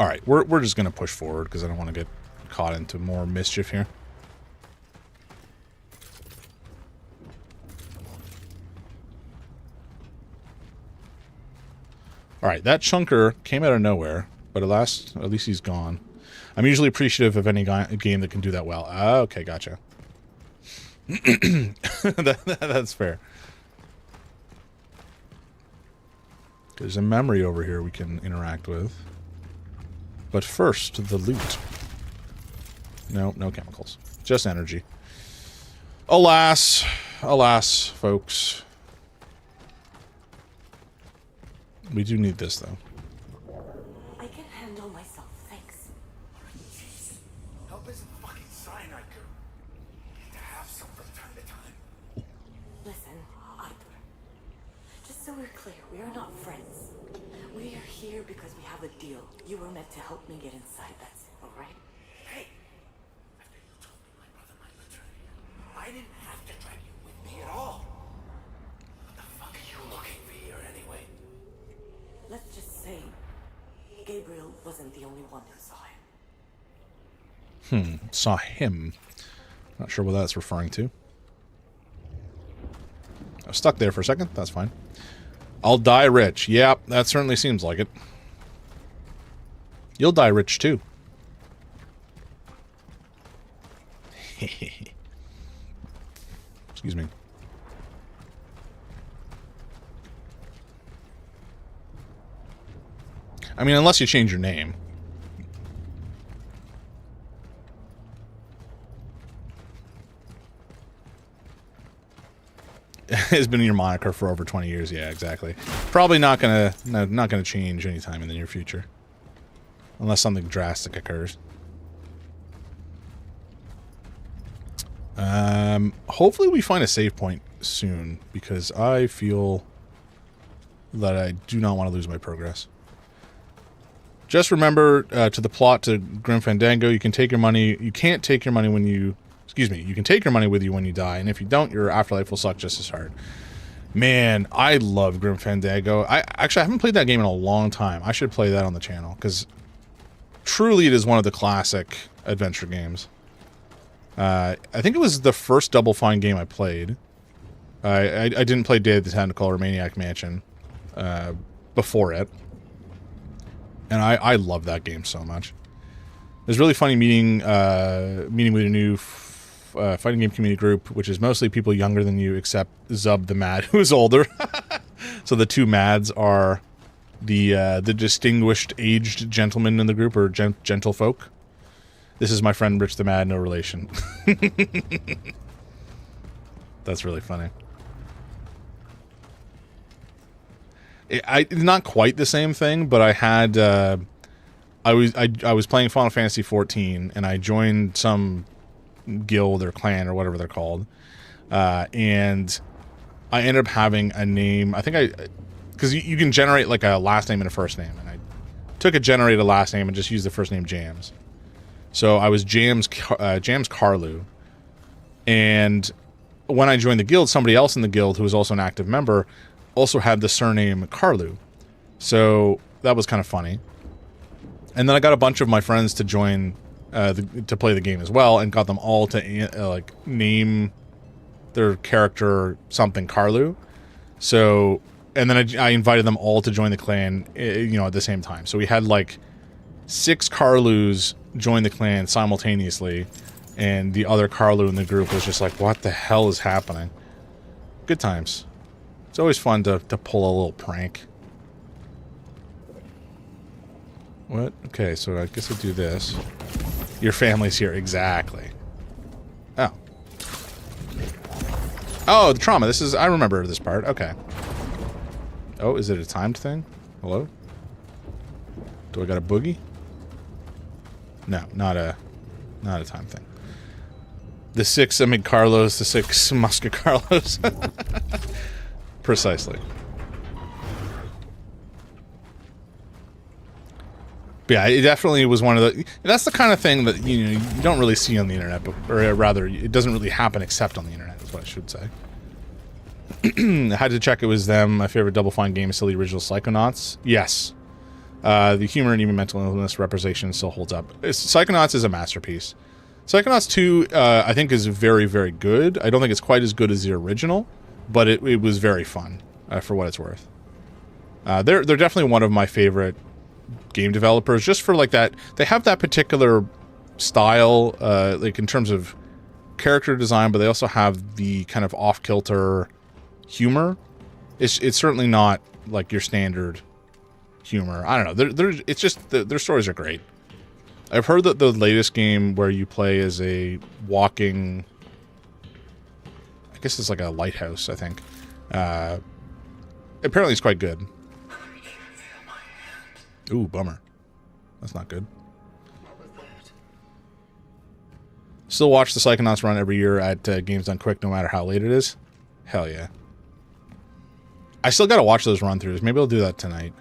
A: Alright, we're just gonna push forward because I don't want to get caught into more mischief here. Alright, that chunker came out of nowhere, but at least he's gone. I'm usually appreciative of any game that can do that well. Okay, gotcha. That's fair. There's a memory over here we can interact with. But first, the loot. No, no chemicals. Just energy. Alas. Alas, folks. We do need this, though.
F: I can handle myself, thanks.
D: Jeez. Help isn't fucking cyanide goo. To have some from time to time.
F: Listen, Arthur. Just so we're clear, we are not friends. We are here because we have a deal. You were meant to help me get inside, that's it, alright?
D: Hey! After you told me my brother might return here, I didn't have to drag you with me at all. What the fuck are you looking for here anyway?
F: Let's just say Gabriel wasn't the only one who saw him.
A: Saw him. Not sure what that's referring to. I was stuck there for a second. That's fine. I'll die rich. Yep, that certainly seems like it. You'll die rich, too. Excuse me. I mean, unless you change your name. It's been your moniker for over 20 years. Yeah, exactly. Probably not gonna change anytime in the near future. Unless something drastic occurs. Hopefully we find a save point soon, because I feel that I do not want to lose my progress. Just remember, to the plot to Grim Fandango, you can take your money. You can't take your money when you... Excuse me. You can take your money with you when you die, and if you don't, your afterlife will suck just as hard. Man, I love Grim Fandango. I haven't played that game in a long time. I should play that on the channel, because truly it is one of the classic adventure games. I think it was the first Double Fine game I played. I didn't play Day of the Tentacle or Maniac Mansion before it. And I love that game so much. It was really funny meeting with a new fighting game community group, which is mostly people younger than you, except Zub the Mad, who is older. So the two Mads are the distinguished aged gentlemen in the group, or gentlefolk. This is my friend Rich the Mad, no relation. That's really funny. Not quite the same thing, but I had I was playing Final Fantasy 14, and I joined some guild or clan or whatever they're called, and I ended up having a name. I think because you can generate like a last name and a first name, and I took a generated last name and just used the first name Jams. So I was Jams Carlu, and when I joined the guild, somebody else in the guild who was also an active member also had the surname Carlu, so that was kind of funny. And then I got a bunch of my friends to join to play the game as well, and got them all to like name their character something Carlu. So and then I invited them all to join the clan, you know, at the same time. So we had like 6 Carlus join the clan simultaneously, and the other Carlu in the group was just like, what the hell is happening? Good times. It's always fun to pull a little prank. What? Okay, so I guess I'll do this. Your family's here, exactly. Oh. Oh, the trauma. This is... I remember this part. Okay. Oh, is it a timed thing? Hello? Do I got a boogie? No, not a time thing. The 6 Amig Carlos, the 6 Musca Carlos. Precisely. But yeah, it definitely was one of the... That's the kind of thing that, you know, you don't really see on the internet, but, or rather, it doesn't really happen except on the internet, is what I should say. I had to check it was them. My favorite Double Fine game is still the original Psychonauts. Yes. The humor and even mental illness representation still holds up. Psychonauts is a masterpiece. Psychonauts 2, I think, is very, very good. I don't think it's quite as good as the original, but it was very fun, for what it's worth. They're definitely one of my favorite game developers, just for like that. They have that particular style, like in terms of character design, but they also have the kind of off-kilter humor. It's certainly not like your standard humor. I don't know. It's just their stories are great. I've heard that the latest game where you play as a walking, I guess it's like a lighthouse, I think. Apparently it's quite good. Ooh, bummer. That's not good. Still watch the Psychonauts run every year at Games Done Quick, no matter how late it is. Hell yeah. I still gotta watch those run-throughs. Maybe I'll do that tonight.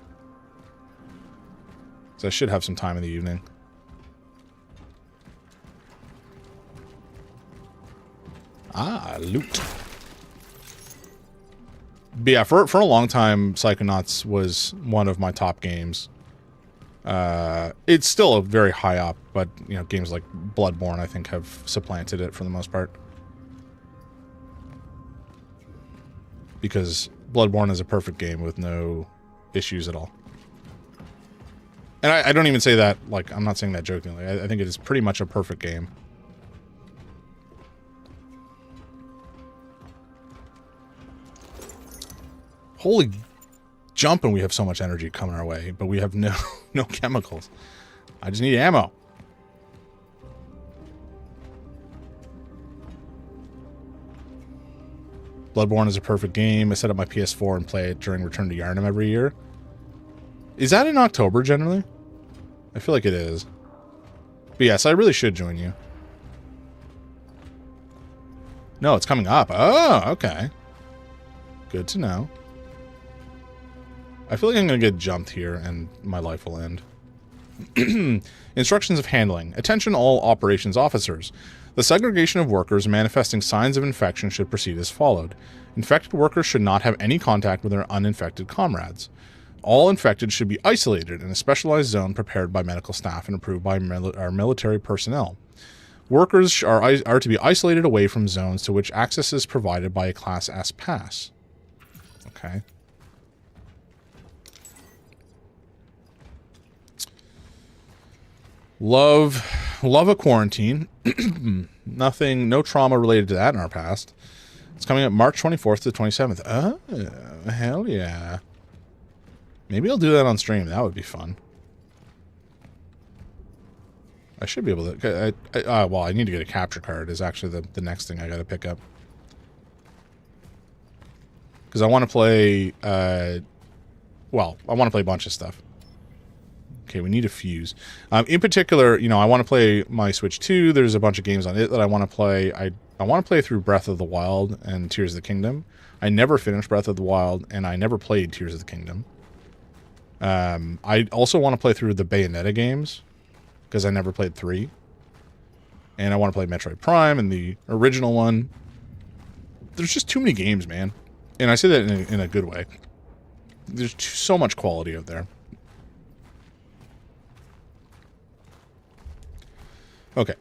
A: So I should have some time in the evening. Ah, loot. But yeah, for a long time, Psychonauts was one of my top games. It's still a very high up, but, you know, games like Bloodborne, I think, have supplanted it for the most part. Because Bloodborne is a perfect game with no issues at all. And I don't even say that, like, I'm not saying that jokingly. I think it is pretty much a perfect game. Holy jumping, we have so much energy coming our way, but we have no chemicals. I just need ammo. Bloodborne is a perfect game. I set up my PS4 and play it during Return to Yharnam every year. Is that in October, generally? I feel like it is. But yes, I really should join you. No, it's coming up. Oh, okay. Good to know. I feel like I'm going to get jumped here and my life will end. Instructions of handling. Attention all operations officers. The segregation of workers manifesting signs of infection should proceed as followed. Infected workers should not have any contact with their uninfected comrades. All infected should be isolated in a specialized zone prepared by medical staff and approved by our military personnel. Workers are to be isolated away from zones to which access is provided by a Class S pass. Okay. Love a quarantine. Nothing, no trauma related to that in our past. It's coming up March 24th to the 27th. Oh, hell yeah. Maybe I'll do that on stream. That would be fun. I should be able to... well, I need to get a capture card is actually the next thing I got to pick up. Because I want to play... well, I want to play a bunch of stuff. Okay, we need a fuse. In particular, you know, I want to play my Switch 2. There's a bunch of games on it that I want to play. I want to play through Breath of the Wild and Tears of the Kingdom. I never finished Breath of the Wild, and I never played Tears of the Kingdom. I also want to play through the Bayonetta games, because I never played 3. And I want to play Metroid Prime and the original one. There's just too many games, man. And I say that in a good way. There's so much quality out there. Okay,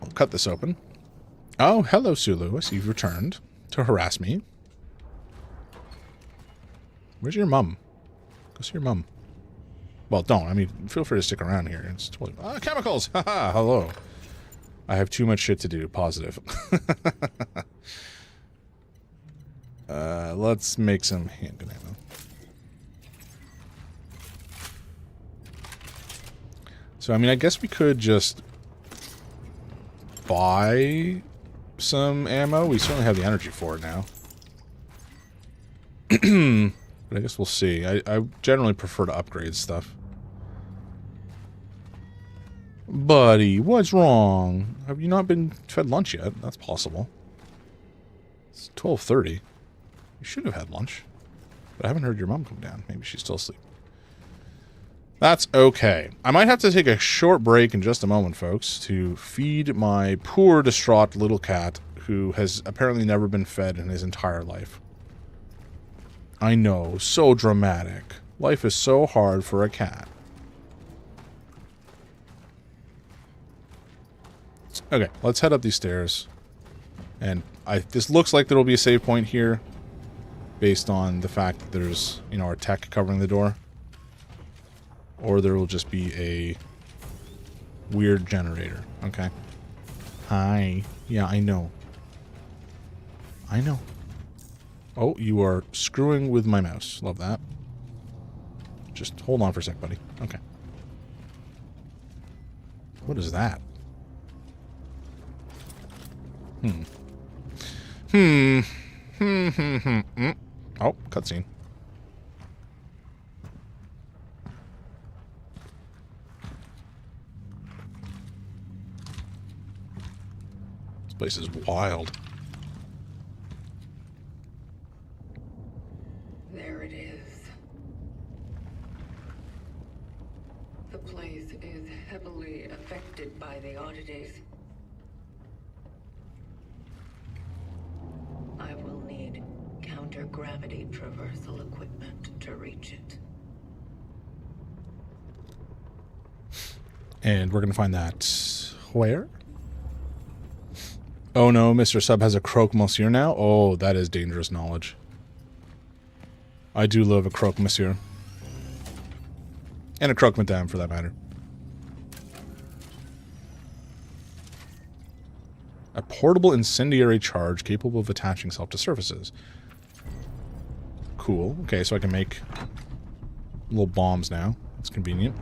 A: I'll cut this open. Oh, hello, Sulu. I see you've returned to harass me. Where's your mum? Go see your mum. Well, don't. I mean, feel free to stick around here. It's totally... chemicals! Haha, hello. I have too much shit to do. Positive. Let's make some handgun ammo. So, I mean, I guess we could just buy some ammo. We certainly have the energy for it now. But I guess we'll see. I generally prefer to upgrade stuff. Buddy, what's wrong? Have you not been fed lunch yet? That's possible. It's 12:30. You should have had lunch. But I haven't heard your mom come down. Maybe she's still asleep. That's okay. I might have to take a short break in just a moment, folks, to feed my poor, distraught little cat who has apparently never been fed in his entire life. I know, so dramatic. Life is so hard for a cat. Okay, let's head up these stairs. And this looks like there will be a save point here, based on the fact that there's, you know, our tech covering the door. Or there will just be a weird generator. Okay. Hi. Yeah, I know. I know. Oh, you are screwing with my mouse. Love that. Just hold on for a sec, buddy. Okay. What is that? Oh, cutscene. This place is wild.
C: There it is. The place is heavily affected by the oddities. I will need counter-gravity traversal equipment to reach it.
A: And we're going to find that where? Oh no, Mr. Sub has a croque monsieur now? Oh, that is dangerous knowledge. I do love a croque monsieur. And a croque madame, for that matter. A portable incendiary charge capable of attaching itself to surfaces. Cool. Okay, so I can make little bombs now. That's convenient.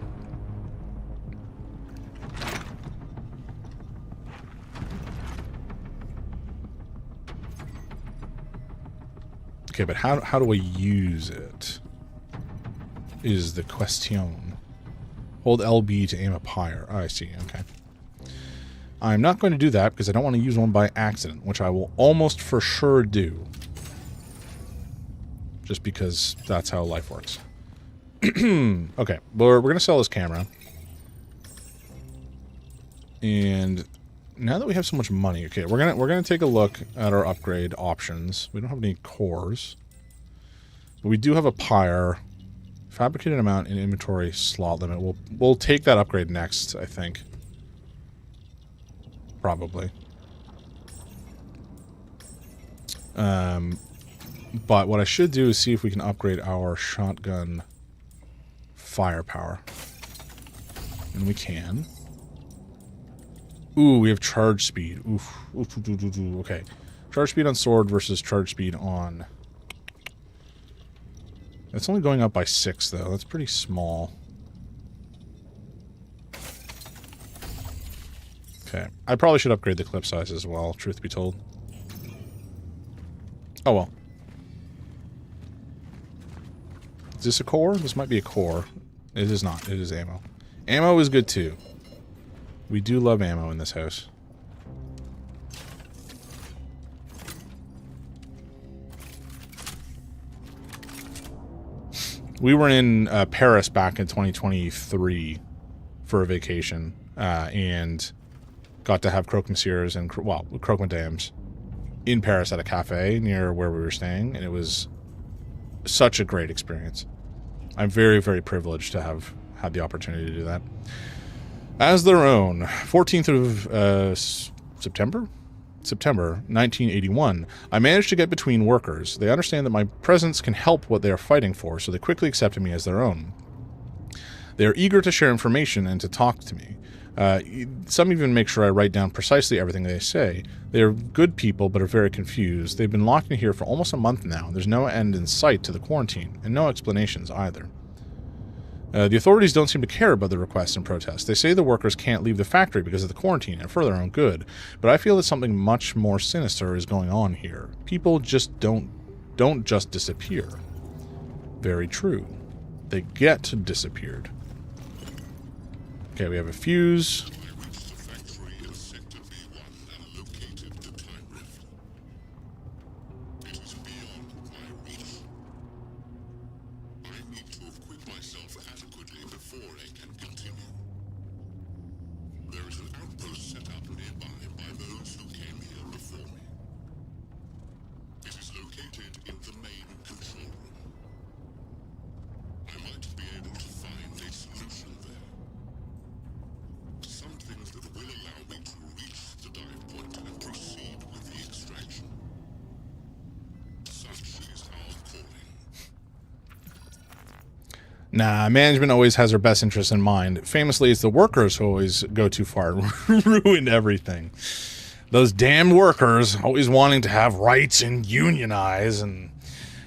A: Okay, but how do I use it? Is the question. Hold LB to aim up higher. Oh, I see. Okay. I'm not going to do that because I don't want to use one by accident, which I will almost for sure do. Just because that's how life works. Okay, we're going to sell this camera. And now that we have so much money, okay, we're gonna take a look at our upgrade options. We don't have any cores, but we do have a pyre, fabricated amount, and inventory slot limit. We'll take that upgrade next, I think. Probably. But what I should do is see if we can upgrade our shotgun firepower, and we can. Ooh, we have charge speed. Oof. Okay. Charge speed on sword versus charge speed on... It's only going up by 6, though. That's pretty small. Okay. I probably should upgrade the clip size as well, truth be told. Oh, well. Is this a core? This might be a core. It is not. It is ammo. Ammo is good, too. We do love ammo in this house. We were in Paris back in 2023 for a vacation, and got to have croque monsieurs and, well, croque madames in Paris at a cafe near where we were staying, and it was such a great experience. I'm very, very privileged to have had the opportunity to do that. As their own. 14th of September? September 1981. I managed to get between workers. They understand that my presence can help what they are fighting for, so they quickly accepted me as their own. They are eager to share information and to talk to me. Some even make sure I write down precisely everything they say. They are good people, but are very confused. They've been locked in here for almost a month now. There's no end in sight to the quarantine, and no explanations either. The authorities don't seem to care about the requests and protests. They say the workers can't leave the factory because of the quarantine and for their own good, but I feel that something much more sinister is going on here. People just don't just disappear. Very true. They get disappeared. Okay, we have a fuse.
B: I reached the factory in Sector B1 and located the time rift. It is beyond my reach. I need to equip myself adequately before I can continue. There is an outpost set up nearby by those who came here before me. It is located in the main control room. I might be able to find a solution there. Something that will allow me to reach the dive point and proceed with the extraction. Such is our calling.
A: Nah, management always has their best interests in mind. Famously, it's the workers who always go too far and ruin everything. Those damn workers always wanting to have rights and unionize and,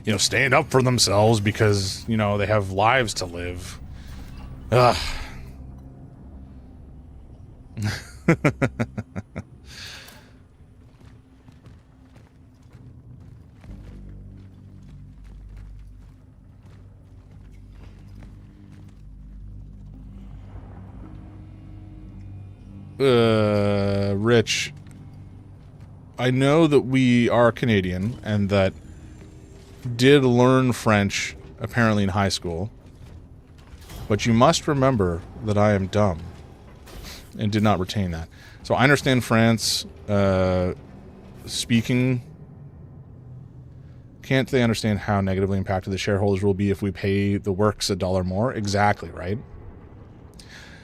A: you know, stand up for themselves because, you know, they have lives to live. Ugh. Rich, I know that we are Canadian and that did learn French apparently in high school, but you must remember that I am dumb and did not retain that. So I understand France speaking. Can't they understand how negatively impacted the shareholders will be if we pay the works $1 more? Exactly, right?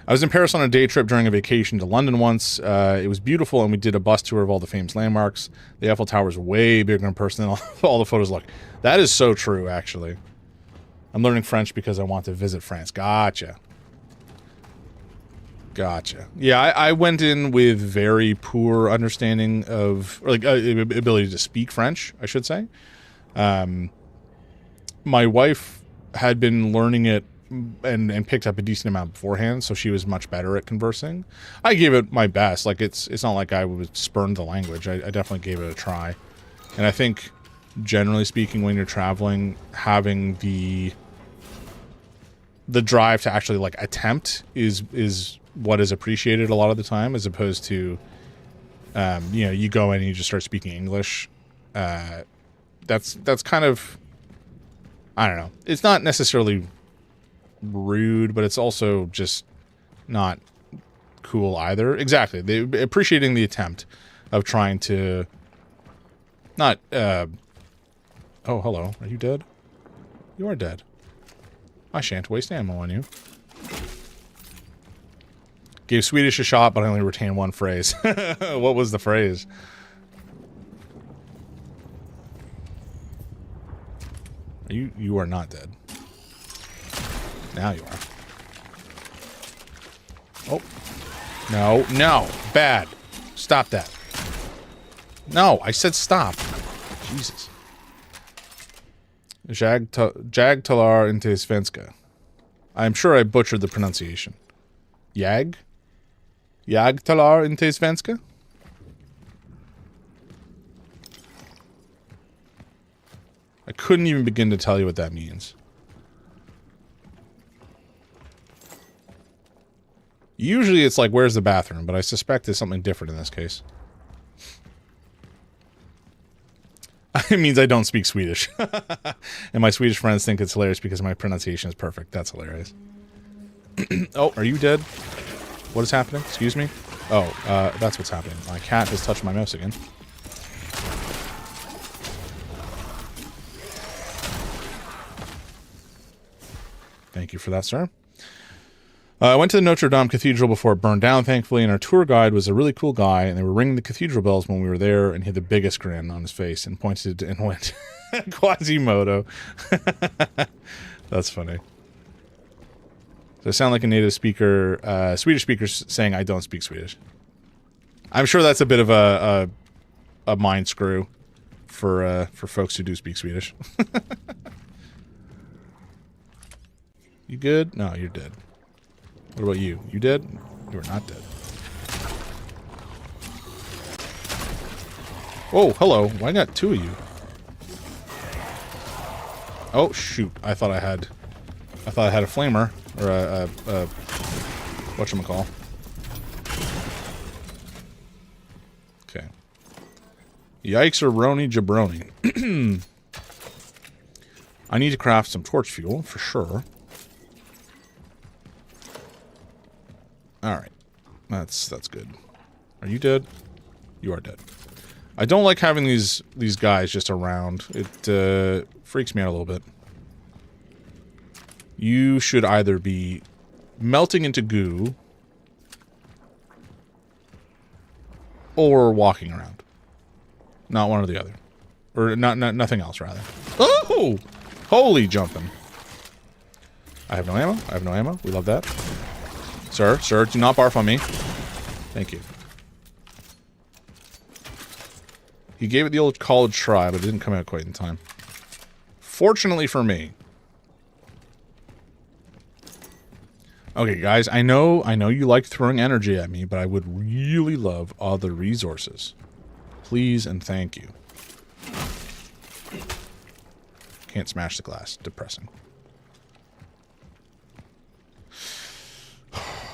A: I was in Paris on a day trip during a vacation to London once. It was beautiful, and we did a bus tour of all the famous landmarks. The Eiffel Tower is way bigger in person than all the photos look. That is so true, actually. I'm learning French because I want to visit France. Gotcha. Gotcha. Yeah, I went in with very poor understanding of, or like, ability to speak French, I should say. My wife had been learning it and picked up a decent amount beforehand, so she was much better at conversing. I gave it my best. Like, it's not like I would spurn the language. I definitely gave it a try. And I think, generally speaking, when you're traveling, having the drive to actually, like, attempt is what is appreciated a lot of the time, as opposed to, you know, you go in and you just start speaking English. That's kind of, I don't know. It's not necessarily rude, but it's also just not cool either. Exactly. They appreciating the attempt of trying to not, oh, hello. Are you dead? You are dead. I shan't waste ammo on you. Gave Swedish a shot, but I only retained one phrase. What was the phrase? You are not dead. Now you are. Oh. No, no. Bad. Stop that. No, I said stop. Jesus. Jagtalar into Svenska. I'm sure I butchered the pronunciation. Jagtalar into Svenska? I couldn't even begin to tell you what that means. Usually it's like, where's the bathroom? But I suspect it's something different in this case. It means I don't speak Swedish. And my Swedish friends think it's hilarious because my pronunciation is perfect. That's hilarious. Oh, are you dead? What is happening? Excuse me? Oh, that's what's happening. My cat has touched my mouse again. Thank you for that, sir. I went to the Notre Dame Cathedral before it burned down, thankfully, and our tour guide was a really cool guy, and they were ringing the cathedral bells when we were there, and he had the biggest grin on his face and pointed and went, Quasimodo. That's funny. Does it sound like a native speaker, Swedish speaker saying, I don't speak Swedish? I'm sure that's a bit of a mind screw for folks who do speak Swedish. You good? No, you're dead. What about you? You dead? You are not dead. Oh, hello. Why got two of you? Oh shoot! I thought I had a flamer or a whatchamacall. Okay. Yikes or Roni jabroni. I need to craft some torch fuel for sure. All right, that's good. Are you dead? You are dead. I don't like having these guys just around. It freaks me out a little bit. You should either be melting into goo or walking around. Not one or the other, or nothing else rather. Oh, holy jumping! I have no ammo. I have no ammo. We love that. Sir, do not barf on me. Thank you. He gave it the old college try, but it didn't come out quite in time. Fortunately for me. Okay, guys, I know you like throwing energy at me, but I would really love other resources. Please and thank you. Can't smash the glass. Depressing.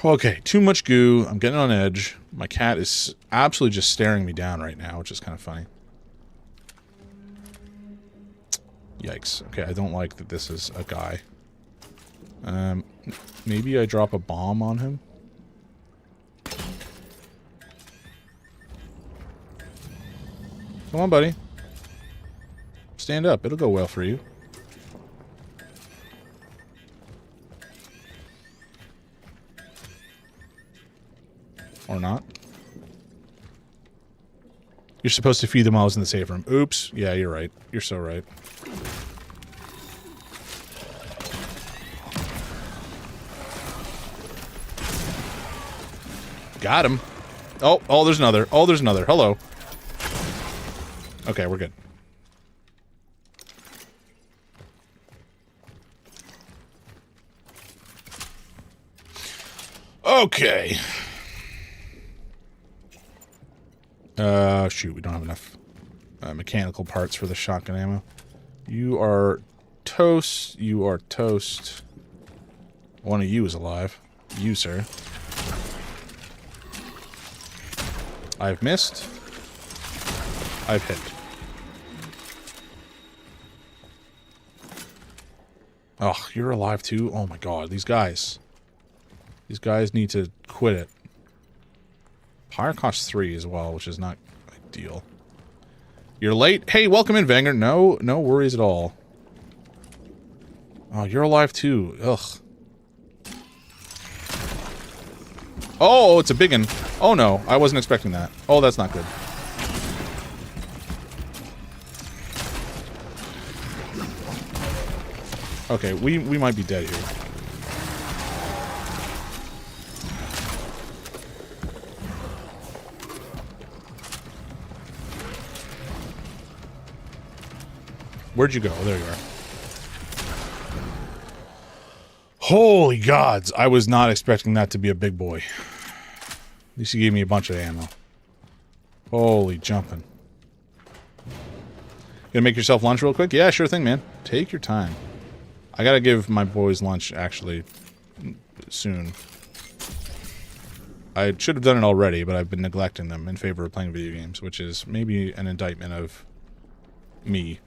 A: Okay, too much goo. I'm getting on edge. My cat is absolutely just staring me down right now, which is kind of funny. Yikes. Okay, I don't like that this is a guy. Maybe I drop a bomb on him? Come on, buddy. Stand up. It'll go well for you. Or not. You're supposed to feed them while I was in the safe room. Oops. Yeah, you're right. You're so right. Got him. Oh, there's another. Oh, there's another. Hello. Okay, we're good. Okay. Shoot, we don't have enough mechanical parts for the shotgun ammo. You are toast. You are toast. One of you is alive. You, sir. I've missed. I've hit. Oh, you're alive too? Oh my god, these guys. These guys need to quit it. Fire costs 3 as well, which is not ideal. You're late? Hey, welcome in, Vanguard. No worries at all. Oh, you're alive too. Ugh. Oh, it's a big one. Oh no, I wasn't expecting that. Oh, that's not good. Okay, we might be dead here. Where'd you go? Oh, there you are. Holy gods, I was not expecting that to be a big boy. At least he gave me a bunch of ammo. Holy jumping. Gonna make yourself lunch real quick? Yeah, sure thing, man. Take your time. I gotta give my boys lunch, actually, soon. I should have done it already, but I've been neglecting them in favor of playing video games, which is maybe an indictment of me.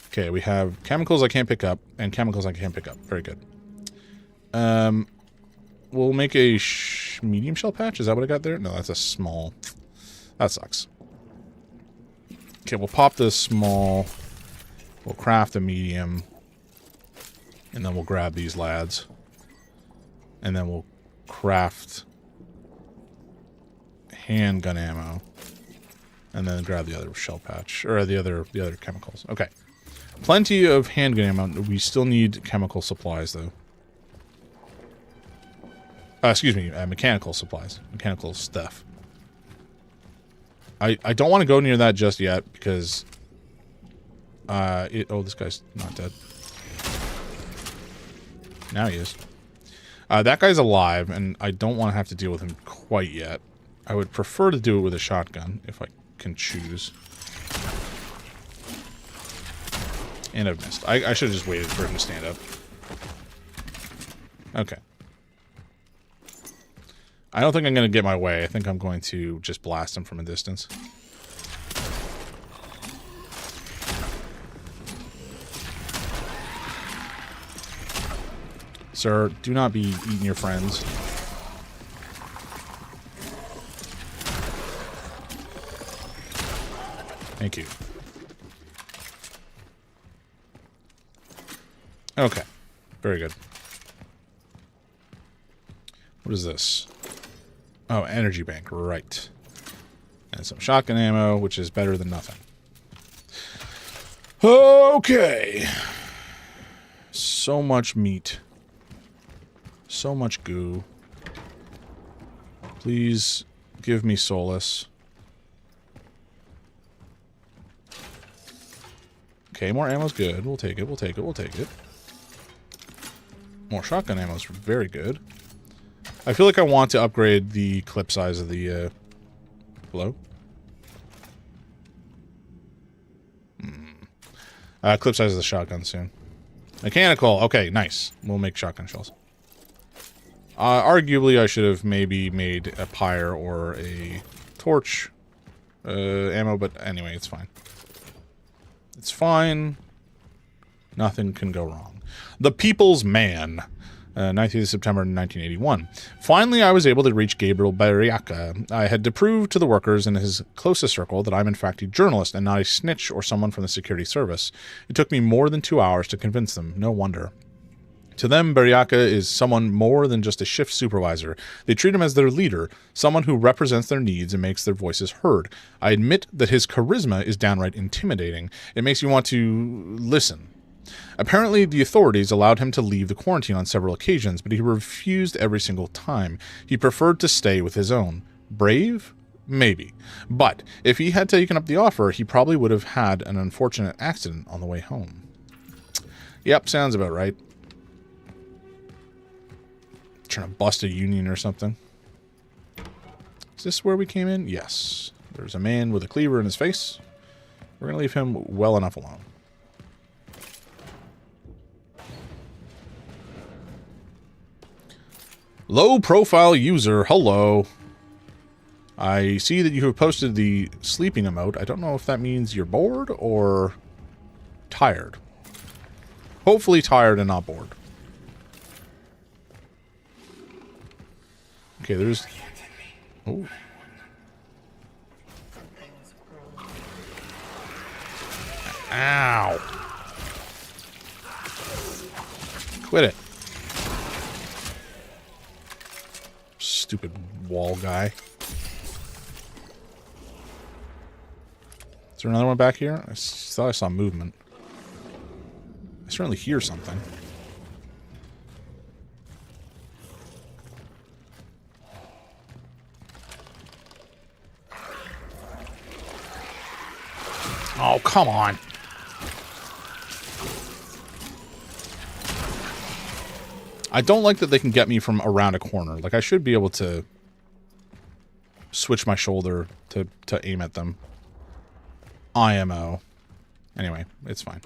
A: Okay, we have chemicals I can't pick up, and chemicals I can't pick up. Very good. We'll make a medium shell patch. Is that what I got there? No, that's a small. That sucks. Okay, we'll pop this small. We'll craft a medium. And then we'll grab these lads. And then we'll craft handgun ammo. And then grab the other shell patch. Or the other chemicals. Okay. Plenty of handgun ammo. We still need chemical supplies, though. Excuse me, mechanical supplies. Mechanical stuff. I don't want to go near that just yet, because... oh, this guy's not dead. Now he is. That guy's alive, and I don't want to have to deal with him quite yet. I would prefer to do it with a shotgun, if I can choose. And I've missed. I should have just waited for him to stand up. Okay. I don't think I'm going to get my way. I think I'm going to just blast him from a distance. Sir, do not be eating your friends. Thank you. Okay. Very good. What is this? Oh, energy bank. Right. And some shotgun ammo, which is better than nothing. Okay. So much meat. So much goo. Please give me solace. Okay, more ammo's good. We'll take it, we'll take it, we'll take it. More shotgun ammo's very good. I feel like I want to upgrade the clip size of the, hello? Clip size of the shotgun soon. Mechanical, okay, nice. We'll make shotgun shells. Arguably, I should have maybe made a pyre or a torch ammo, but anyway, it's fine. It's fine. Nothing can go wrong. The People's Man. 19th September 1981. Finally, I was able to reach Gabriel Bariaca. I had to prove to the workers in his closest circle that I'm in fact a journalist and not a snitch or someone from the security service. It took me more than 2 hours to convince them. No wonder. To them, Bariaca is someone more than just a shift supervisor. They treat him as their leader, someone who represents their needs and makes their voices heard. I admit that his charisma is downright intimidating. It makes you want to listen. Apparently, the authorities allowed him to leave the quarantine on several occasions, but he refused every single time. He preferred to stay with his own. Brave? Maybe. But if he had taken up the offer, he probably would have had an unfortunate accident on the way home. Yep, sounds about right. Trying to bust a union or something. Is this where we came in? Yes. There's a man with a cleaver in his face. We're going to leave him well enough alone. Low profile user, hello. I see that you have posted the sleeping emote. I don't know if that means you're bored or tired. Hopefully tired and not bored. Okay, there's... Oh. Ow. Quit it. Stupid wall guy. Is there another one back here? I thought I saw movement. I certainly hear something. Oh, come on. I don't like that they can get me from around a corner. Like, I should be able to switch my shoulder to aim at them. IMO. Anyway, it's fine.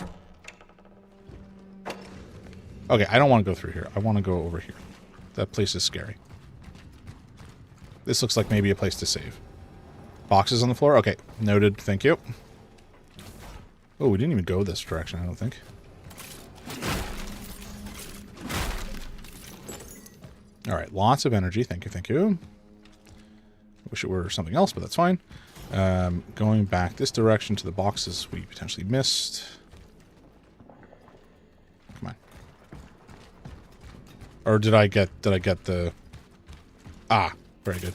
A: Okay, I don't want to go through here. I want to go over here. That place is scary. This looks like maybe a place to save. Boxes on the floor? Okay, noted. Thank you. Oh, we didn't even go this direction, I don't think. Alright, lots of energy. Thank you, thank you. Wish it were something else, but that's fine. Going back this direction to the boxes we potentially missed. Come on. Or did I get the... Ah, very good.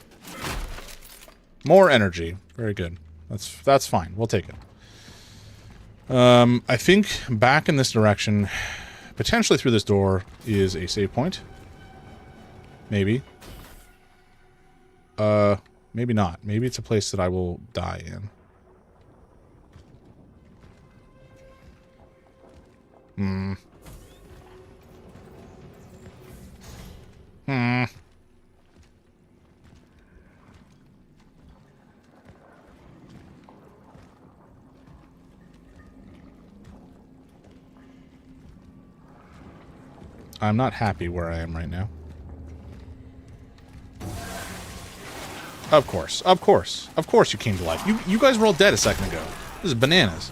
A: More energy. Very good. That's fine. We'll take it. I think back in this direction, potentially through this door, is a save point. Maybe. Maybe not. Maybe it's a place that I will die in. I'm not happy where I am right now. Of course, of course, of course you came to life. You guys were all dead a second ago. This is bananas.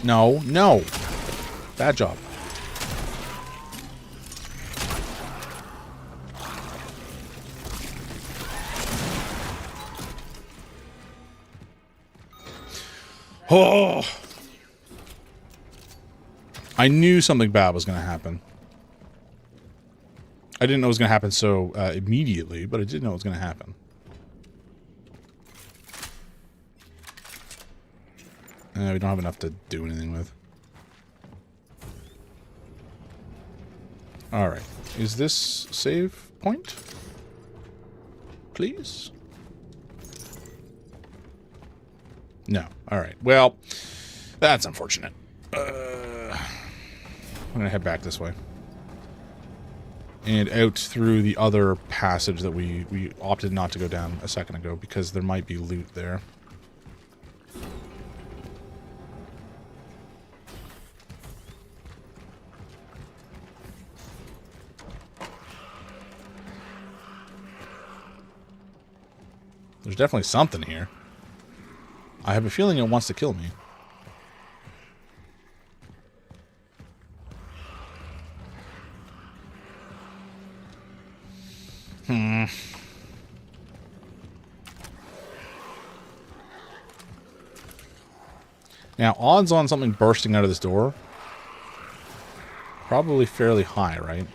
A: No, no. Bad job. Oh! I knew something bad was going to happen. I didn't know it was going to happen so immediately, but I did know it was going to happen. We don't have enough to do anything with. Alright. Is this save point? Please? No. Alright. Well, that's unfortunate. I'm going to head back this way. And out through the other passage that we opted not to go down a second ago because there might be loot there. There's definitely something here. I have a feeling it wants to kill me. Now, odds on something bursting out of this door, probably fairly high, right?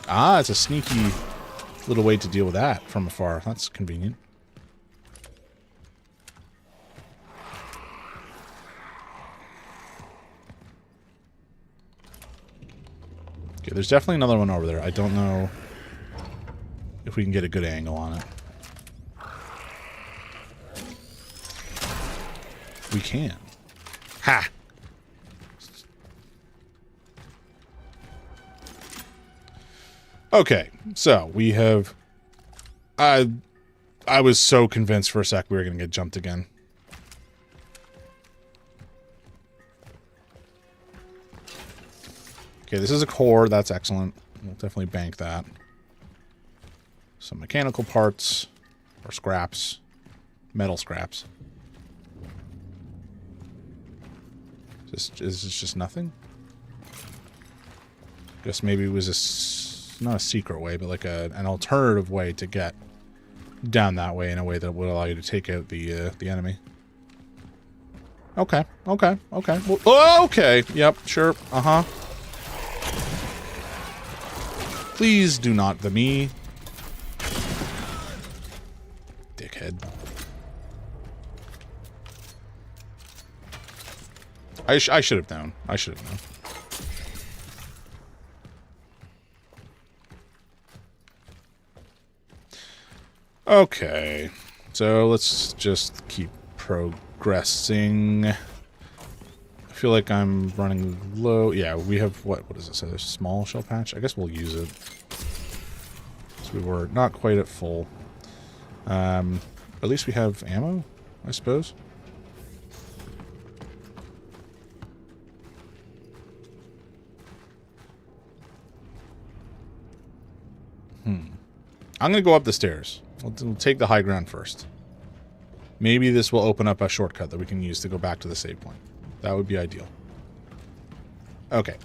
A: Ah, it's a sneaky little way to deal with that from afar. That's convenient. Okay, there's definitely another one over there. I don't know if we can get a good angle on it. We can. Ha! Okay, so we have... I was so convinced for a sec we were going to get jumped again. Okay, this is a core. That's excellent. We'll definitely bank that. Some mechanical parts. Or scraps. Metal scraps. Is this just nothing? Guess maybe it was not a secret way, but like an alternative way to get down that way in a way that would allow you to take out the enemy. Okay, okay, okay. Well, oh, okay. Yep, sure. Uh-huh. Please do not the me. Dickhead. I should have known. I should have known. Okay. So let's just keep progressing. I feel like I'm running low. Yeah, we have what is this? A small shell patch? I guess we'll use it. So we were not quite at full. At least we have ammo, I suppose. I'm going to go up the stairs. We'll take the high ground first. Maybe this will open up a shortcut that we can use to go back to the save point. That would be ideal. Okay.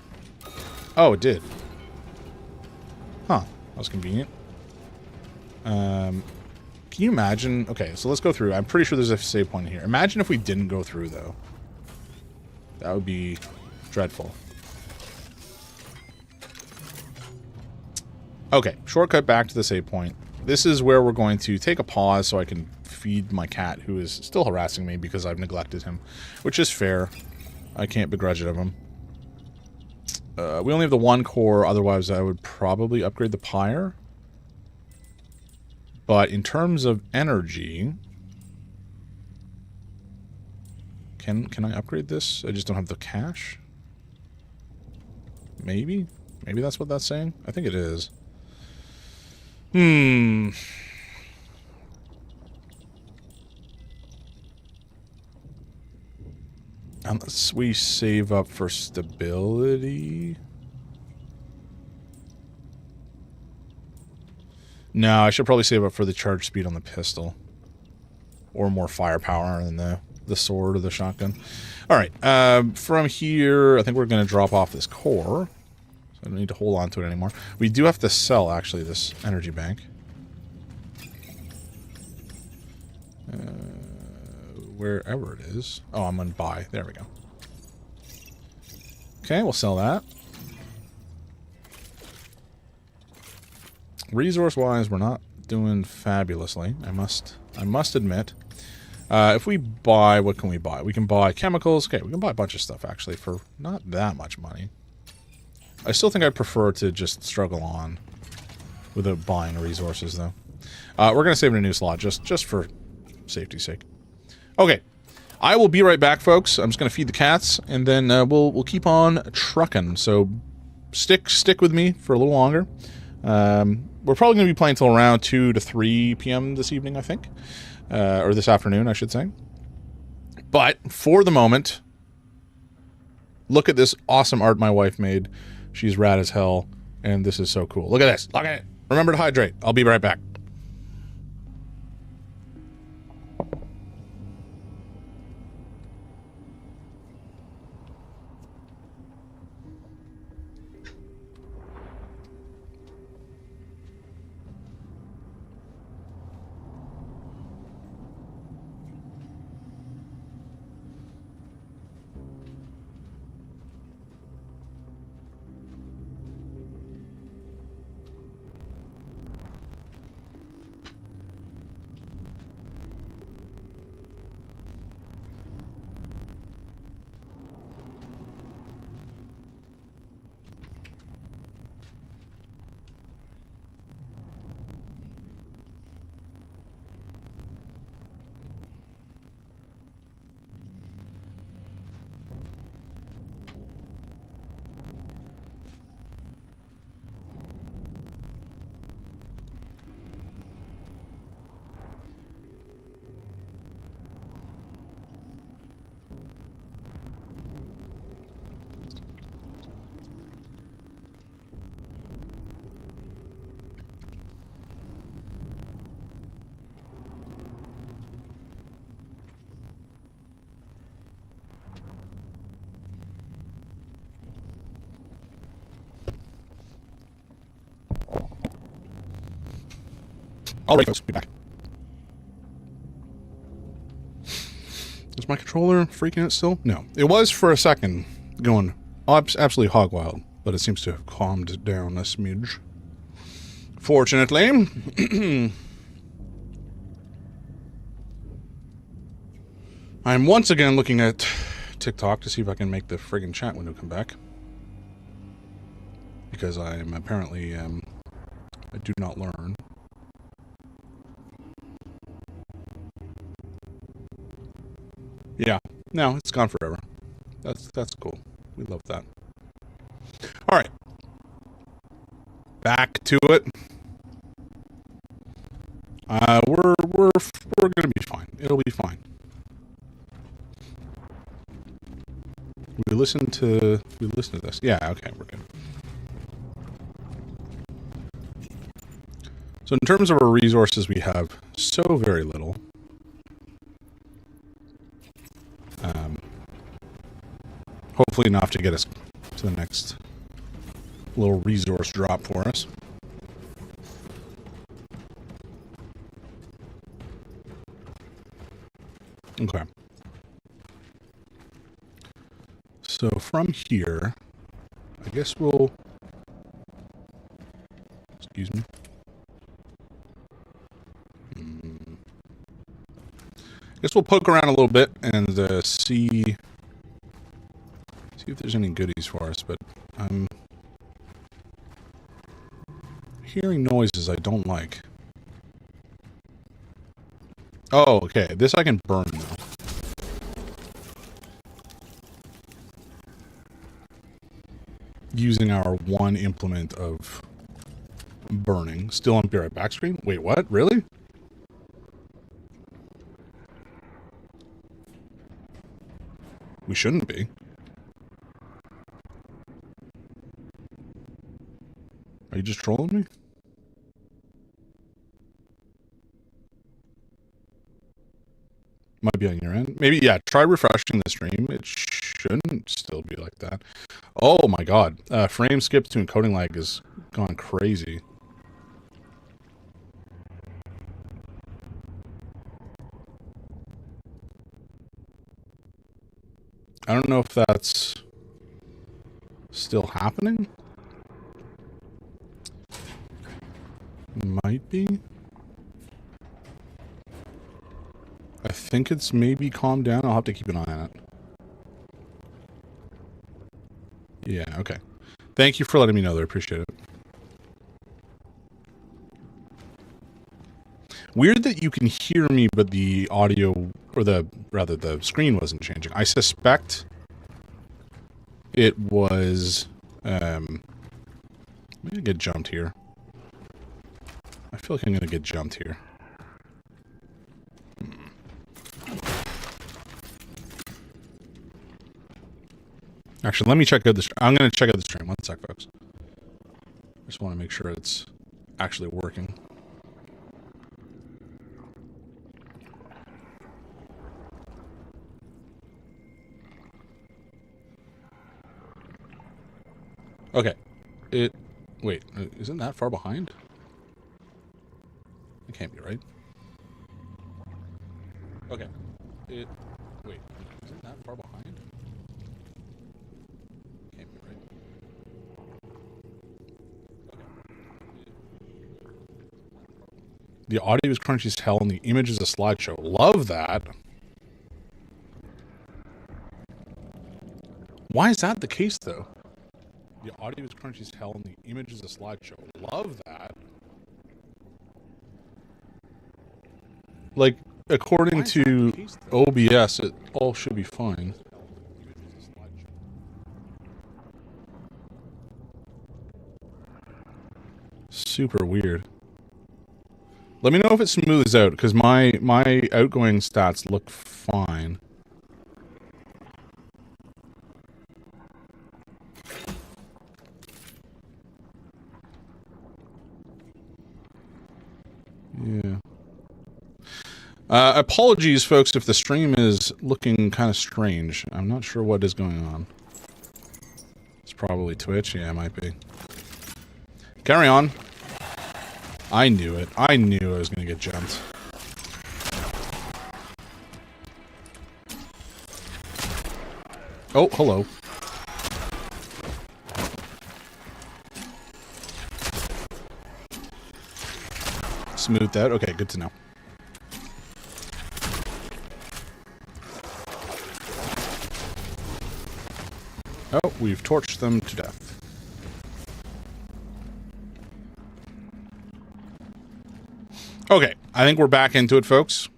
A: Oh, it did. Huh. That was convenient. Can you imagine? Okay, so let's go through. I'm pretty sure there's a save point here. Imagine if we didn't go through, though. That would be dreadful. Okay, shortcut back to the save point. This is where we're going to take a pause so I can feed my cat, who is still harassing me because I've neglected him, which is fair. I can't begrudge it of him. We only have the one core, otherwise I would probably upgrade the pyre. But in terms of energy, can I upgrade this? I just don't have the cash. Maybe that's what that's saying. I think it is. Unless we save up for stability. No, I should probably save up for the charge speed on the pistol. Or more firepower than the sword or the shotgun. Alright, from here, I think we're going to drop off this core. So I don't need to hold on to it anymore. We do have to sell, actually, this energy bank. Wherever it is. Oh, I'm on buy. There we go. Okay, we'll sell that. Resource-wise, we're not doing fabulously. I must admit. If we buy, what can we buy? We can buy chemicals. Okay, we can buy a bunch of stuff, actually, for not that much money. I still think I'd prefer to just struggle on without buying resources, though. We're going to save in a new slot, just for safety's sake. Okay, I will be right back, folks. I'm just going to feed the cats, and then we'll keep on trucking. So stick with me for a little longer. We're probably going to be playing till around 2 to 3 p.m. this evening, I think. Or this afternoon, I should say. But for the moment, look at this awesome art my wife made. She's rad as hell, and this is so cool. Look at this. Look at it. Remember to hydrate. I'll be right back. All right, folks, be back. Is my controller freaking out still? No. It was for a second going absolutely hog wild, but it seems to have calmed down a smidge. Fortunately, I'm once again looking at TikTok to see if I can make the friggin' chat window come back. Because I am apparently, I do not learn. Yeah, no, it's gone forever. That's cool. We love that. All right, back to it. We're gonna be fine. It'll be fine. We listen to this. Yeah, okay, we're good. So in terms of our resources, we have so very little. Hopefully enough to get us to the next little resource drop for us. Okay. So from here, I guess we'll... Excuse me. I guess we'll poke around a little bit and see if there's any goodies for us, but I'm hearing noises I don't like. Oh, okay. This I can burn now. Using our one implement of burning. Still on Be Right Back screen? Wait, what? Really? We shouldn't be. Are you just trolling me? Might be on your end. Maybe, yeah, try refreshing the stream. It shouldn't still be like that. Oh my god. Frame skips to encoding lag has gone crazy. I don't know if that's still happening. Might be. I think it's maybe calmed down. I'll have to keep an eye on it. Yeah, okay. Thank you for letting me know there. Appreciate it. Weird that you can hear me, but the audio, or the screen wasn't changing. I suspect it was, I'm gonna get jumped here. I feel like I'm gonna get jumped here. Actually, let me check out this. I'm gonna check out the stream. One sec, folks. I just want to make sure it's actually working. Okay. Wait, isn't that far behind? It can't be right. Okay. Wait, isn't that far behind? Can't be right. Okay. The audio is crunchy as hell and the image is a slideshow. Love that. Why is that the case, though? The audio is crunchy as hell and the image is a slideshow. Love that. Like, according to OBS, it all should be fine. Super weird. Let me know if it smooths out, because my outgoing stats look fine. Yeah. Apologies, folks, if the stream is looking kind of strange. I'm not sure what is going on. It's probably Twitch. Yeah, it might be. Carry on. I knew it. I knew I was going to get jumped. Oh, hello. Smoothed out. Okay, good to know. Oh, we've torched them to death. Okay, I think we're back into it, folks.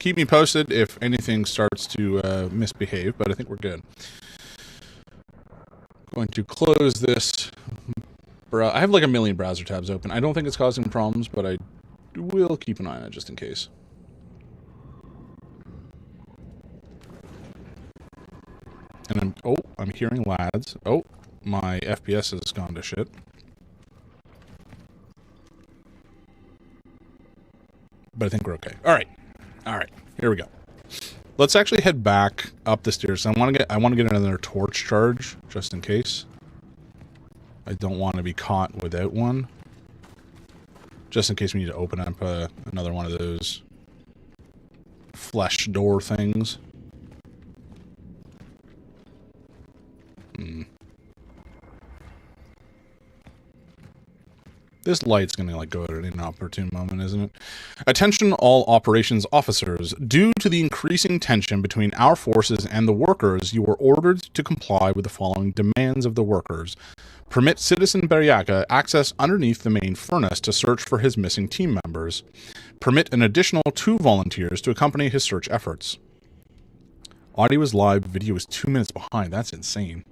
A: Keep me posted if anything starts to misbehave, but I think we're good. Going to close this. I have like a million browser tabs open. I don't think it's causing problems, but I will keep an eye on it just in case. And I'm hearing lads. Oh, my FPS has gone to shit. But I think we're okay. All right, here we go. Let's actually head back up the stairs. I want to get another torch charge just in case. I don't want to be caught without one. Just in case we need to open up another one of those flesh door things. This light's gonna like go out at an opportune moment, isn't it? Attention all operations officers. Due to the increasing tension between our forces and the workers, you are ordered to comply with the following demands of the workers. Permit Citizen Beriaka access underneath the main furnace to search for his missing team members. Permit an additional 2 volunteers to accompany his search efforts. Audio is live, video is 2 minutes behind. That's insane.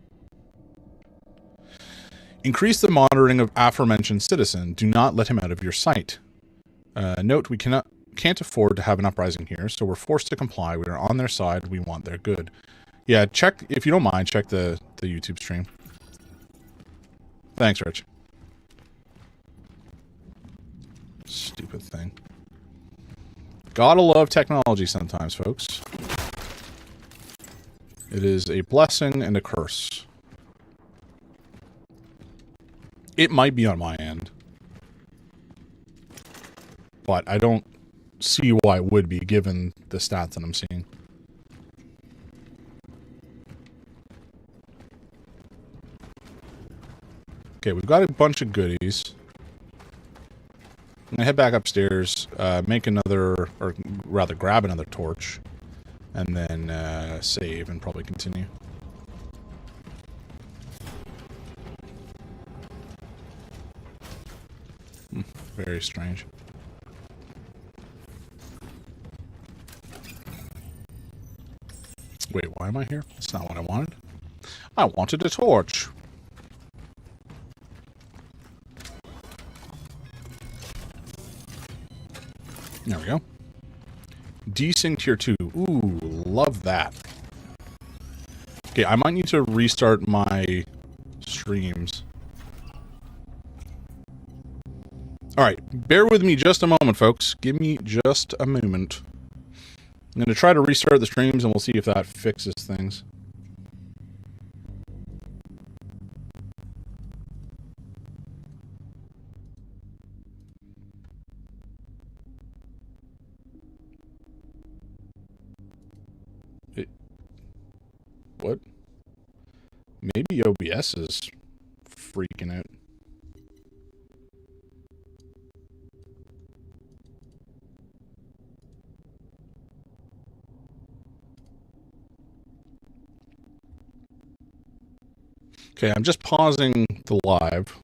A: Increase the monitoring of aforementioned citizen. Do not let him out of your sight. Note, we can't afford to have an uprising here, so we're forced to comply. We are on their side. We want their good. Yeah, check, if you don't mind, check the YouTube stream. Thanks, Rich. Stupid thing. Gotta love technology sometimes, folks. It is a blessing and a curse. It might be on my end. But I don't see why it would be, given the stats that I'm seeing. Okay, we've got a bunch of goodies. I'm gonna head back upstairs, make another, or rather grab another torch, and then save and probably continue. Very strange. Wait, why am I here? That's not what I wanted. I wanted a torch. There we go. Desync tier 2. Ooh, love that. Okay, I might need to restart my streams. Alright, bear with me just a moment, folks. Give me just a moment. I'm going to try to restart the streams, and we'll see if that fixes things. What? Maybe OBS is freaking out. Okay, I'm just pausing the live.